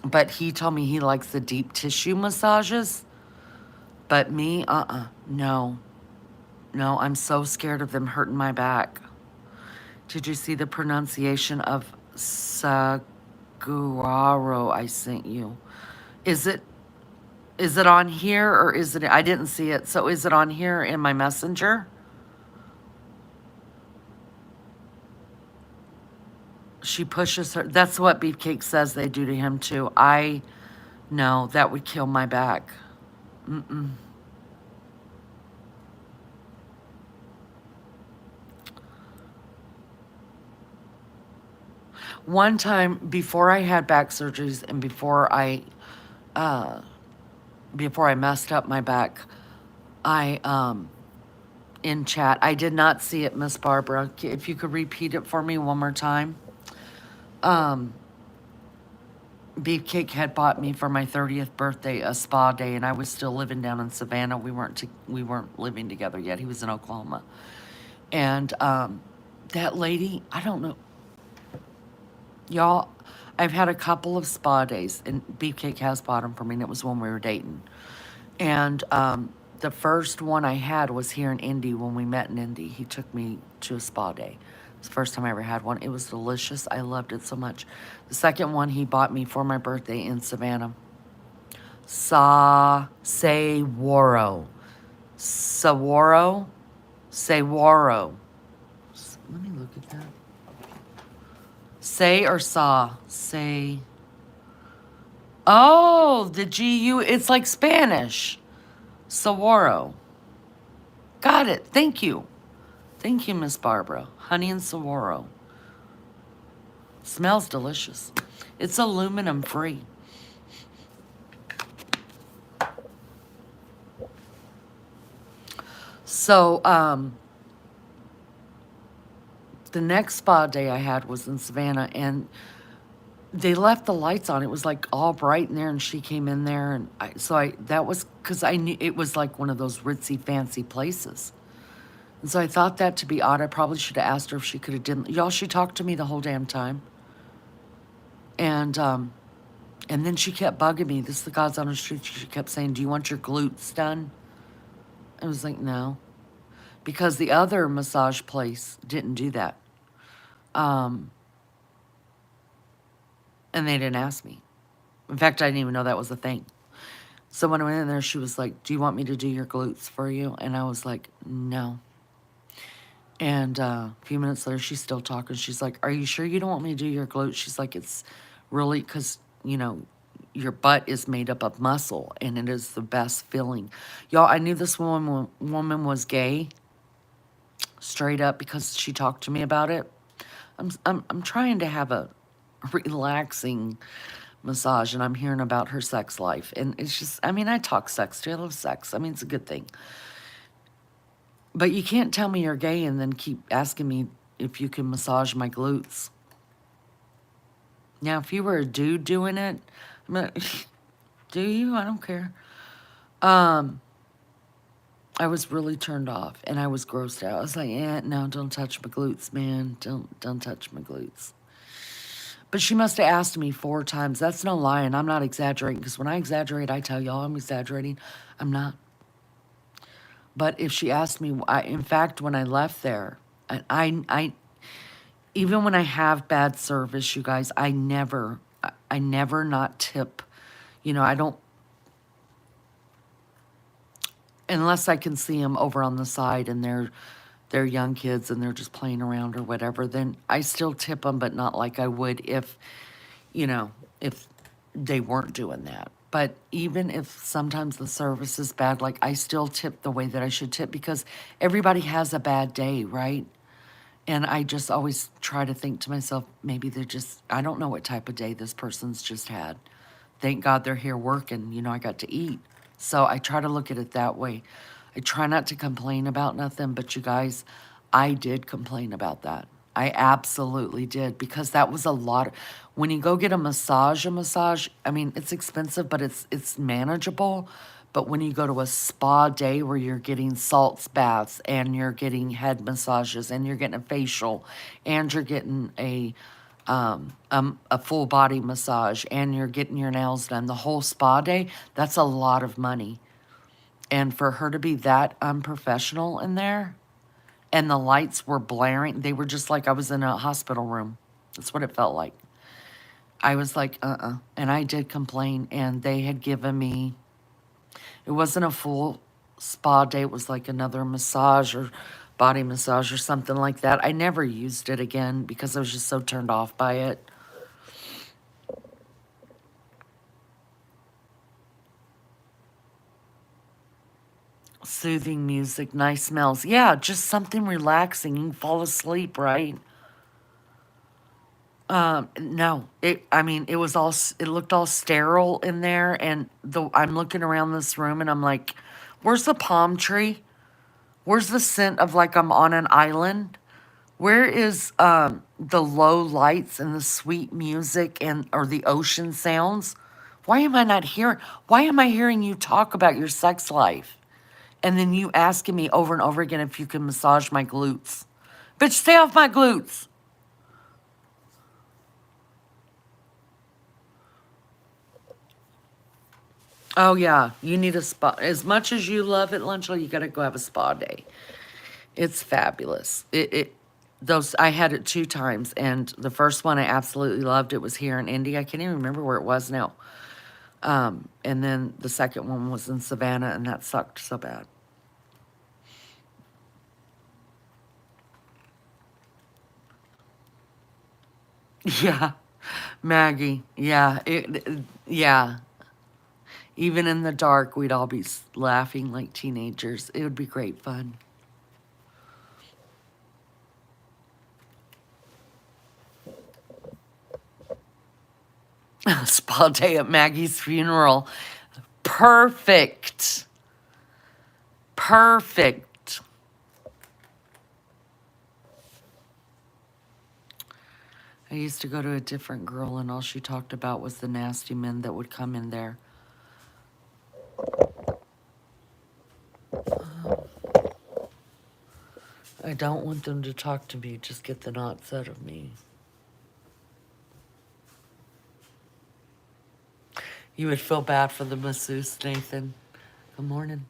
But he told me he likes the deep tissue massages. But me, no. No, I'm so scared of them hurting my back. Did you see the pronunciation of Saguaro I sent you? Is it on here or is it? I didn't see it. So is it on here in my messenger? She pushes her. That's what Beefcake says they do to him too. No, that would kill my back. One time before I had back surgeries and before I messed up my back, in chat, I did not see it, Miss Barbara. If you could repeat it for me one more time. Beefcake had bought me for my 30th birthday a spa day, and I was still living down in Savannah. We weren't living together yet. He was in Oklahoma. And that lady, I don't know. Y'all, I've had a couple of spa days, and Beefcake has bought them for me, and it was when we were dating. And the first one I had was here in Indy when we met in Indy. He took me to a spa day. It's the first time I ever had one. It was delicious. I loved it so much. The second one he bought me for my birthday in Savannah. Saguaro. Saguaro? Saguaro. Let me look at that. Say or saw? Say. Oh, the G-U. It's like Spanish. Saguaro. Got it. Thank you. Thank you, Miss Barbara. Honey and Saguaro. Smells delicious. It's aluminum free. So, the next spa day I had was in Savannah, and they left the lights on. It was like all bright in there, and she came in there, and that was because I knew it was like one of those ritzy, fancy places. And so I thought that to be odd. I probably should have asked her if she could have done. Y'all, she talked to me the whole damn time, and then she kept bugging me. This is the God's honest truth. She kept saying, "Do you want your glutes done?" I was like, "No," because the other massage place didn't do that. And they didn't ask me. In fact, I didn't even know that was a thing. So when I went in there, she was like, "Do you want me to do your glutes for you?" And I was like, "No." And a few minutes later, she's still talking. She's like, "Are you sure you don't want me to do your glutes?" She's like, "It's really because, your butt is made up of muscle, and it is the best feeling." Y'all, I knew this woman was gay, straight up, because she talked to me about it. I'm trying to have a relaxing massage, and I'm hearing about her sex life, and it's just, I talk sex too. I love sex. It's a good thing. But you can't tell me you're gay and then keep asking me if you can massage my glutes. Now, if you were a dude doing it, I'm like, do you? I don't care. I was really turned off, and I was grossed out. I was like, no, don't touch my glutes, man. Don't touch my glutes. But she must have asked me 4 times. That's no lie, and I'm not exaggerating, because when I exaggerate, I tell y'all I'm exaggerating. I'm not. But if she asked me, in fact, when I left there, I even when I have bad service, you guys, I never not tip. I don't, unless I can see them over on the side and they're young kids and they're just playing around or whatever, then I still tip them, but not like I would if, if they weren't doing that. But even if sometimes the service is bad, like I still tip the way that I should tip, because everybody has a bad day, right? And I just always try to think to myself, maybe I don't know what type of day this person's just had. Thank God they're here working, I got to eat. So I try to look at it that way. I try not to complain about nothing, but you guys, I did complain about that. I absolutely did, because that was a lot. When you go get a massage, it's expensive, but it's manageable. But when you go to a spa day where you're getting salts baths and you're getting head massages and you're getting a facial and you're getting a full body massage and you're getting your nails done, the whole spa day, that's a lot of money. And for her to be that unprofessional in there, and the lights were blaring, they were just like I was in a hospital room. That's what it felt like. I was like, And I did complain, and they had given me, it wasn't a full spa day. It was like another massage or body massage or something like that. I never used it again because I was just so turned off by it. Soothing music, nice smells. Yeah, just something relaxing. You can fall asleep, right? No, it was all, it looked all sterile in there, and I'm looking around this room and I'm like, where's the palm tree? Where's the scent of like I'm on an island? Where is the low lights and the sweet music or the ocean sounds? Why am I not hearing? Why am I hearing you talk about your sex life? And then you asking me over and over again if you can massage my glutes. Bitch, stay off my glutes. Oh, yeah. You need a spa. As much as you love it, Lunchel, you got to go have a spa day. It's fabulous. I had it 2 times, and the first one I absolutely loved. It was here in Indy. I can't even remember where it was now. And then the second one was in Savannah, and that sucked so bad. Yeah, Maggie. Yeah, yeah. Even in the dark, we'd all be laughing like teenagers. It would be great fun. Spa day at Maggie's funeral. Perfect. Perfect. I used to go to a different girl, and all she talked about was the nasty men that would come in there. I don't want them to talk to me, just get the knots out of me. You would feel bad for the masseuse, Nathan. Good morning.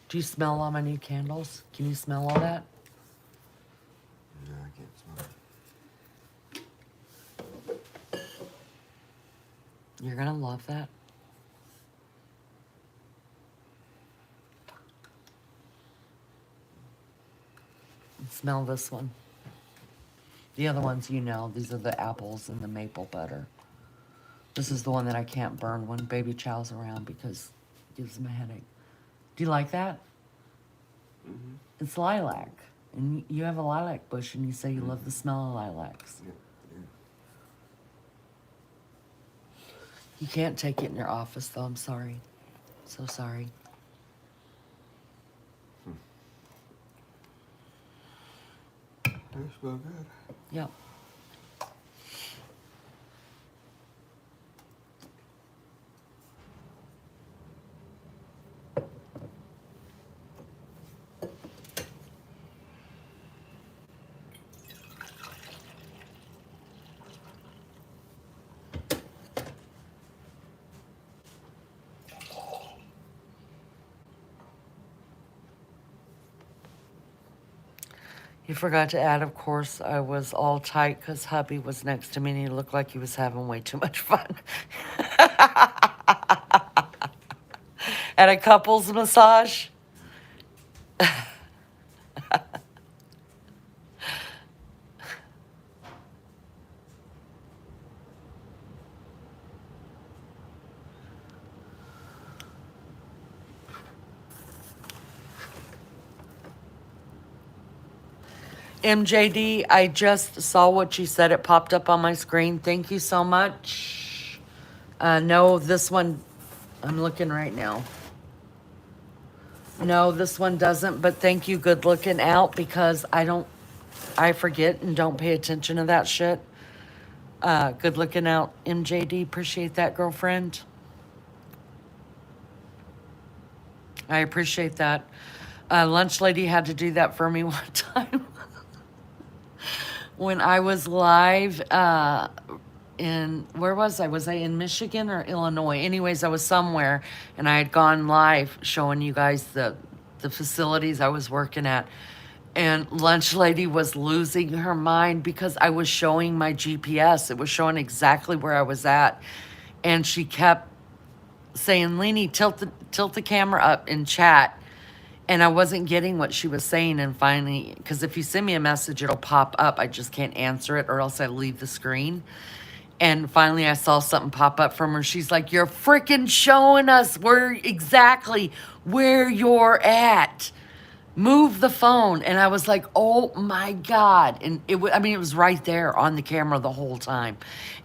Do you smell all my new candles? Can you smell all that? No, I can't smell it. You're gonna love that. Smell this one. The other ones, you know, these are the apples and the maple butter. This is the one that I can't burn when baby chow's around because it gives him a headache. Do you like that? Mm-hmm. It's lilac. And you have a lilac bush and you say you love the smell of lilacs. Yeah, yeah. You can't take it in your office though, I'm sorry. So sorry. They smell good. Yep. You forgot to add, of course, I was all tight because hubby was next to me and he looked like he was having way too much fun. At a couples massage. MJD, I just saw what you said. It popped up on my screen. Thank you so much. No, this one, I'm looking right now. No, this one doesn't, but thank you, good looking out, because I forget and don't pay attention to that shit. Good looking out, MJD. Appreciate that, girlfriend. I appreciate that. Lunch lady had to do that for me one time. When I was live where was I? Was I in Michigan or Illinois? Anyways, I was somewhere and I had gone live showing you guys the facilities I was working at. And lunch lady was losing her mind because I was showing my GPS. It was showing exactly where I was at. And she kept saying, Lene, tilt the camera up in chat. And I wasn't getting what she was saying. And finally, because if you send me a message, it'll pop up. I just can't answer it or else I leave the screen. And finally, I saw something pop up from her. She's like, you're freaking showing us exactly where you're at. Move the phone. And I was like, oh my God. And it was right there on the camera the whole time.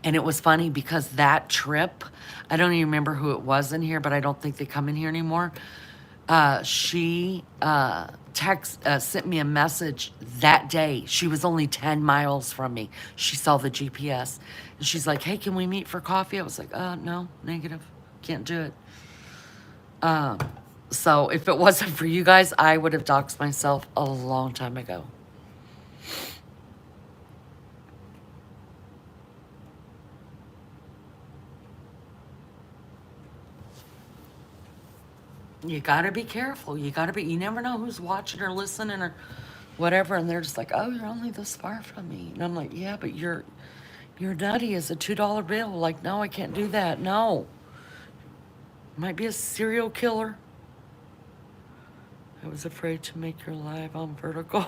And it was funny because that trip, I don't even remember who it was in here, but I don't think they come in here anymore. She sent me a message that day. She was only 10 miles from me. She saw the GPS. And she's like, hey, can we meet for coffee? I was like, no, negative. Can't do it. So if it wasn't for you guys, I would have doxed myself a long time ago. You gotta be careful. You never know who's watching or listening or whatever. And they're just like, oh, you're only this far from me. And I'm like, yeah, but you're nutty as a $2 bill. Like, no, I can't do that. No. Might be a serial killer. I was afraid to make your live on vertical.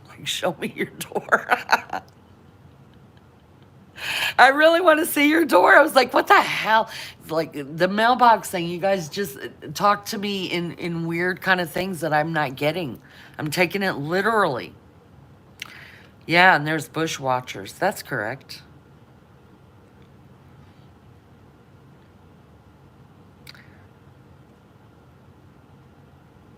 Like, show me your door. I really want to see your door. I was like, what the hell? Like the mailbox thing, you guys just talk to me in weird kind of things that I'm not getting. I'm taking it literally. Yeah, and there's bush watchers. That's correct.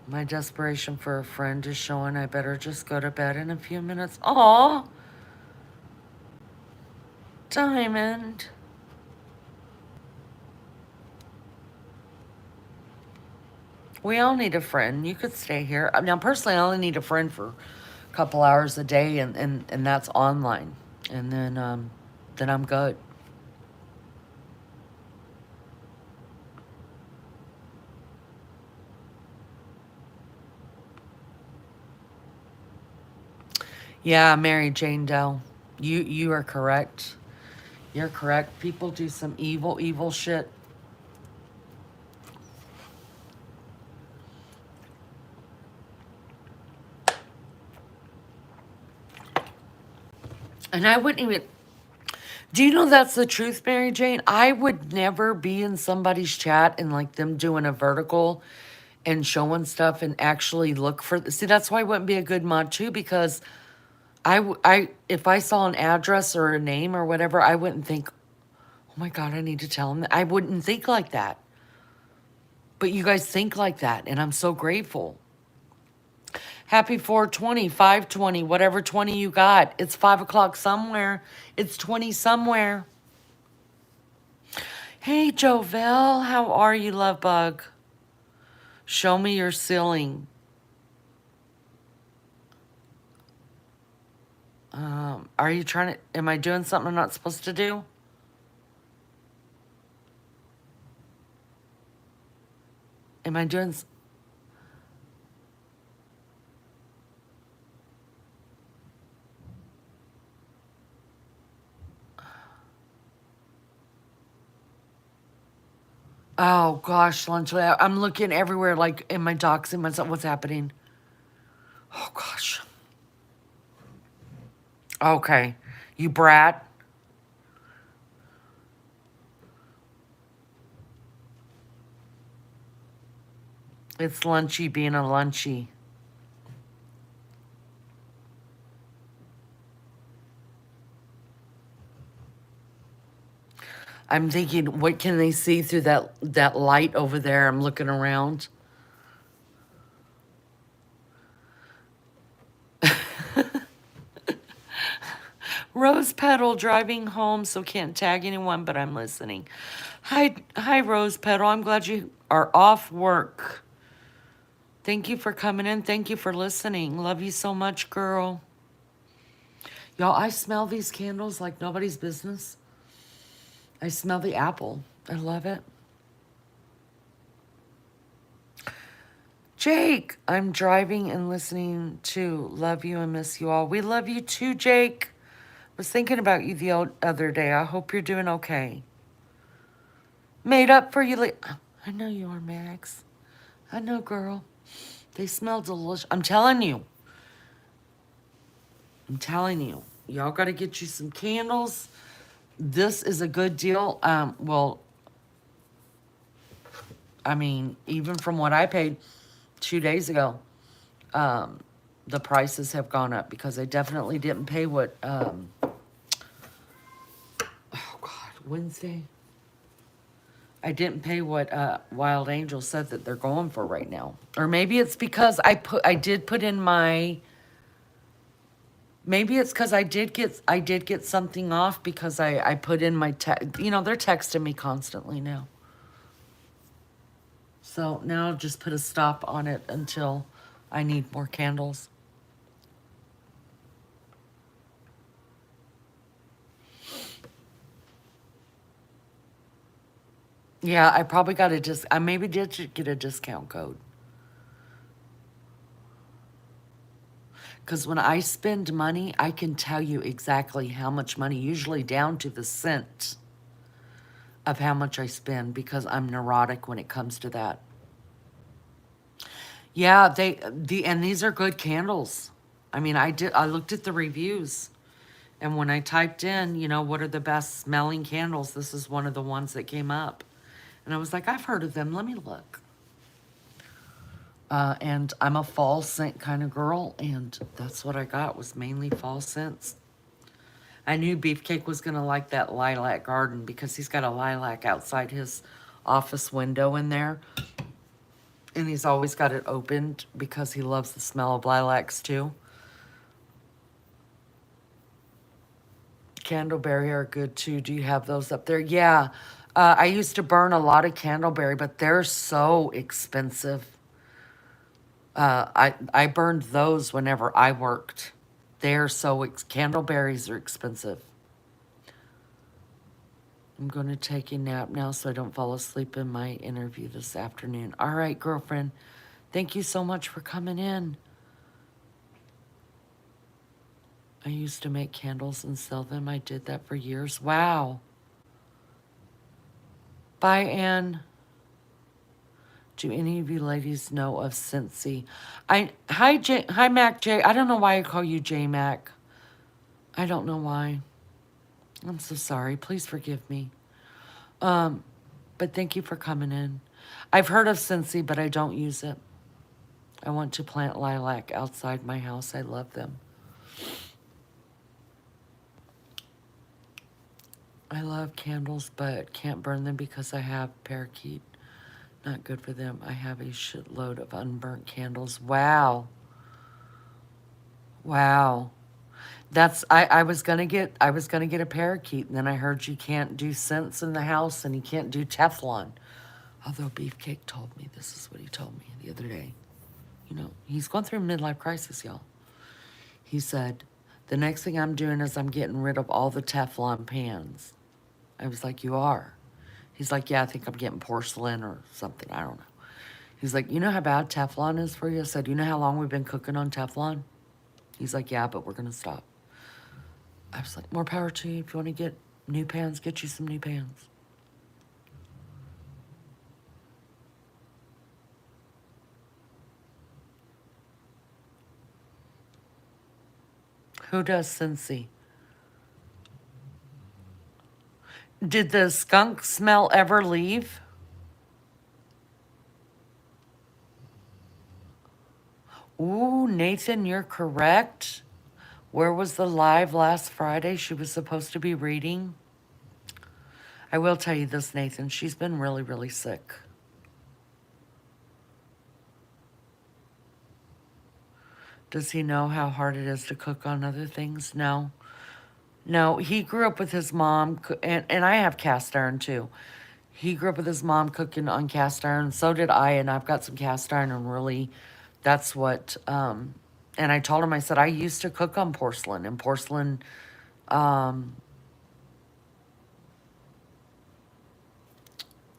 My desperation for a friend is showing. I better just go to bed in a few minutes. Aw, Diamond. We all need a friend. You could stay here. Now, personally, I only need a friend for a couple hours a day, and that's online. And then I'm good. Yeah, Mary Jane Doe. You are correct. You're correct. People do some evil, evil shit. And I wouldn't even. Do you know that's the truth, Mary Jane? I would never be in somebody's chat and like them doing a vertical and showing stuff and actually look for. See, that's why I wouldn't be a good mod too, because if I saw an address or a name or whatever, I wouldn't think, oh my God, I need to tell them that. I wouldn't think like that. But you guys think like that, and I'm so grateful. Happy 420, 520, whatever 20 you got. It's 5 o'clock somewhere. It's 20 somewhere. Hey, Jovel, how are you, love bug? Show me your ceiling. Are you trying to, am I doing something I'm not supposed to do? Am I doing, oh gosh, Lunch, I'm looking everywhere, like in my docs and myself, what's happening? Oh gosh. Okay, you brat. It's Lunchy being a Lunchy. I'm thinking, what can they see through that light over there? I'm looking around. Rose Petal driving home, so can't tag anyone, but I'm listening. Hi, Rose Petal. I'm glad you are off work. Thank you for coming in. Thank you for listening. Love you so much, girl. Y'all, I smell these candles like nobody's business. I smell the apple. I love it. Jake, I'm driving and listening to Love You and Miss You All. We love you too, Jake. Was thinking about you the other day. I hope you're doing okay. Made up for you. I know you are, Max. I know, girl. They smell delicious. I'm telling you. I'm telling you. Y'all got to get you some candles. This is a good deal. Well, I mean, even from what I paid 2 days ago, the prices have gone up because I definitely didn't pay what, oh God, Wednesday. I didn't pay what Wild Angel said that they're going for right now. Or maybe it's because I did put in my, maybe it's because I did get something off because I put in my they're texting me constantly now. So now I'll just put a stop on it until I need more candles. Yeah, I probably got I maybe did get a discount code. Because when I spend money, I can tell you exactly how much money, usually down to the cent of how much I spend because I'm neurotic when it comes to that. Yeah, and these are good candles. I mean, I looked at the reviews And when I typed in, you know, what are the best smelling candles, this is one of the ones that came up. And I was like, I've heard of them. Let me look. And I'm a fall scent kind of girl, and that's what I got, was mainly fall scents. I knew Beefcake was going to like that lilac garden because he's got a lilac outside his office window in there. And he's always got it opened because he loves the smell of lilacs too. Candleberry are good too. Do you have those up there? Yeah. I used to burn a lot of candleberry, but they're so expensive. I burned those whenever I worked. They're so candleberries are expensive. I'm going to take a nap now so I don't fall asleep in my interview this afternoon. All right, girlfriend. Thank you so much for coming in. I used to make candles and sell them. I did that for years. Wow. Bye, Ann. Do any of you ladies know of Cincy? Hi, Mac J. I don't know why I call you J Mac. I don't know why. I'm so sorry. Please forgive me. But thank you for coming in. I've heard of Cincy, but I don't use it. I want to plant lilac outside my house. I love them. I love candles, but can't burn them because I have parakeet. Not good for them. I have a shitload of unburnt candles. Wow. Wow. I was gonna get a parakeet, and then I heard you can't do scents in the house and you can't do Teflon. Although Beefcake told me, this is what he told me the other day. You know, he's going through a midlife crisis, y'all. He said, the next thing I'm doing is I'm getting rid of all the Teflon pans. I was like, you are? He's like, yeah, I think I'm getting porcelain or something. I don't know. He's like, you know how bad Teflon is for you? I said, you know how long we've been cooking on Teflon? He's like, yeah, but we're going to stop. I was like, more power to you. If you want to get new pans, get you some new pans. Who does Cincy? Did the skunk smell ever leave? Ooh, Nathan, you're correct. Where was the live last Friday? She was supposed to be reading. I will tell you this, Nathan. She's been really, really sick. Does he know how hard it is to cook on other things? No. No, he grew up with his mom, and I have cast iron too. He grew up with his mom cooking on cast iron. So did I, and I've got some cast iron, and really, that's what, and I told him, I said, I used to cook on porcelain, and porcelain,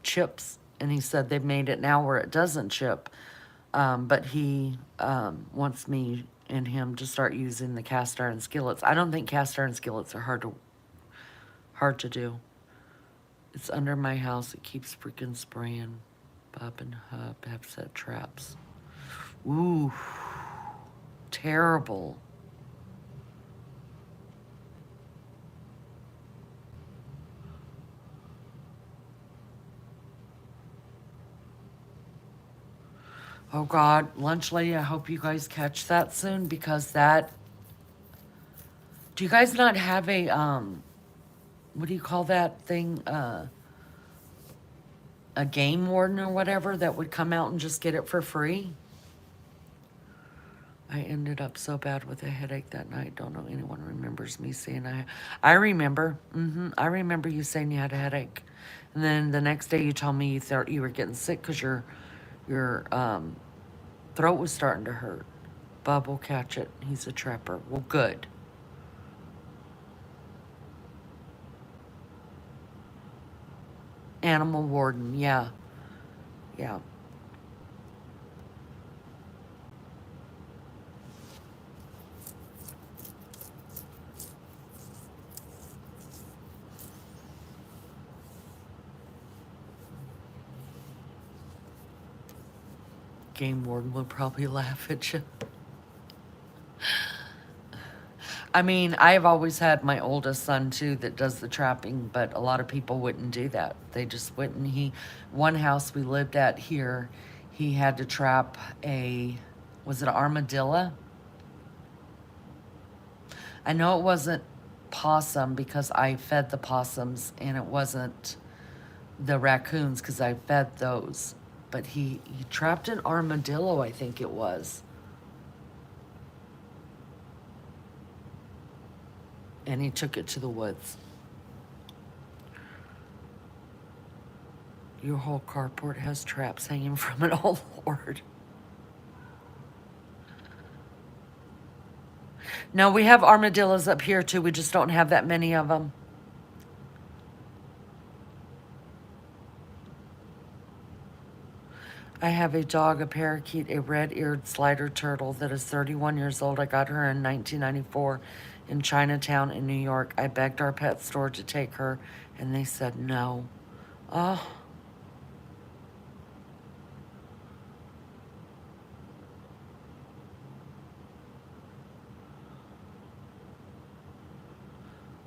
chips. And he said they've made it now where it doesn't chip. But he wants me and him to start using the cast iron skillets. I don't think cast iron skillets are hard to do. It's under my house. It keeps freaking spraying. Bob and Hub have set traps. Ooh, terrible. Oh God, Lunch Lady, I hope you guys catch that soon, because that, do you guys not have a, what do you call that thing? A game warden or whatever that would come out and just get it for free? I ended up so bad with a headache that night. Don't know anyone remembers me saying I remember. I remember you saying you had a headache. And then the next day you told me you thought you were getting sick because your throat was starting to hurt. Bub will catch it. He's a trapper. Well, good. Animal warden, yeah. Yeah. Game warden would probably laugh at you. I mean, I've always had my oldest son too that does the trapping, but a lot of people wouldn't do that. They just wouldn't. One house we lived at here, he had to trap was it an armadillo? I know it wasn't possum because I fed the possums, and it wasn't the raccoons because I fed those. But he trapped an armadillo, I think it was. And he took it to the woods. Your whole carport has traps hanging from it. Oh, Lord. No, we have armadillos up here too. We just don't have that many of them. I have a dog, a parakeet, a red-eared slider turtle that is 31 years old. I got her in 1994 in Chinatown in New York. I begged our pet store to take her, and they said no. Oh.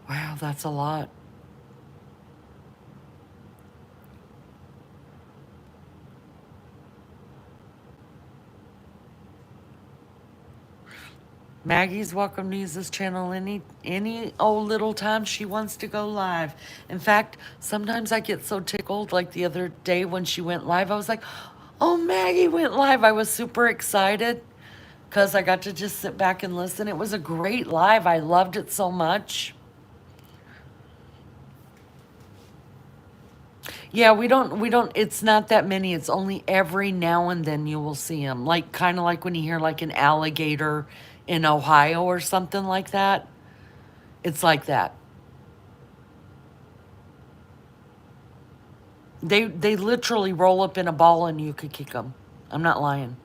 Wow, that's a lot. Maggie's welcome to use this channel any old little time she wants to go live. In fact, sometimes I get so tickled, like the other day when she went live, I was like, oh, Maggie went live. I was super excited because I got to just sit back and listen. It was a great live. I loved it so much. Yeah, it's not that many. It's only every now and then you will see them. Like, kind of like when you hear like an alligator in Ohio or something like that. It's like that. They literally roll up in a ball and you could kick them. I'm not lying.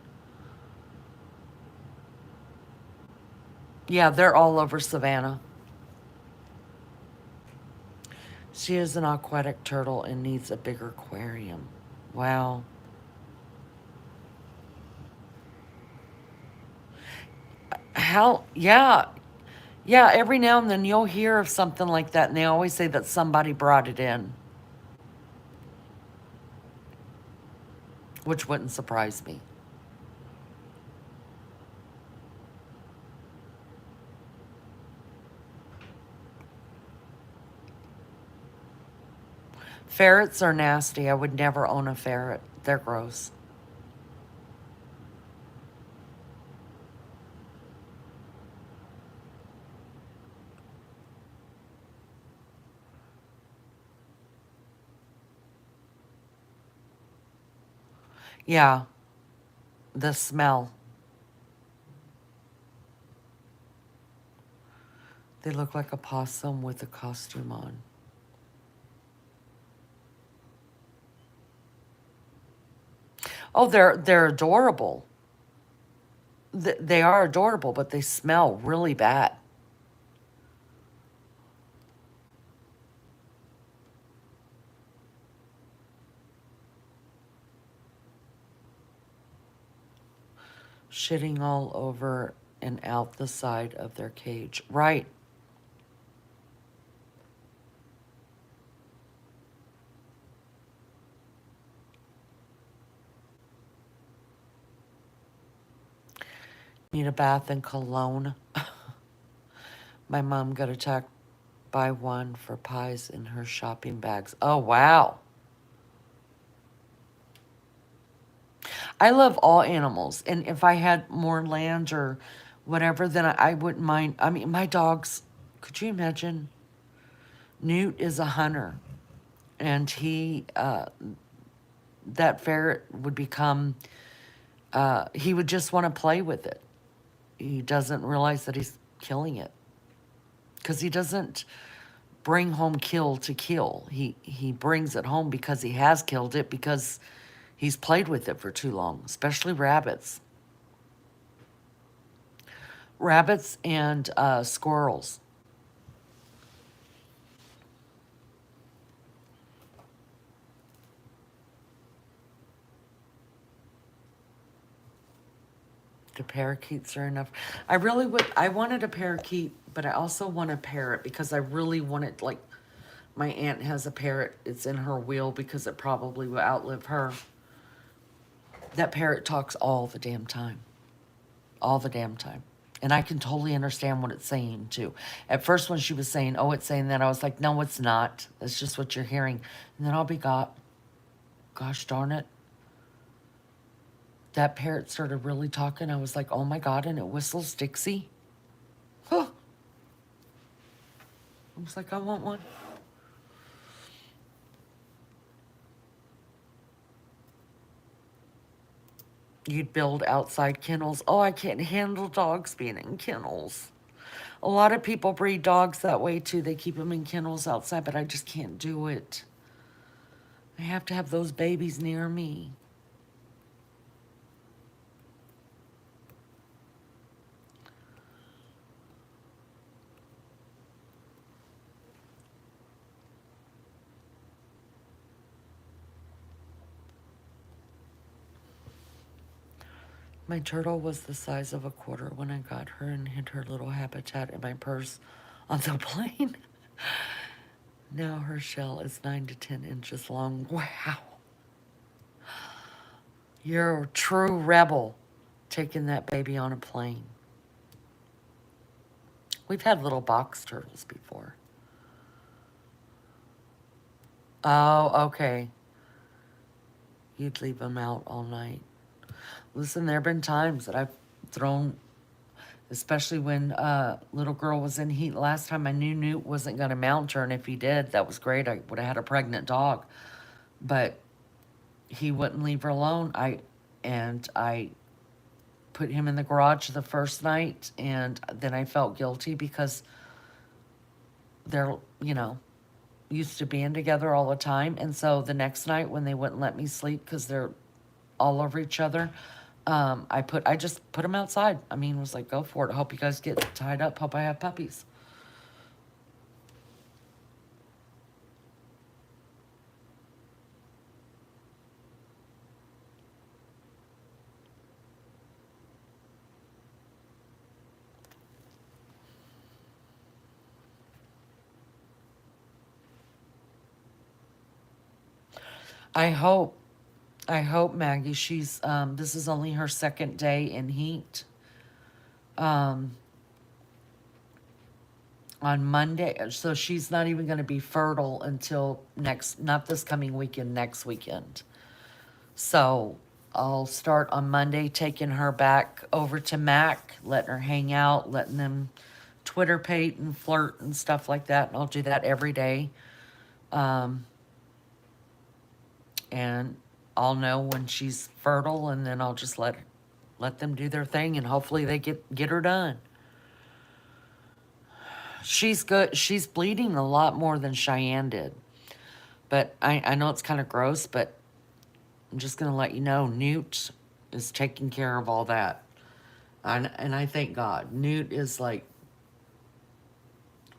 Yeah, they're all over Savannah. She is an aquatic turtle and needs a bigger aquarium. Wow. How, yeah. Yeah, every now and then you'll hear of something like that, and they always say that somebody brought it in, which wouldn't surprise me. Ferrets are nasty. I would never own a ferret. They're gross. Yeah, the smell. They look like a possum with a costume on. Oh, they're adorable. They are adorable, but they smell really bad. Shitting all over and out the side of their cage. Right. Need a bath and cologne. My mom got attacked by one for pies in her shopping bags. Oh, wow. I love all animals. And if I had more land or whatever, then I wouldn't mind. I mean, my dogs, could you imagine? Newt is a hunter. And that ferret would become, he would just want to play with it. He doesn't realize that he's killing it. Because he doesn't bring home kill to kill. He brings it home because he has killed it because he's played with it for too long, especially rabbits. Rabbits and squirrels. The parakeets are enough. I wanted a parakeet But I also want a parrot because I really want it. Like, my aunt has a parrot. It's in her will because it probably will outlive her. That parrot talks all the damn time. All the damn time. And I can totally understand what it's saying too. At first, when she was saying, "Oh, it's saying that," I was like, "No, it's not. That's just what you're hearing." And then gosh darn it, that parrot started really talking. I was like, "Oh my God," and it whistles Dixie. Huh. I was like, "I want one." You'd build outside kennels. Oh, I can't handle dogs being in kennels. A lot of people breed dogs that way too. They keep them in kennels outside, but I just can't do it. I have to have those babies near me. My turtle was the size of a quarter when I got her and hid her little habitat in my purse on the plane. Now her shell is 9 to 10 inches long. Wow. You're a true rebel taking that baby on a plane. We've had little box turtles before. Oh, okay. You'd leave them out all night. Listen, there have been times that I've thrown, especially when little girl was in heat last time. I knew Newt wasn't going to mount her, and if he did, that was great. I would have had a pregnant dog. But he wouldn't leave her alone. I put him in the garage the first night, and then I felt guilty because they're, used to being together all the time. And so the next night when they wouldn't let me sleep because they're all over each other, I just put them outside. I mean, was like, go for it. I hope you guys get tied up. Hope I have puppies. I hope, I hope Maggie, this is only her second day in heat. Um, on Monday, so she's not even going to be fertile until not this coming weekend, next weekend. So I'll start on Monday taking her back over to Mac, letting her hang out, letting them Twitter pate and flirt and stuff like that. And I'll do that every day. Um, and I'll know when she's fertile, and then I'll just let them do their thing, and hopefully they get her done. She's good. She's bleeding a lot more than Cheyenne did. But I know it's kind of gross, but I'm just going to let you know Newt is taking care of all that. And I thank God. Newt is like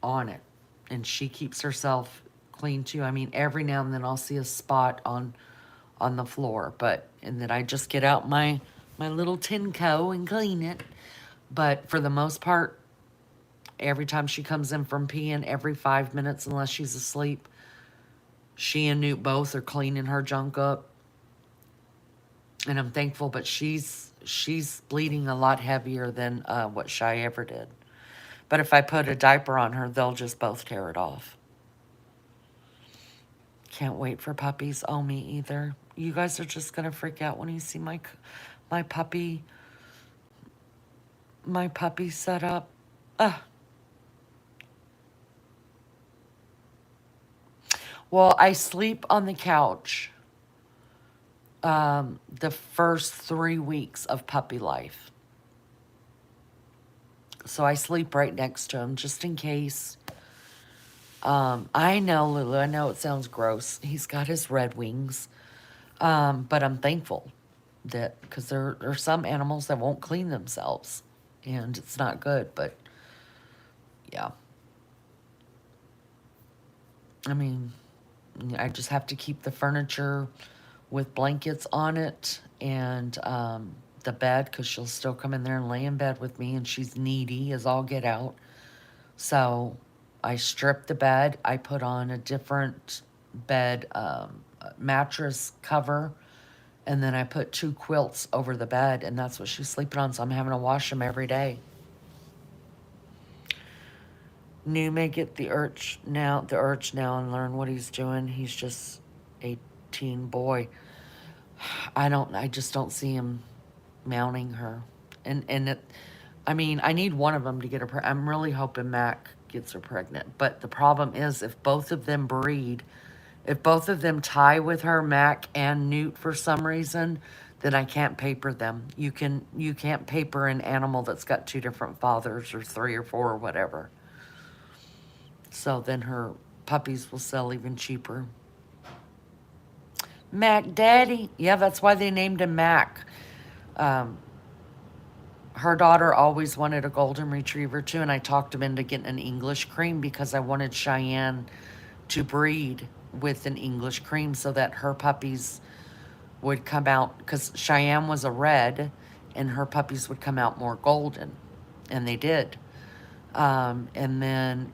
on it. And she keeps herself clean too. I mean, every now and then I'll see a spot on the floor. And then I just get out my little Tinco and clean it. But for the most part, every time she comes in from peeing, every 5 minutes, unless she's asleep, she and Newt both are cleaning her junk up. And I'm thankful, but she's bleeding a lot heavier than what Shy ever did. But if I put a diaper on her, they'll just both tear it off. Can't wait for puppies. Oh, me either. You guys are just gonna freak out when you see my puppy set up. Well, I sleep on the couch the first 3 weeks of puppy life. So I sleep right next to him just in case. I know, Lulu, I know it sounds gross. He's got his Red Wings. But I'm thankful that, because there are some animals that won't clean themselves. And it's not good, but yeah. I mean, I just have to keep the furniture with blankets on it, and the bed, because she'll still come in there and lay in bed with me, and she's needy as all get out. So I stripped the bed. I put on a different bed mattress cover. And then I put 2 quilts over the bed, and that's what she's sleeping on. So I'm having to wash them every day. New may get the urge now and learn what he's doing. He's just a teen boy. I just don't see him mounting her. I mean, I need one of them to get her I'm really hoping Mac gets her pregnant. But the problem is if both of them breed, if both of them tie with her, Mac and Newt, for some reason, then I can't paper them. You can't paper an animal that's got 2 different fathers or 3 or 4 or whatever. So then her puppies will sell even cheaper. Mac Daddy. Yeah, that's why they named him Mac. Her daughter always wanted a golden retriever too, and I talked him into getting an English cream because I wanted Cheyenne to breed with an English cream so that her puppies would come out, because Cheyenne was a red and her puppies would come out more golden, and they did. And then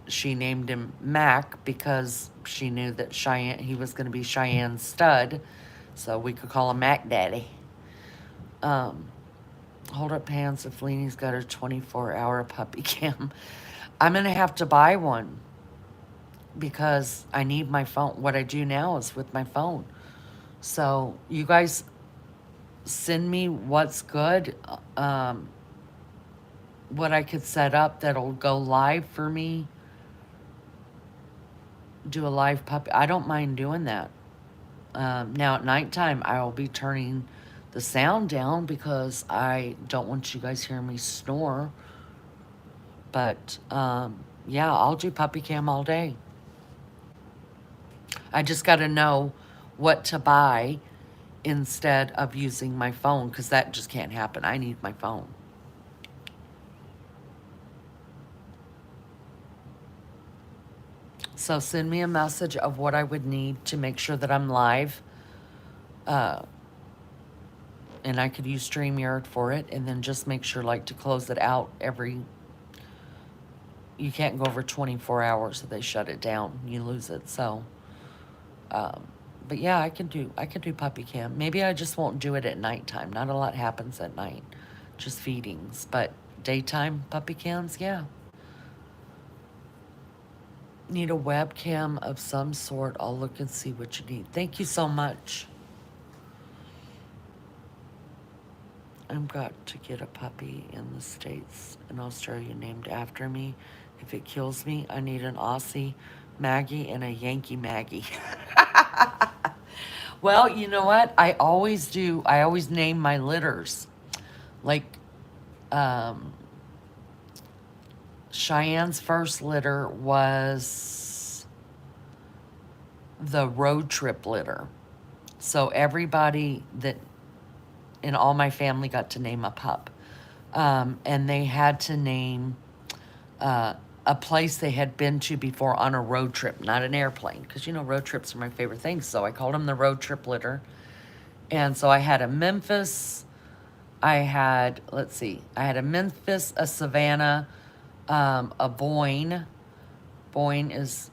she named him Mac because she knew that he was going to be Cheyenne's stud, so we could call him Mac Daddy. Hold up pants if Lene's got her 24-hour puppy cam. I'm going to have to buy one because I need my phone. What I do now is with my phone. So you guys send me what's good, what I could set up that'll go live for me. Do a live puppy. I don't mind doing that. Now at nighttime, I will be turning the sound down because I don't want you guys hearing me snore. But yeah, I'll do puppy cam all day. I just got to know what to buy instead of using my phone, because that just can't happen. I need my phone. So send me a message of what I would need to make sure that I'm live. And I could use StreamYard for it, and then just make sure, like, to close it out you can't go over 24 hours, so they shut it down. You lose it. So, but yeah, I can do puppy cam. Maybe I just won't do it at nighttime. Not a lot happens at night, just feedings. But daytime puppy cams, yeah. Need a webcam of some sort. I'll look and see what you need. Thank you so much. I've got to get a puppy in the States and Australia named after me. If it kills me, I need an Aussie Maggie and a Yankee Maggie. Well, you know what? I always do. I always name my litters. Like, Cheyenne's first litter was the road trip litter. So everybody that in all my family got to name a pup. And they had to name a place they had been to before on a road trip, not an airplane. Because, you know, road trips are my favorite things. So I called them the road trip litter. And so I had a Memphis. I had a Memphis, a Savannah, a Boyne. Boyne is,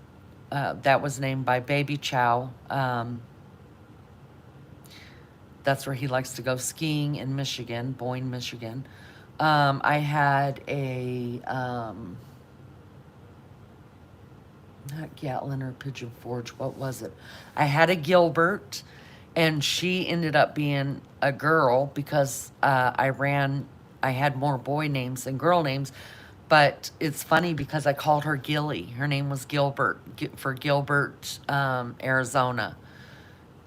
that was named by Baby Chow. That's where he likes to go skiing in Michigan, Boyne, Michigan. I had a, not Gatlin or Pigeon Forge, what was it? I had a Gilbert, and she ended up being a girl because I had more boy names than girl names. But it's funny because I called her Gilly. Her name was Gilbert, for Gilbert, Arizona.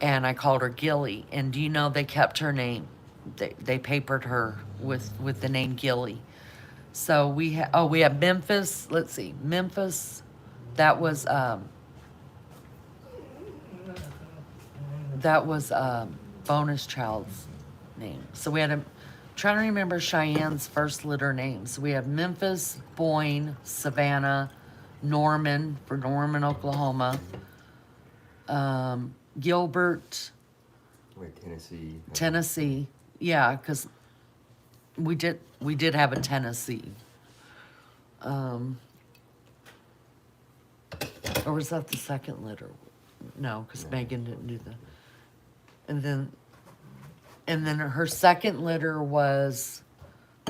And I called her Gilly. And do you know they kept her name? They papered her with the name Gilly. So we have Memphis. Let's see, Memphis. That was bonus child's name. So we had trying to remember Cheyenne's first litter names. So we have Memphis, Boyne, Savannah, Norman for Norman, Oklahoma. Gilbert. Wait, Tennessee. Tennessee. Yeah, because we did have a Tennessee. Or was that the second litter? No, because No. Megan didn't do the. And then her second litter was,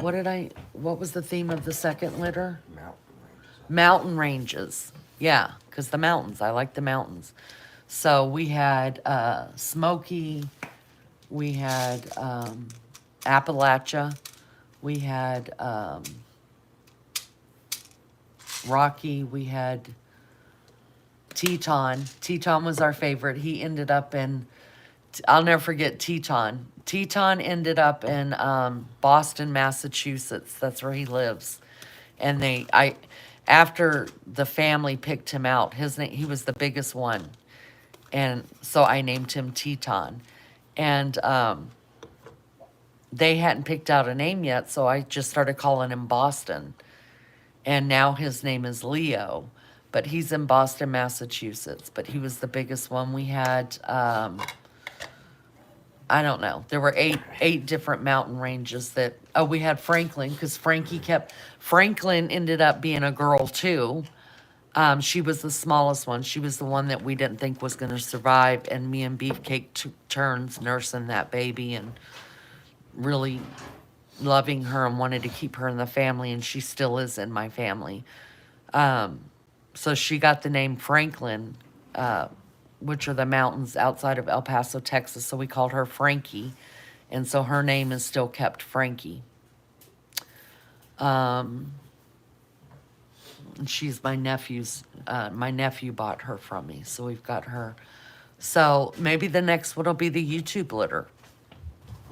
what was the theme of the second litter? Mountain ranges. Mountain ranges. Yeah, because the mountains. I like the mountains. So we had Smoky, we had Appalachia, we had Rocky, we had Teton. Teton was our favorite. He ended up in, I'll never forget Teton. Teton ended up in Boston, Massachusetts. That's where he lives. And after the family picked him out, he was the biggest one. And so I named him Teton. And they hadn't picked out a name yet, so I just started calling him Boston. And now his name is Leo, but he's in Boston, Massachusetts. But he was the biggest one. We had, I don't know, there were eight different mountain ranges that, oh, we had Franklin, because Franklin ended up being a girl too. She was the smallest one. She was the one that we didn't think was going to survive. And me and Beefcake took turns nursing that baby and really loving her and wanted to keep her in the family. And she still is in my family. So she got the name Franklin, which are the mountains outside of El Paso, Texas. So we called her Frankie. And so her name is still kept Frankie. And she's my nephew bought her from me, so we've got her. So maybe the next one will be the YouTube litter.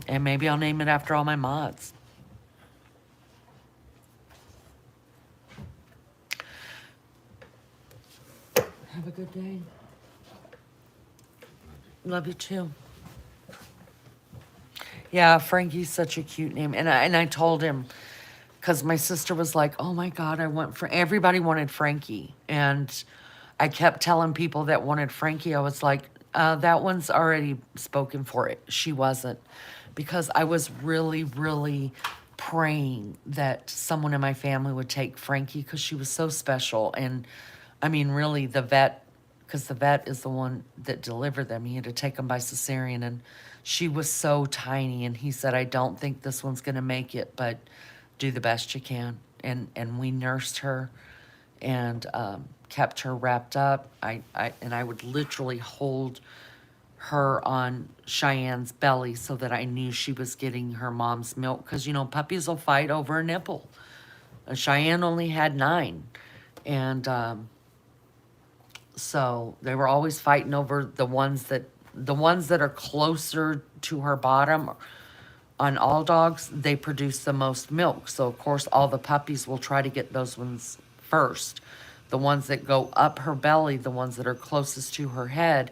And maybe I'll name it after all my mods. Have a good day. Love you too. Yeah, Frankie's such a cute name. And I told him, because my sister was like, oh my God, everybody wanted Frankie. And I kept telling people that wanted Frankie, I was like, that one's already spoken for it. She wasn't. Because I was really, really praying that someone in my family would take Frankie because she was so special. And I mean, really, because the vet is the one that delivered them. He had to take them by cesarean, and she was so tiny. And he said, I don't think this one's going to make it, but do the best you can. And we nursed her and kept her wrapped up. I would literally hold her on Cheyenne's belly so that I knew she was getting her mom's milk. Because, puppies will fight over a nipple. Cheyenne only had 9. And so they were always fighting over the ones that are closer to her bottom. On all dogs, they produce the most milk. So, of course, all the puppies will try to get those ones first. The ones that go up her belly, the ones that are closest to her head,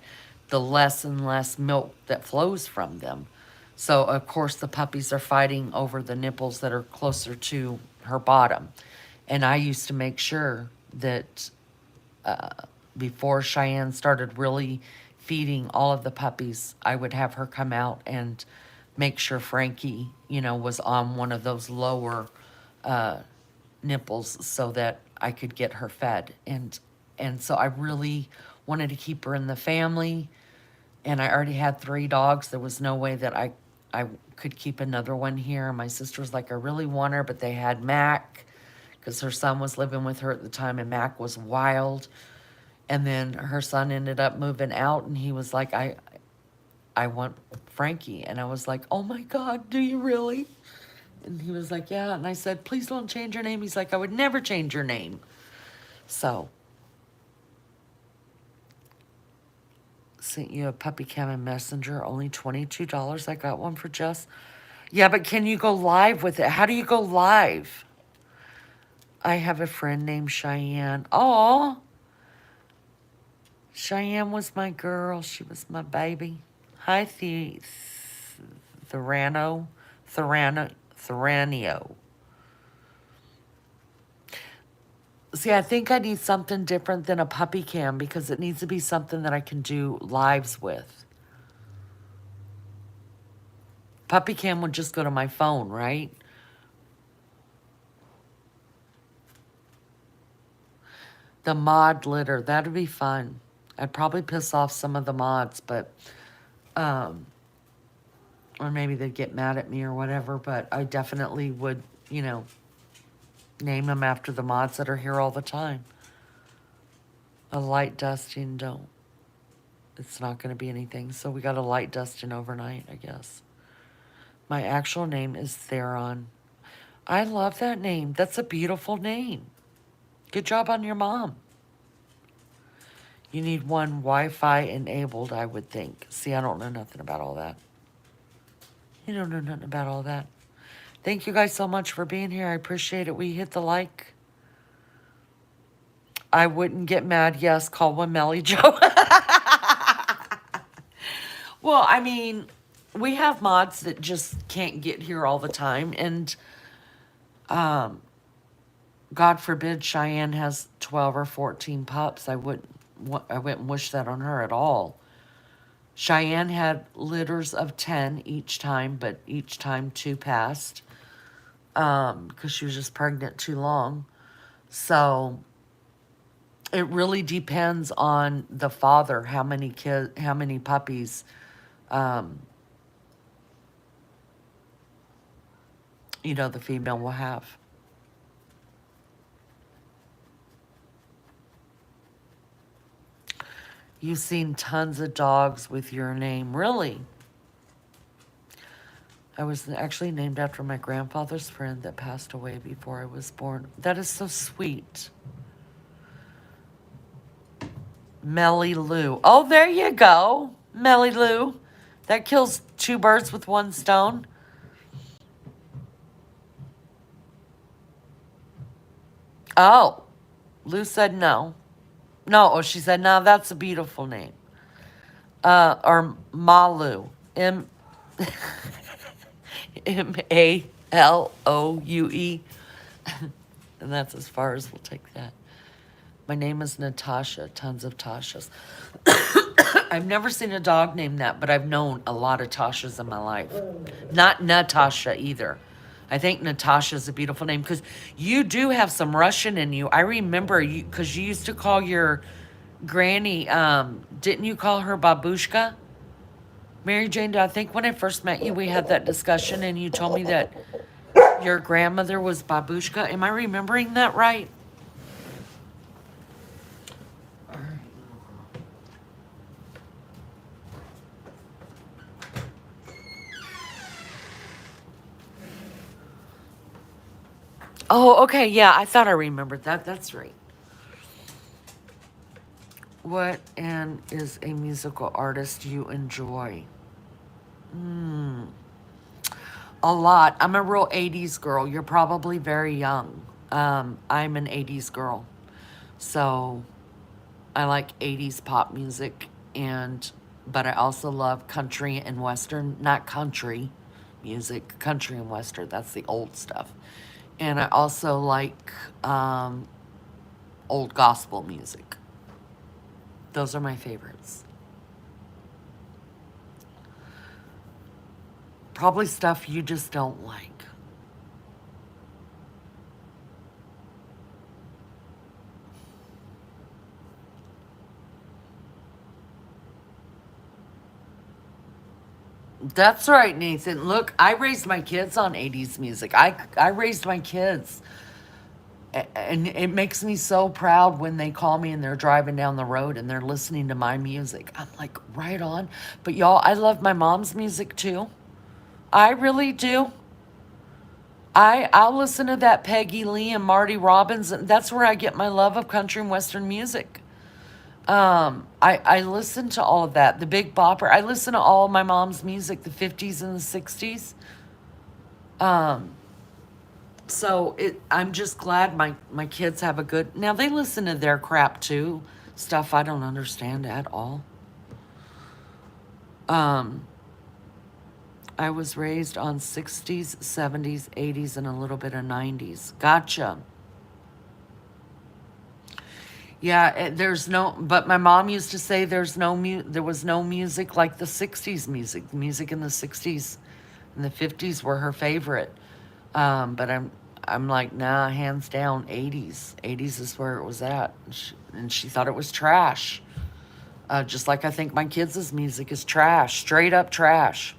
the less and less milk that flows from them. So, of course, the puppies are fighting over the nipples that are closer to her bottom. And I used to make sure that before Cheyenne started really feeding all of the puppies, I would have her come out and make sure Frankie, was on one of those lower nipples so that I could get her fed. And so I really wanted to keep her in the family. And I already had 3 dogs. There was no way that I could keep another one here. My sister was like, I really want her, but they had Mac because her son was living with her at the time, and Mac was wild. And then her son ended up moving out, and he was like, I want Frankie. And I was like, oh my God, do you really? And he was like, yeah. And I said, please don't change your name. He's like, I would never change your name. So, sent you a puppy cam and messenger, only $22. I got one for Jess. Yeah, but can you go live with it? How do you go live? I have a friend named Cheyenne. Oh, Cheyenne was my girl. She was my baby. Hi, Thranio. See, I think I need something different than a puppy cam because it needs to be something that I can do lives with. Puppy cam would just go to my phone, right? The mod litter, that'd be fun. I'd probably piss off some of the mods, but, um, or maybe they'd get mad at me or whatever, but I definitely would, you know, name them after the mods that are here all the time. A light dusting, don't. It's not going to be anything. So we got a light dusting overnight, I guess. My actual name is Theron. I love that name. That's a beautiful name. Good job on your mom. You need one Wi-Fi enabled, I would think. See, I don't know nothing about all that. You don't know nothing about all that. Thank you guys so much for being here. I appreciate it. We hit the like. I wouldn't get mad. Yes, call one Melly Joe. Well, I mean, we have mods that just can't get here all the time. And God forbid Cheyenne has 12 or 14 pups. I wouldn't wish that on her at all. Cheyenne had litters of 10 each time, but each time 2 passed. Because she was just pregnant too long. So it really depends on the father, how many puppies the female will have. You've seen tons of dogs with your name. Really? I was actually named after my grandfather's friend that passed away before I was born. That is so sweet. Melly Lou. Oh, there you go. Melly Lou. That kills 2 birds with 1 stone. Oh, Lou said no. No, oh, she said, no, that's a beautiful name. Or Malu. Maloue. And that's as far as we'll take that. My name is Natasha. Tons of Tashas. I've never seen a dog named that, but I've known a lot of Tashas in my life. Not Natasha either. I think Natasha's a beautiful name because you do have some Russian in you. I remember you because you used to call your granny, didn't you call her Babushka? Mary Jane, I think when I first met you, we had that discussion and you told me that your grandmother was Babushka. Am I remembering that right? Oh, okay. Yeah, I thought I remembered that. That's right. What and is a musical artist you enjoy? A lot. I'm a real 80s girl. You're probably very young. I'm an 80s girl. So I like 80s pop music but I also love country and western, not country music, country and western. That's the old stuff. And I also like old gospel music. Those are my favorites. Probably stuff you just don't like. That's right, Nathan. Look, I raised my kids on 80s music. I raised my kids. And it makes me so proud when they call me and they're driving down the road and they're listening to my music. I'm like, right on. But y'all, I love my mom's music too. I really do. I'll listen to that Peggy Lee and Marty Robbins, and that's where I get my love of country and western music. I listen to all of that. The Big Bopper. I listen to all my mom's music, the 50s and the 60s. So I'm just glad my kids have a good. Now they listen to their crap too, stuff I don't understand at all. I was raised on 60s, 70s, 80s, and a little bit of 90s. Gotcha. Yeah, there's no, but my mom used to say there was no music like the 60s music. The music in the 60s and the 50s were her favorite. But I'm like, nah, hands down, 80s. 80s is where it was at. And she thought it was trash. Just like I think my kids' music is trash. Straight up trash.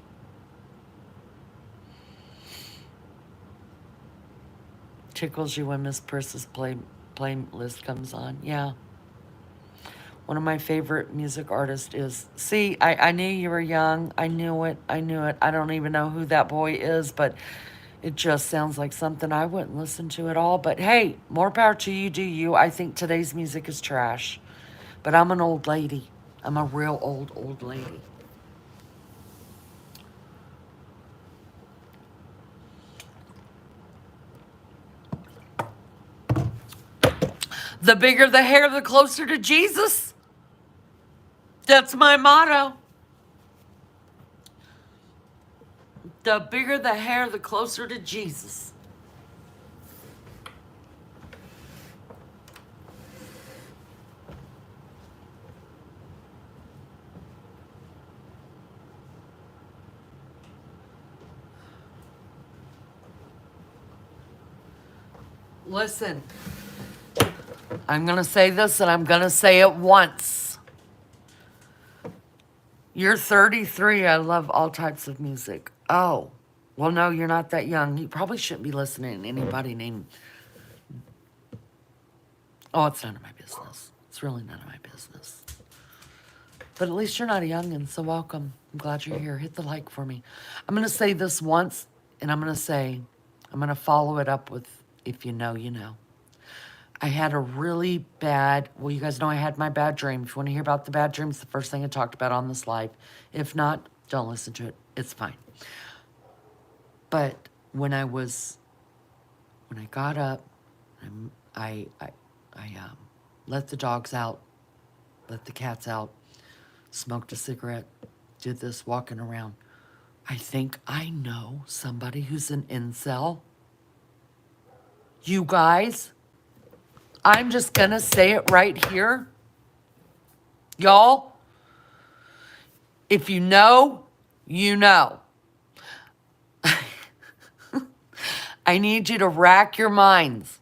Tickles you when Miss Prissa's playlist comes on. Yeah. One of my favorite music artists is. See, I knew you were young. I knew it. I knew it. I don't even know who that boy is, but it just sounds like something I wouldn't listen to at all. But hey, more power to you, do you. I think today's music is trash. But I'm an old lady. I'm a real old lady. The bigger the hair, the closer to Jesus. That's my motto. The bigger the hair, the closer to Jesus. Listen, I'm going to say this and I'm going to say it once. You're 33. I love all types of music. Oh, well, no, you're not that young. You probably shouldn't be listening to anybody named. Oh, it's none of my business. It's really none of my business. But at least you're not a youngin', so welcome. I'm glad you're here. Hit the like for me. I'm going to say this once, and I'm going to follow it up with, if you know, you know. I had a really bad, well, you guys know I had my bad dream. If you want to hear about the bad dreams, the first thing I talked about on this live. If not, don't listen to it. It's fine. But when I got up, I let the dogs out, let the cats out, smoked a cigarette, did this walking around. I think I know somebody who's an incel. You guys, I'm just gonna say it right here. Y'all, if you know, you know. I need you to rack your minds.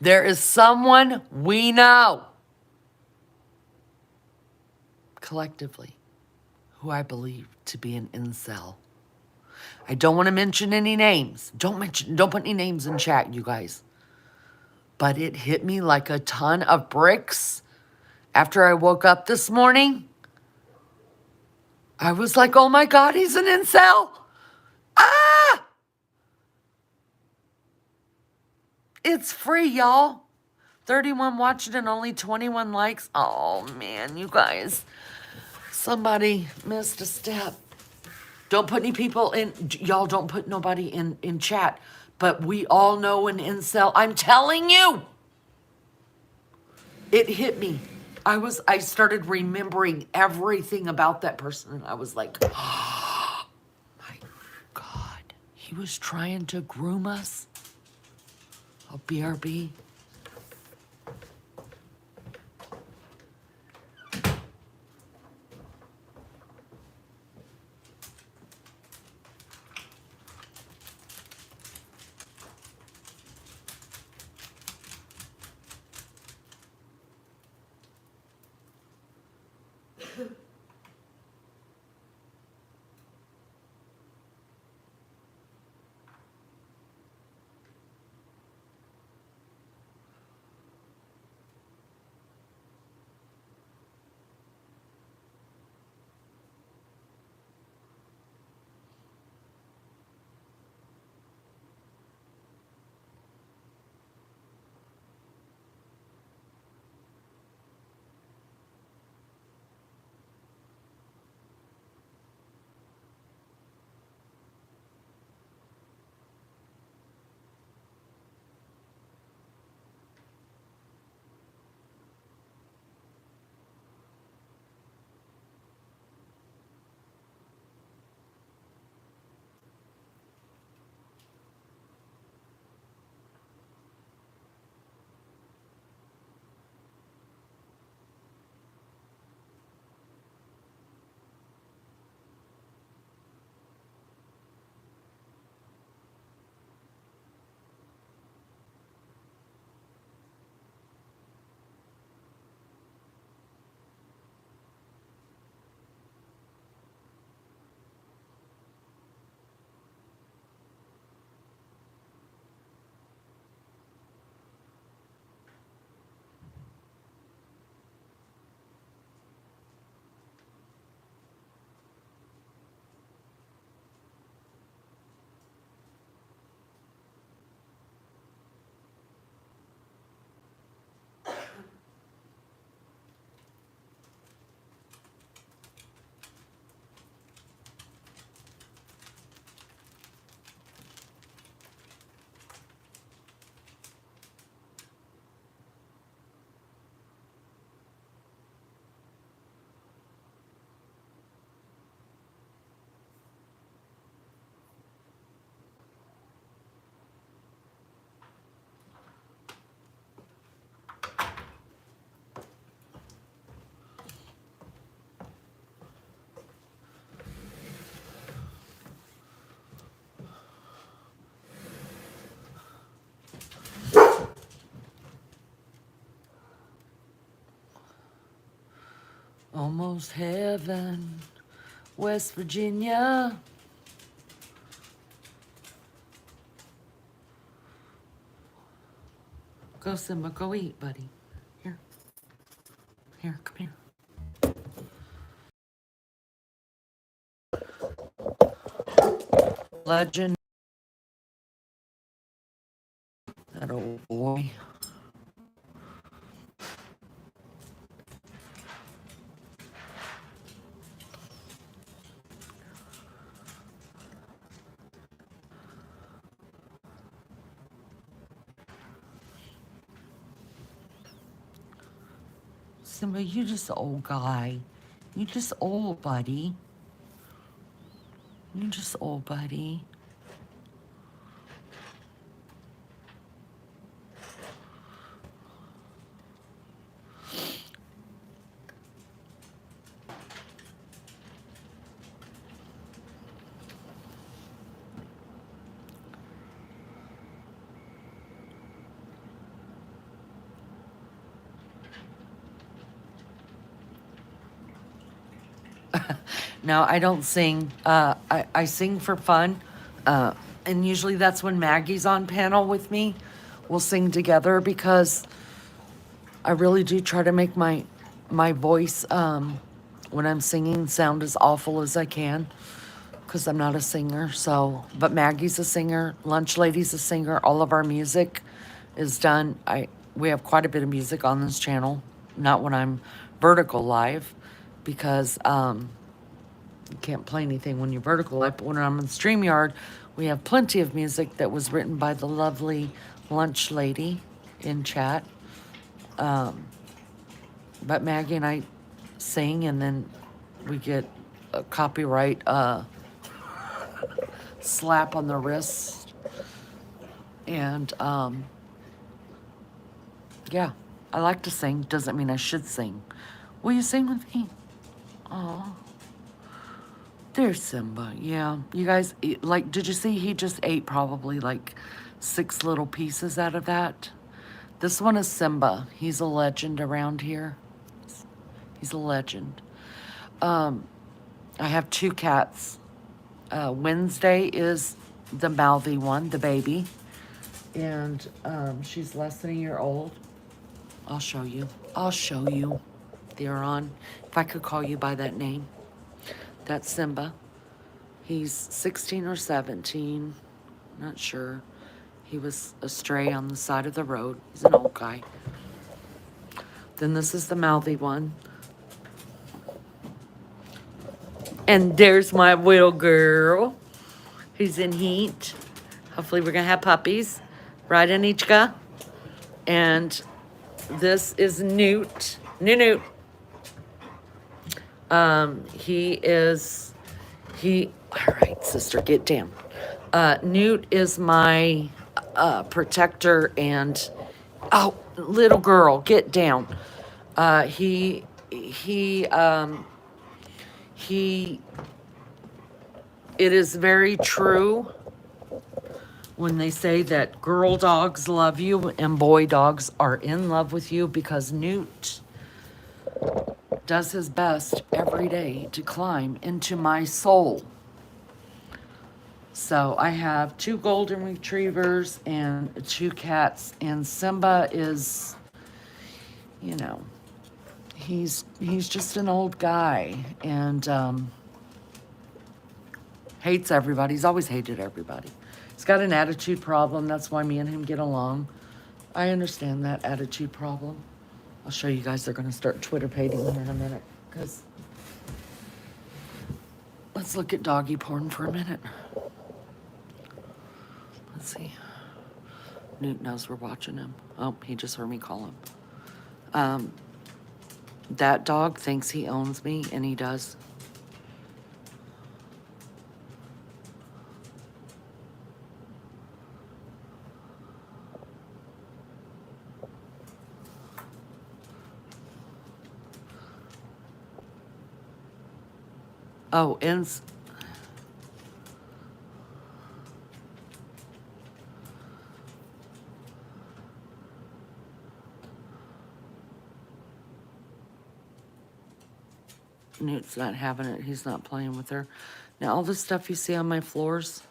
There is someone we know, collectively, who I believe to be an incel. I don't want to mention any names. Don't put any names in chat, you guys. But it hit me like a ton of bricks after I woke up this morning. I was like, oh my God, he's an incel. Ah! It's free, y'all. 31 watched it and only 21 likes. Oh man, you guys. Somebody missed a step. Don't put any people in, y'all don't put nobody in chat. But we all know an incel. I'm telling you. It hit me. I started remembering everything about that person. And I was like, oh my God. He was trying to groom us. Oh, BRB. Almost heaven, West Virginia. Go, Simba, go eat, buddy. Here. Here, come here. Legend. That old boy. Simba, you just old guy. You just old, buddy. You just old, buddy. No, I don't sing. I sing for fun. And usually that's when Maggie's on panel with me. We'll sing together because I really do try to make my voice when I'm singing sound as awful as I can because I'm not a singer. So, but Maggie's a singer, Lunch Lady's a singer. All of our music is done. We have quite a bit of music on this channel. Not when I'm vertical live because you can't play anything when you're vertical live. But when I'm on StreamYard, we have plenty of music that was written by the lovely Lunch Lady in chat. But Maggie and I sing, and then we get a copyright slap on the wrist. And yeah, I like to sing. Doesn't mean I should sing. Will you sing with me? Oh, there's Simba. Yeah, you guys, like, did you see he just ate probably like 6 little pieces out of that? This one is Simba. He's a legend around here. He's a legend. I have 2 cats. Wednesday is the mouthy one, the baby. And she's less than a year old. I'll show you. I'll show you. They're on. If I could call you by that name. That's Simba. He's 16 or 17. Not sure. He was astray on the side of the road. He's an old guy. Then this is the mouthy one. And there's my little girl. Who's in heat. Hopefully we're going to have puppies. Right, Anichka? And this is Newt. Newt. All right, sister, get down. Newt is my protector and, oh, little girl, get down. He, it is very true when they say that girl dogs love you and boy dogs are in love with you because Newt does his best every day to climb into my soul. So I have 2 golden retrievers and 2 cats, and Simba is, you know, he's just an old guy and hates everybody. He's always hated everybody. He's got an attitude problem. That's why me and him get along. I understand that attitude problem. I'll show you guys. They're going to start Twitter-pating here in a minute. Because let's look at doggy porn for a minute. Let's see. Newt knows we're watching him. Oh, he just heard me call him. That dog thinks he owns me, and he does. Oh, and Newt's not having it. He's not playing with her. Now, all the stuff you see on my floors,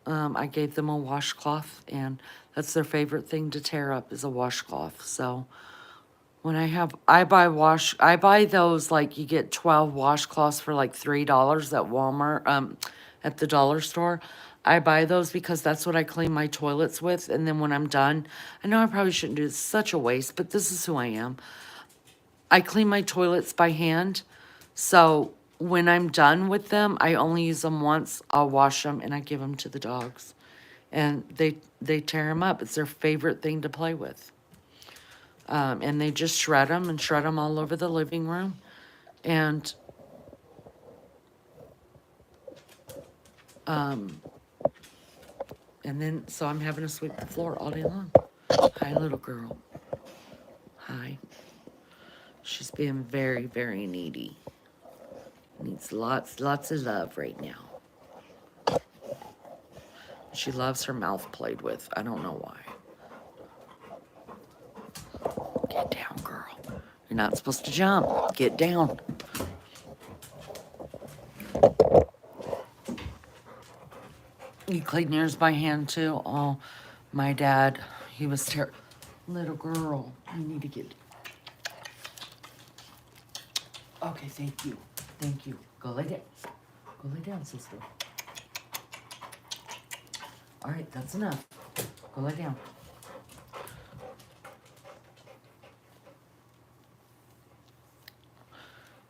I gave them a washcloth, and that's their favorite thing to tear up is a washcloth. So when I buy those, like, you get 12 washcloths for like $3 at Walmart, at the dollar store. I buy those because that's what I clean my toilets with, and then when I'm done, I know I probably shouldn't do this, it's such a waste, but this is who I am. I clean my toilets by hand, so when I'm done with them, I only use them once. I'll wash them and I give them to the dogs, and they tear them up. It's their favorite thing to play with. And they just shred them all over the living room, and then so I'm having to sweep the floor all day long. Hi, little girl. Hi. She's being very, very needy. Needs lots of love right now. She loves her mouth played with. I don't know why. Get down, girl. You're not supposed to jump. Get down. You clean yours by hand too? Oh, my dad, he was terrible. Little girl, you need to get... Okay, thank you. Thank you. Go lay down. Go lay down, sister. All right, that's enough. Go lay down.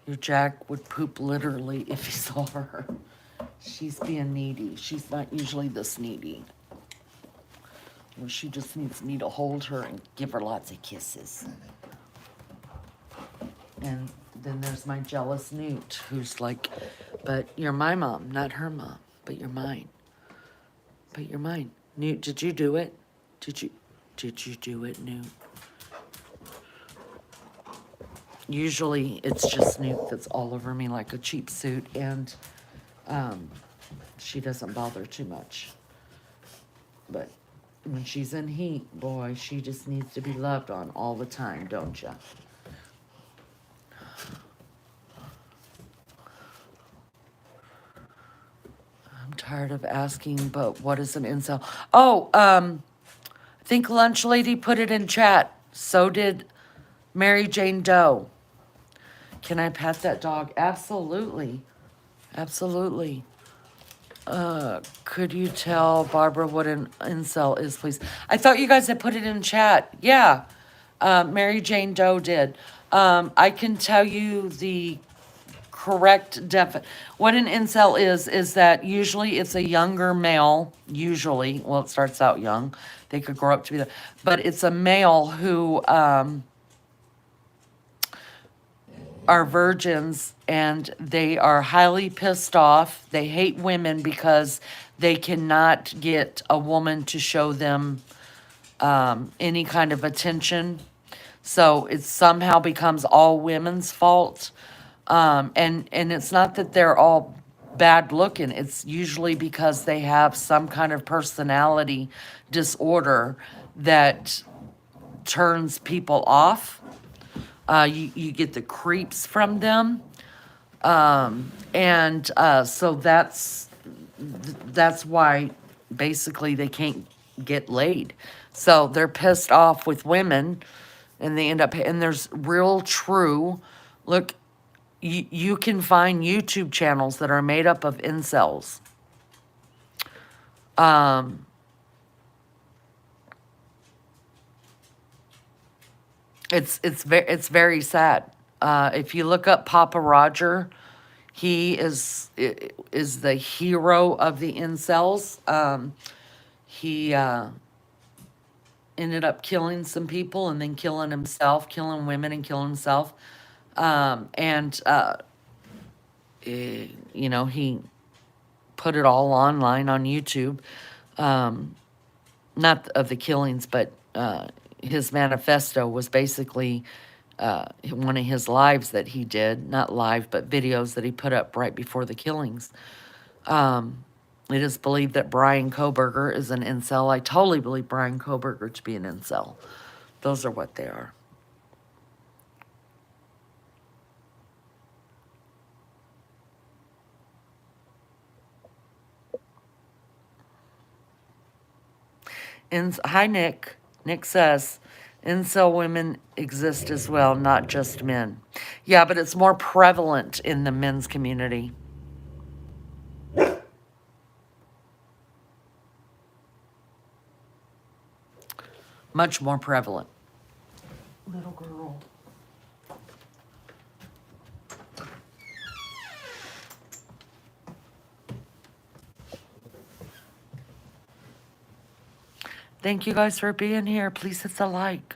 Your Jack would poop literally if he saw her. She's being needy. She's not usually this needy. Well, she just needs me to hold her and give her lots of kisses. And then there's my jealous Newt, who's like, but you're my mom, not her mom, but you're mine. But you're mine. Newt, did you do it? Did you do it, Newt? Usually it's just Newt that's all over me like a cheap suit, and she doesn't bother too much. But when she's in heat, boy, she just needs to be loved on all the time, don't ya? I'm tired of asking, but what is an incel? Oh, I think Lunch Lady put it in chat. So did Mary Jane Doe. Can I pet that dog? Absolutely. Absolutely. Could you tell Barbara what an incel is, please? I thought you guys had put it in chat. Yeah. Mary Jane Doe did. I can tell you the correct what an incel is that usually it's a younger male, usually, well, it starts out young. They could grow up to be that, but it's a male who, are virgins, and they are highly pissed off. They hate women because they cannot get a woman to show them any kind of attention. So it somehow becomes all women's fault. And it's not that they're all bad looking. It's usually because they have some kind of personality disorder that turns people off. You get the creeps from them. So that's why basically they can't get laid. So they're pissed off with women, and they end up, and there's real true, look, you can find YouTube channels that are made up of incels. It's very sad. If you look up Papa Roger, he is the hero of the incels. He ended up killing some people and then killing himself, killing women and killing himself. You know, he put it all online on YouTube. Not of the killings, but his manifesto was basically one of his lives that he did, not live, but videos that he put up right before the killings. It is believed that Brian Koberger is an incel. I totally believe Brian Koberger to be an incel. Those are what they are. Hi, Nick. Nick says, incel women exist as well, not just men. Yeah, but it's more prevalent in the men's community. Much more prevalent. Little girl. Thank you guys for being here. Please hit the like.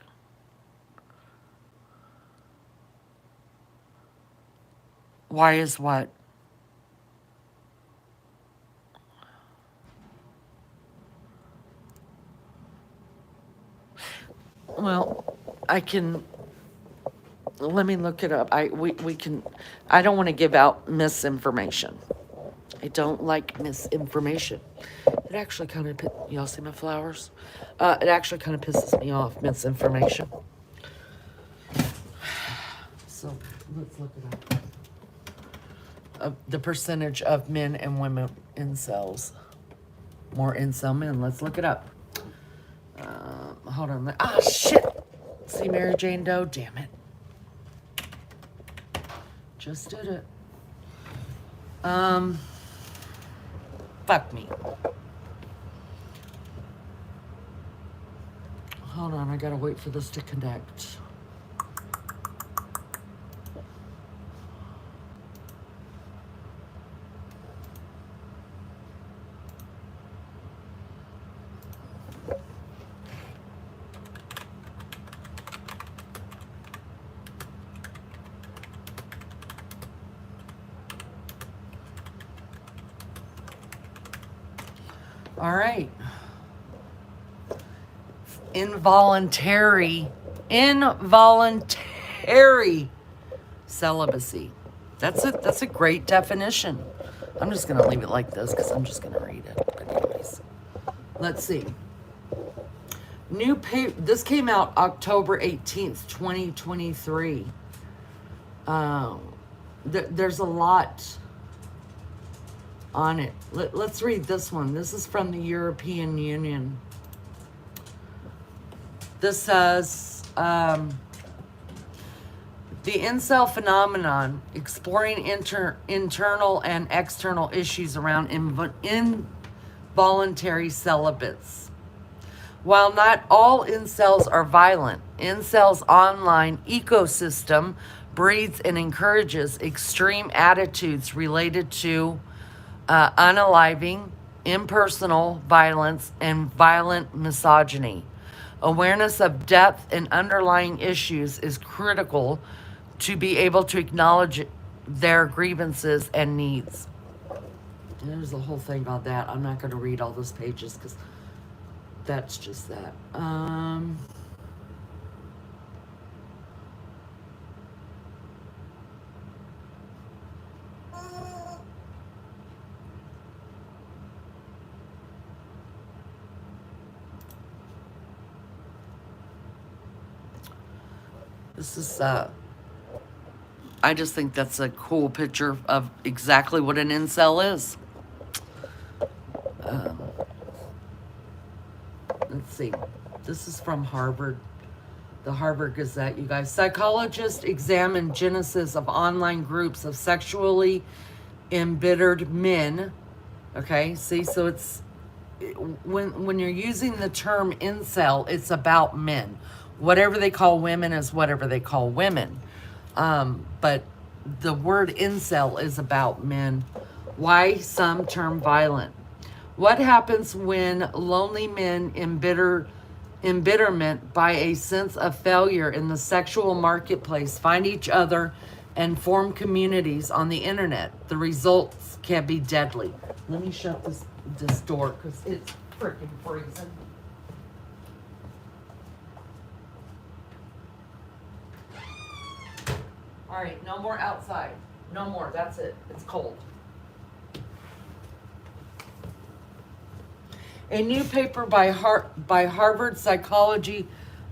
Why is what? Well, I can, let me look it up. We can, I don't want to give out misinformation. I don't like misinformation. It actually kind of, y'all see my flowers? It actually kind of pisses me off, misinformation. So let's look it up. The percentage of men and women incels. More incel men. Let's look it up. Hold on. Ah, shit. See Mary Jane Doe? Damn it. Just did it. Fuck me. Hold on, I gotta wait for this to connect. All right. Involuntary celibacy. That's a great definition. I'm just gonna leave it like this because I'm just gonna read it. But anyways, let's see. New paper. This came out October 18th, 2023. There's a lot on it. Let's read this one. This is from the European Union. This says, the incel phenomenon, exploring internal and external issues around involuntary celibates. While not all incels are violent, incels' online ecosystem breeds and encourages extreme attitudes related to unaliving, impersonal violence, and violent misogyny. Awareness of depth and underlying issues is critical to be able to acknowledge their grievances and needs. And there's a whole thing on that. I'm not going to read all those pages because that's just that. This is, I just think that's a cool picture of exactly what an incel is. Let's see. This is from Harvard, the Harvard Gazette, you guys. Psychologists examine genesis of online groups of sexually embittered men. Okay, see, so it's, when you're using the term incel, it's about men. Whatever they call women is whatever they call women. But the word incel is about men. Why some term violent? What happens when lonely men embitterment by a sense of failure in the sexual marketplace find each other and form communities on the internet? The results can be deadly. Let me shut this door because it's freaking freezing. All right, no more outside. No more, that's it. It's cold. A new paper by Harvard psychology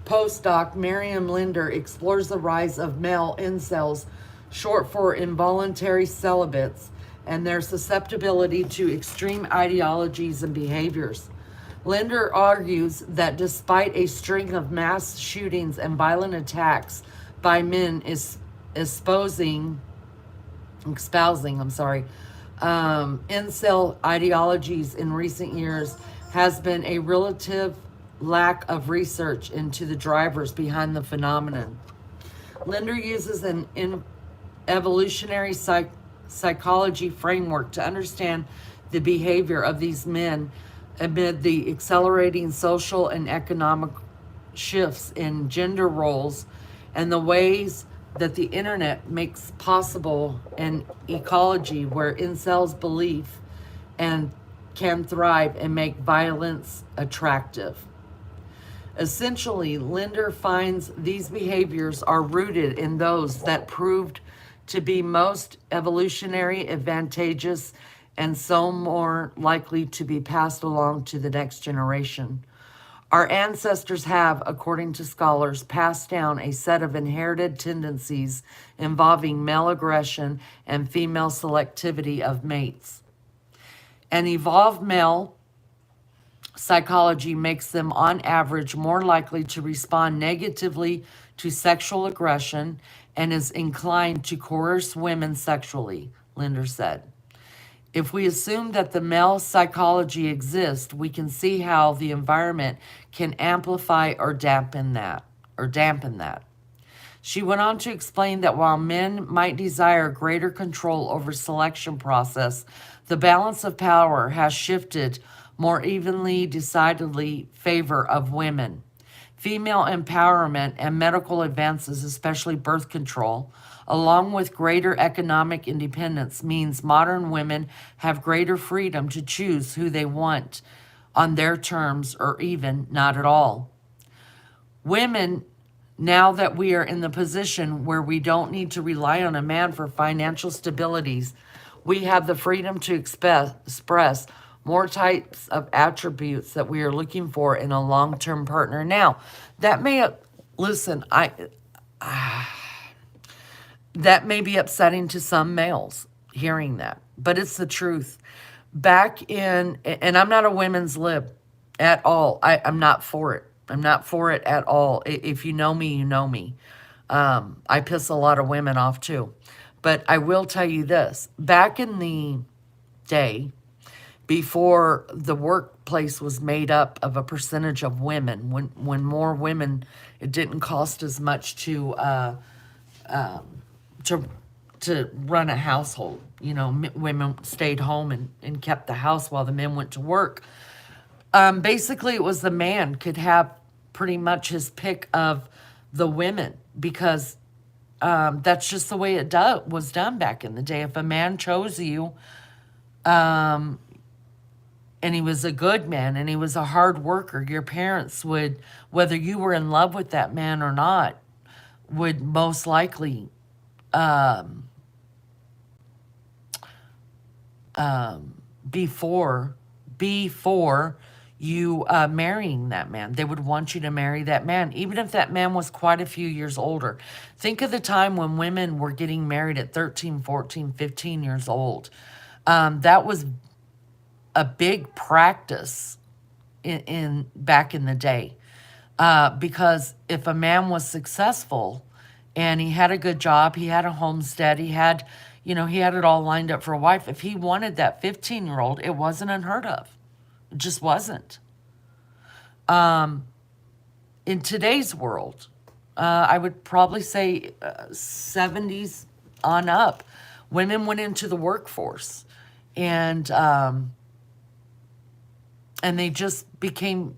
postdoc Miriam Linder explores the rise of male incels, short for involuntary celibates, and their susceptibility to extreme ideologies and behaviors. Linder argues that despite a string of mass shootings and violent attacks by men espousing, incel ideologies in recent years has been a relative lack of research into the drivers behind the phenomenon. Linder uses an evolutionary psychology framework to understand the behavior of these men amid the accelerating social and economic shifts in gender roles and the ways that the internet makes possible an ecology where incels believe and can thrive and make violence attractive. Essentially, Linder finds these behaviors are rooted in those that proved to be most evolutionary advantageous and so more likely to be passed along to the next generation. Our ancestors have, according to scholars, passed down a set of inherited tendencies involving male aggression and female selectivity of mates. An evolved male psychology makes them, on average, more likely to respond negatively to sexual aggression and is inclined to coerce women sexually, Linder said. If we assume that the male psychology exists, we can see how the environment can amplify or dampen that. She went on to explain that while men might desire greater control over selection process, the balance of power has shifted more evenly, decidedly favor of women. Female empowerment and medical advances, especially birth control, along with greater economic independence, means modern women have greater freedom to choose who they want on their terms or even not at all. Women, now that we are in the position where we don't need to rely on a man for financial stabilities, we have the freedom to express more types of attributes that we are looking for in a long-term partner. Now, that may listen, that may be upsetting to some males hearing that, but it's the truth. Back in, and I'm not a women's lib at all. I'm not for it. I'm not for it at all. If you know me, you know me. I piss a lot of women off too. But I will tell you this. Back in the day, before the workplace was made up of a percentage of women, when more women, it didn't cost as much to run a household. You know, women stayed home and kept the house while the men went to work. Basically, it was the man could have pretty much his pick of the women because that's just the way it was done back in the day. If a man chose you, and he was a good man and he was a hard worker, your parents would, whether you were in love with that man or not, would most likely before you marrying that man, they would want you to marry that man, even if that man was quite a few years older. Think of the time when women were getting married at 13, 14, 15 years old. That was a big practice in back in the day, because if a man was successful and he had a good job, he had a homestead, he had it all lined up for a wife. If he wanted that 15-year-old, it wasn't unheard of. It just wasn't. In today's world, I would probably say 70s on up, women went into the workforce and they just became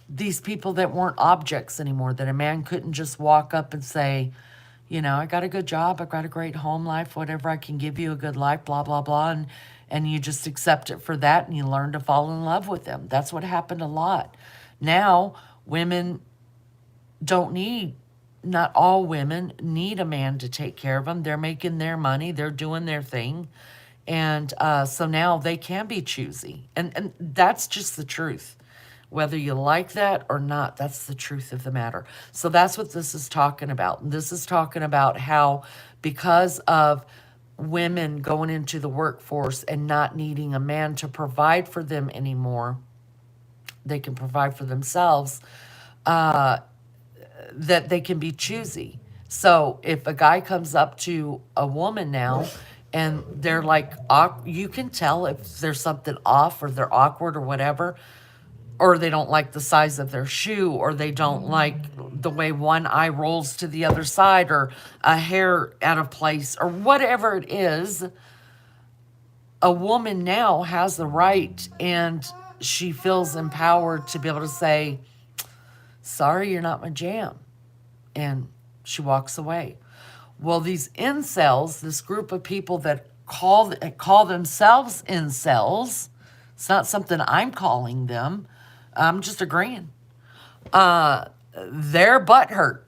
these people that weren't objects anymore, that a man couldn't just walk up and say, I got a good job, I've got a great home life, whatever, I can give you a good life, blah, blah, blah. And you just accept it for that and you learn to fall in love with them. That's what happened a lot. Now, women not all women need a man to take care of them. They're making their money, they're doing their thing. And so now they can be choosy. And that's just the truth. Whether you like that or not, that's the truth of the matter. So that's what this is talking about. This is talking about how, because of women going into the workforce and not needing a man to provide for them anymore, they can provide for themselves, uh, that they can be choosy. So if a guy comes up to a woman now and they're like, you can tell if there's something off or they're awkward or whatever, or they don't like the size of their shoe, or they don't like the way one eye rolls to the other side, or a hair out of place, or whatever it is. A woman now has the right, and she feels empowered to be able to say, sorry, you're not my jam. And she walks away. Well, these incels, this group of people that call themselves incels, it's not something I'm calling them. I'm just agreeing. They're butthurt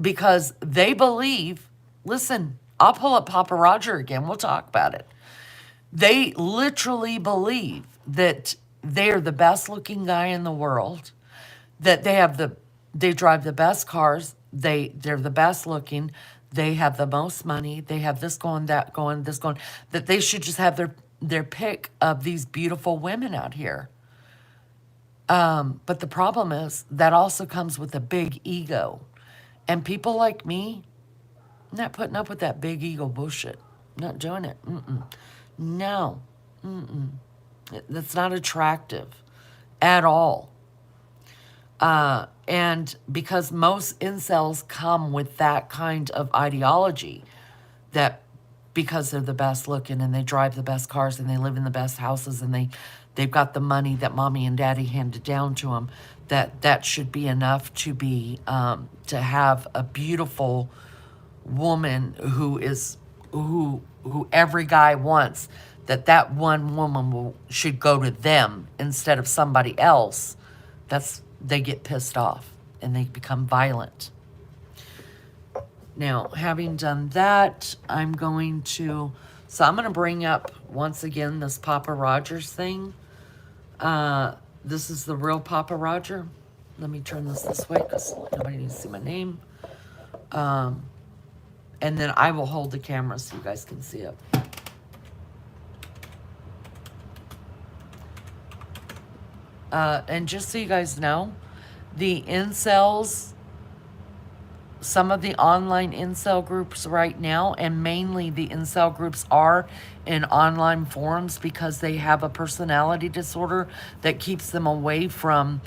because they believe. Listen, I'll pull up Papa Roger again. We'll talk about it. They literally believe that they're the best looking guy in the world, that they drive the best cars, they're the best looking, they have the most money, they have this going, that going, this going, that they should just have their pick of these beautiful women out here. But the problem is that also comes with a big ego. And people like me, not putting up with that big ego bullshit. Not doing it. Mm-mm. No. That's not attractive at all. And because most incels come with that kind of ideology, that because they're the best looking and they drive the best cars and they live in the best houses and they've got the money that mommy and daddy handed down to them, that should be enough to be to have a beautiful woman who every guy wants, that one woman should go to them instead of somebody else. They get pissed off and they become violent. Now, having done that, I'm going to bring up once again this Papa Rogers thing. This is the real Papa Roger. Let me turn this way because nobody needs to see my name. And then I will hold the camera so you guys can see it. And just so you guys know, the incels, some of the online incel groups right now, and mainly the incel groups are in online forums because they have a personality disorder that keeps them away from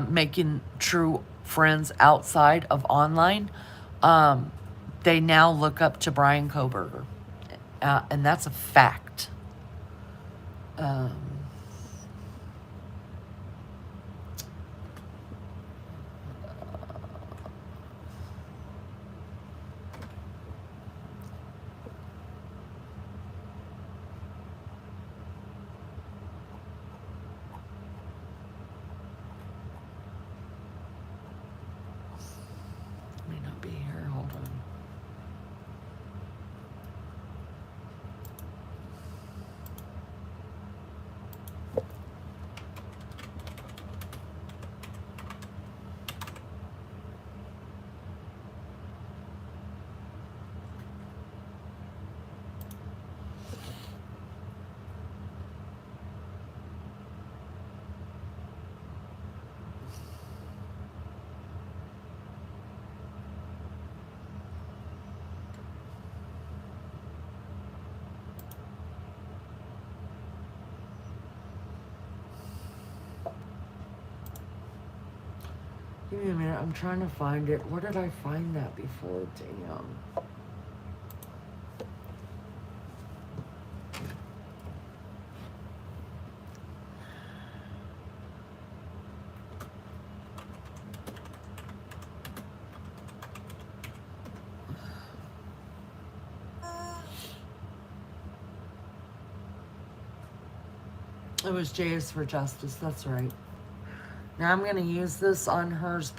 making true friends outside of online. They now look up to Brian Koberger. And that's a fact. May not be here. Hold on. Give me a minute. I'm trying to find it. Where did I find that before? Damn. It was J is for Justice. That's right. Now I'm going to use this on hers.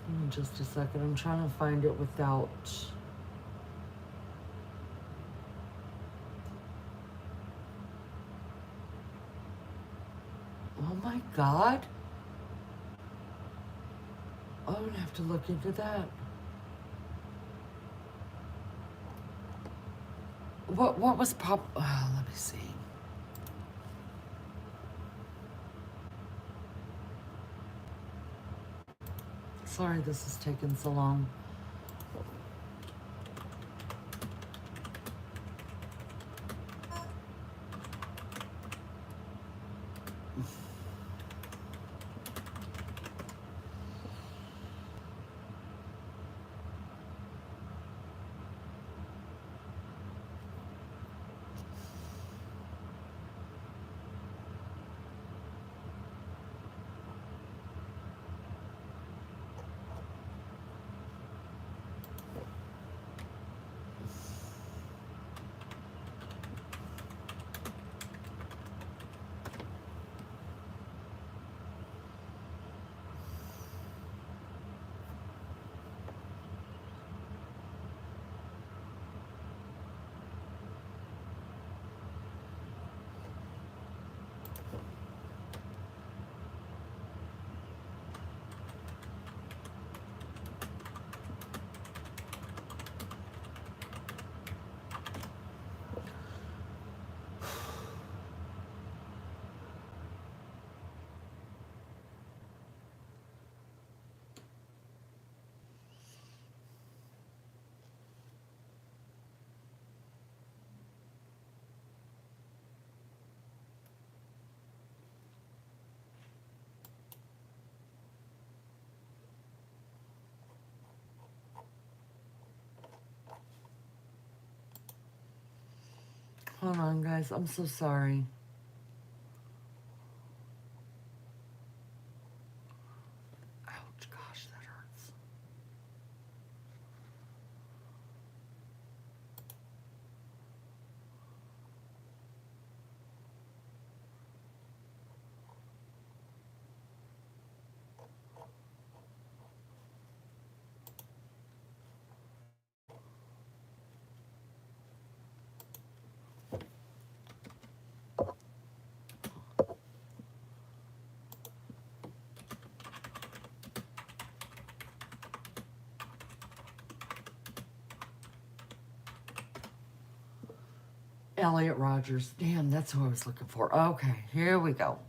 Give me just a second. I'm trying to find it without. Oh my God. Oh, I'm gonna have to look into that. What was pop? Oh, let me see. Sorry, this is taking so long. Hold on, guys. I'm so sorry. Ouch, gosh, that hurts. Elliot Rogers. Damn, that's who I was looking for. Okay, here we go.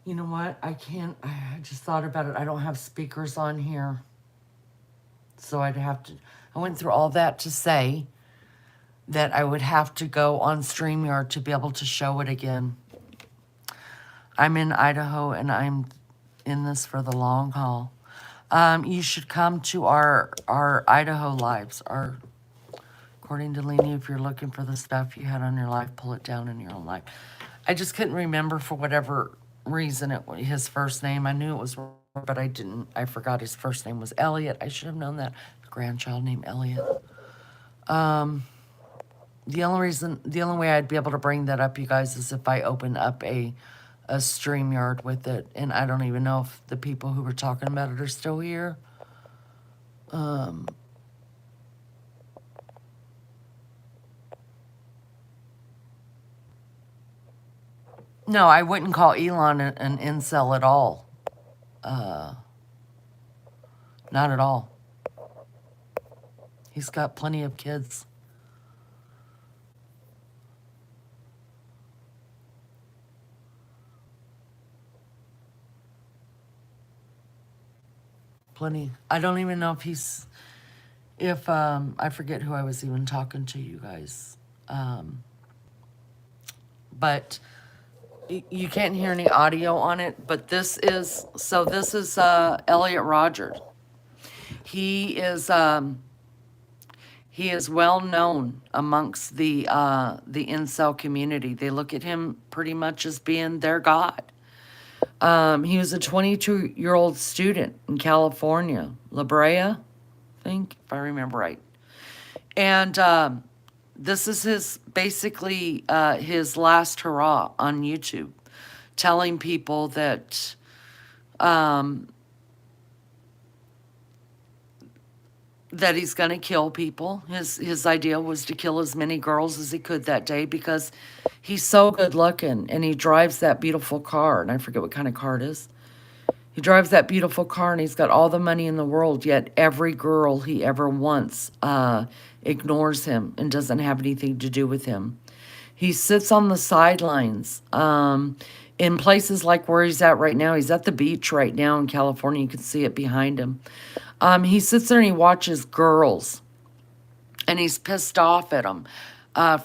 You know what? I can't. I just thought about it. I don't have speakers on here. So I'd have to. I went through all that to say that I would have to go on StreamYard to be able to show it again. I'm in Idaho and I'm in this for the long haul. You should come to our Idaho lives. According to Lene, if you're looking for the stuff you had on your life, pull it down in your own life. I just couldn't remember for whatever reason his first name. I knew it was, but I didn't. I forgot his first name was Elliot. I should have known that. The grandchild named Elliot. The only way I'd be able to bring that up, you guys, is if I open up a StreamYard with it. And I don't even know if the people who were talking about it are still here. No, I wouldn't call Elon an incel at all. Not at all. He's got plenty of kids. plenty. I don't even know if I forget who I was even talking to, you guys. But you can't hear any audio on it, but this is Elliot Rogers. He is well known amongst the incel community. They look at him pretty much as being their god. He was a 22-year-old student in California, La Brea, I think, if I remember right. And this is his last hurrah on YouTube, telling people that that he's going to kill people. His idea was to kill as many girls as he could that day because he's so good looking and he drives that beautiful car. And I forget what kind of car it is. He drives that beautiful car and he's got all the money in the world, yet every girl he ever wants ignores him and doesn't have anything to do with him. He sits on the sidelines in places like where he's at right now. He's at the beach right now in California. You can see it behind him. He sits there and he watches girls, and he's pissed off at them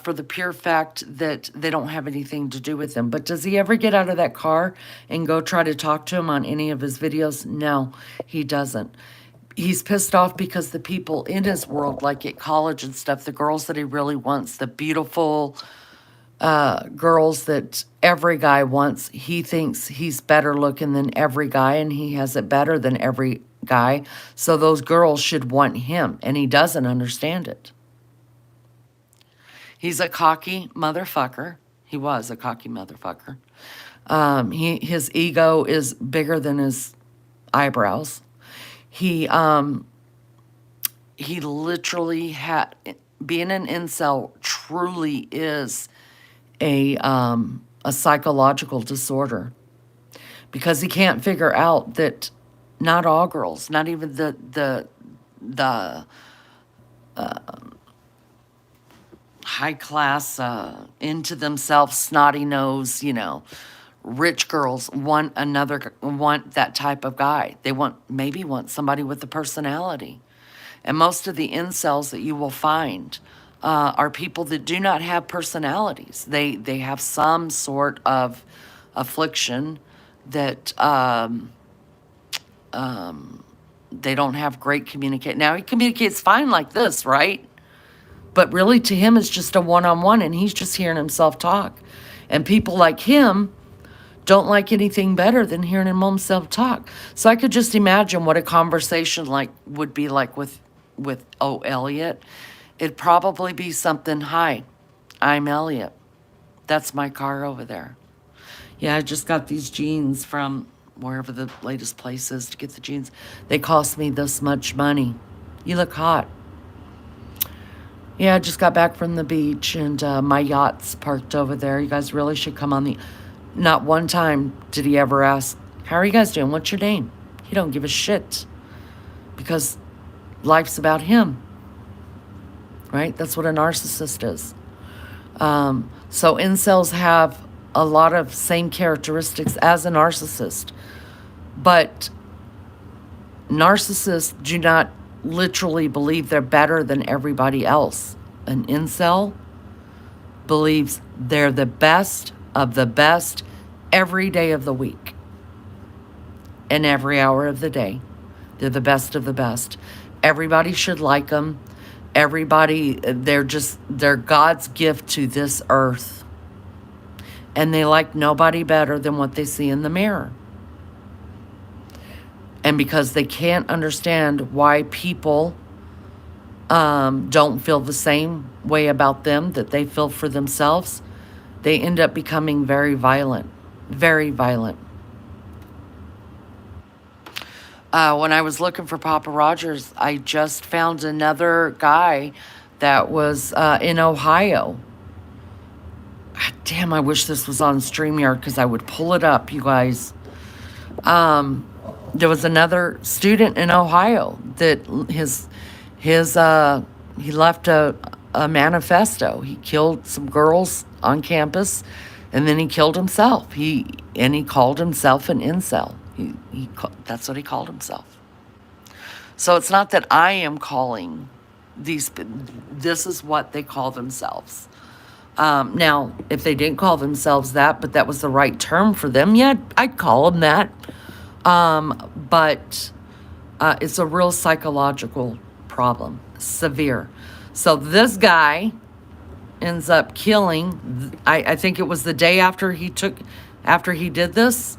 for the pure fact that they don't have anything to do with him. But does he ever get out of that car and go try to talk to him on any of his videos? No, he doesn't. He's pissed off because the people in his world, like at college and stuff, the girls that he really wants, the beautiful girls that every guy wants, he thinks he's better looking than every guy and he has it better than every guy, so those girls should want him, and he doesn't understand it. He's a cocky motherfucker. He was a cocky motherfucker. His ego is bigger than his eyebrows. He literally being an incel truly is a psychological disorder, because he can't figure out that not all girls, not even the high class, into themselves, snotty nose, rich girls want that type of guy. They maybe want somebody with a personality. And most of the incels that you will find are people that do not have personalities. They have some sort of affliction that they don't have great communication. Now, he communicates fine like this, right? But really, to him, it's just a one-on-one, and he's just hearing himself talk. And people like him don't like anything better than hearing himself talk. So I could just imagine what a conversation would be like with Elliot. It'd probably be something, "Hi, I'm Elliot. That's my car over there. Yeah, I just got these jeans from wherever the latest place is to get the jeans. They cost me this much money. You look hot. Yeah, I just got back from the beach and my yacht's parked over there. You guys really should come on the..." Not one time did he ever ask, "How are you guys doing? What's your name?" He don't give a shit, because life's about him, right? That's what a narcissist is. So incels have a lot of same characteristics as a narcissist, but narcissists do not literally believe they're better than everybody else. An incel believes they're the best of the best every day of the week and every hour of the day. They're the best of the best. Everybody should like them. Everybody, they're God's gift to this earth. And they like nobody better than what they see in the mirror. And because they can't understand why people don't feel the same way about them that they feel for themselves, they end up becoming very violent. Very violent. When I was looking for Papa Rogers, I just found another guy that was in Ohio. God damn, I wish this was on StreamYard because I would pull it up, you guys. There was another student in Ohio that he left a manifesto. He killed some girls on campus, and then he killed himself. He called himself an incel. That's what he called himself. So it's not that I am calling these, this is what they call themselves. Now, if they didn't call themselves that, but that was the right term for them, yeah, I'd call them that. But it's a real psychological problem, severe. So this guy ends up killing, I think it was the day after he did this,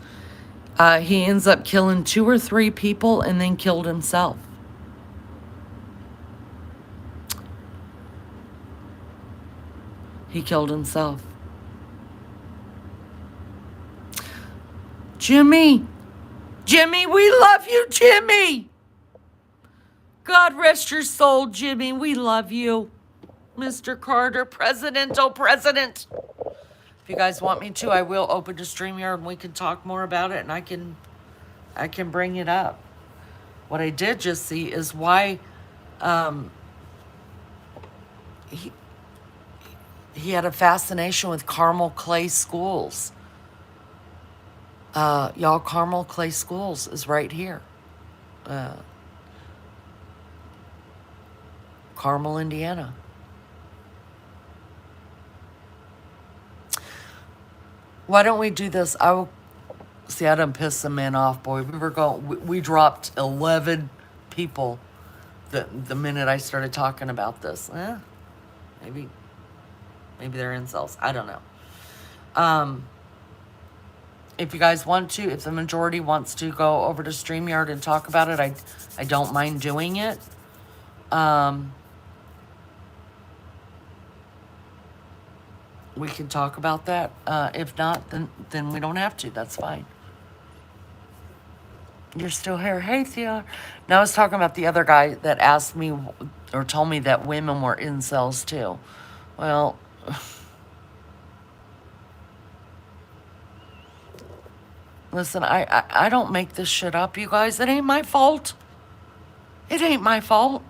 he ends up killing 2 or 3 people and then killed himself. He killed himself. Jimmy, we love you, Jimmy. God rest your soul, Jimmy. We love you. Mr. Carter, President. If you guys want me to, I will open to StreamYard and we can talk more about it, and I can bring it up. What I did just see is why he had a fascination with Carmel Clay Schools. Y'all, Carmel Clay Schools is right here. Carmel, Indiana. Why don't we do this? I will see. I done pissed some men off, boy. We dropped 11 people the minute I started talking about this. Maybe they're incels. I don't know. If you guys want to, if the majority wants to go over to StreamYard and talk about it, I don't mind doing it. We can talk about that. If not, then we don't have to. That's fine. You're still here. Hey, Thea. Now I was talking about the other guy that asked me or told me that women were incels too. Well, listen, I don't make this shit up, you guys. It ain't my fault. It ain't my fault.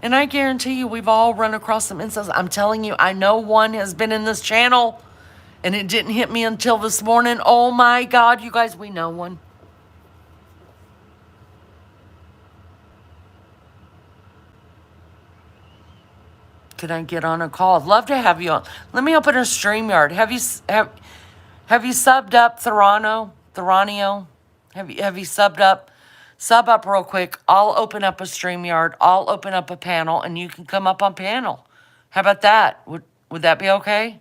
And I guarantee you we've all run across some incels. I'm telling you, I know one has been in this channel and it didn't hit me until this morning. Oh my God, you guys, we know one. Can I get on a call? I'd love to have you on. Let me open a StreamYard. Have you subbed up Theranio? Have you subbed up? Sub up real quick. I'll open up a StreamYard. I'll open up a panel and you can come up on panel. How about that? Would that be okay?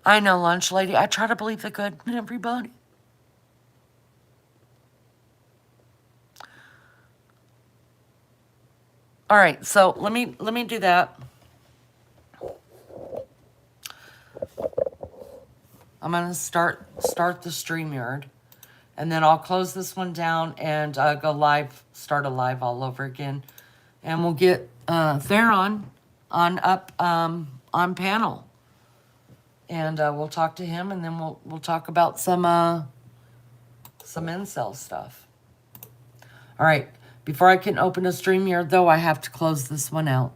I know, lunch lady. I try to believe the good in everybody. All right, so let me do that. I'm gonna start the StreamYard, and then I'll close this one down and go live, start a live all over again, and we'll get Theron on up on panel, and we'll talk to him, and then we'll talk about some incel stuff. All right. Before I can open a StreamYard, though, I have to close this one out.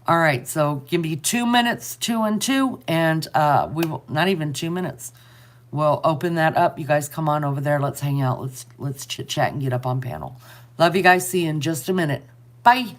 All right, so give me 2 minutes, 2 and 2, and we will, not even 2 minutes. We'll open that up. You guys come on over there. Let's hang out. Let's chit-chat and get up on panel. Love you guys. See you in just a minute. Bye.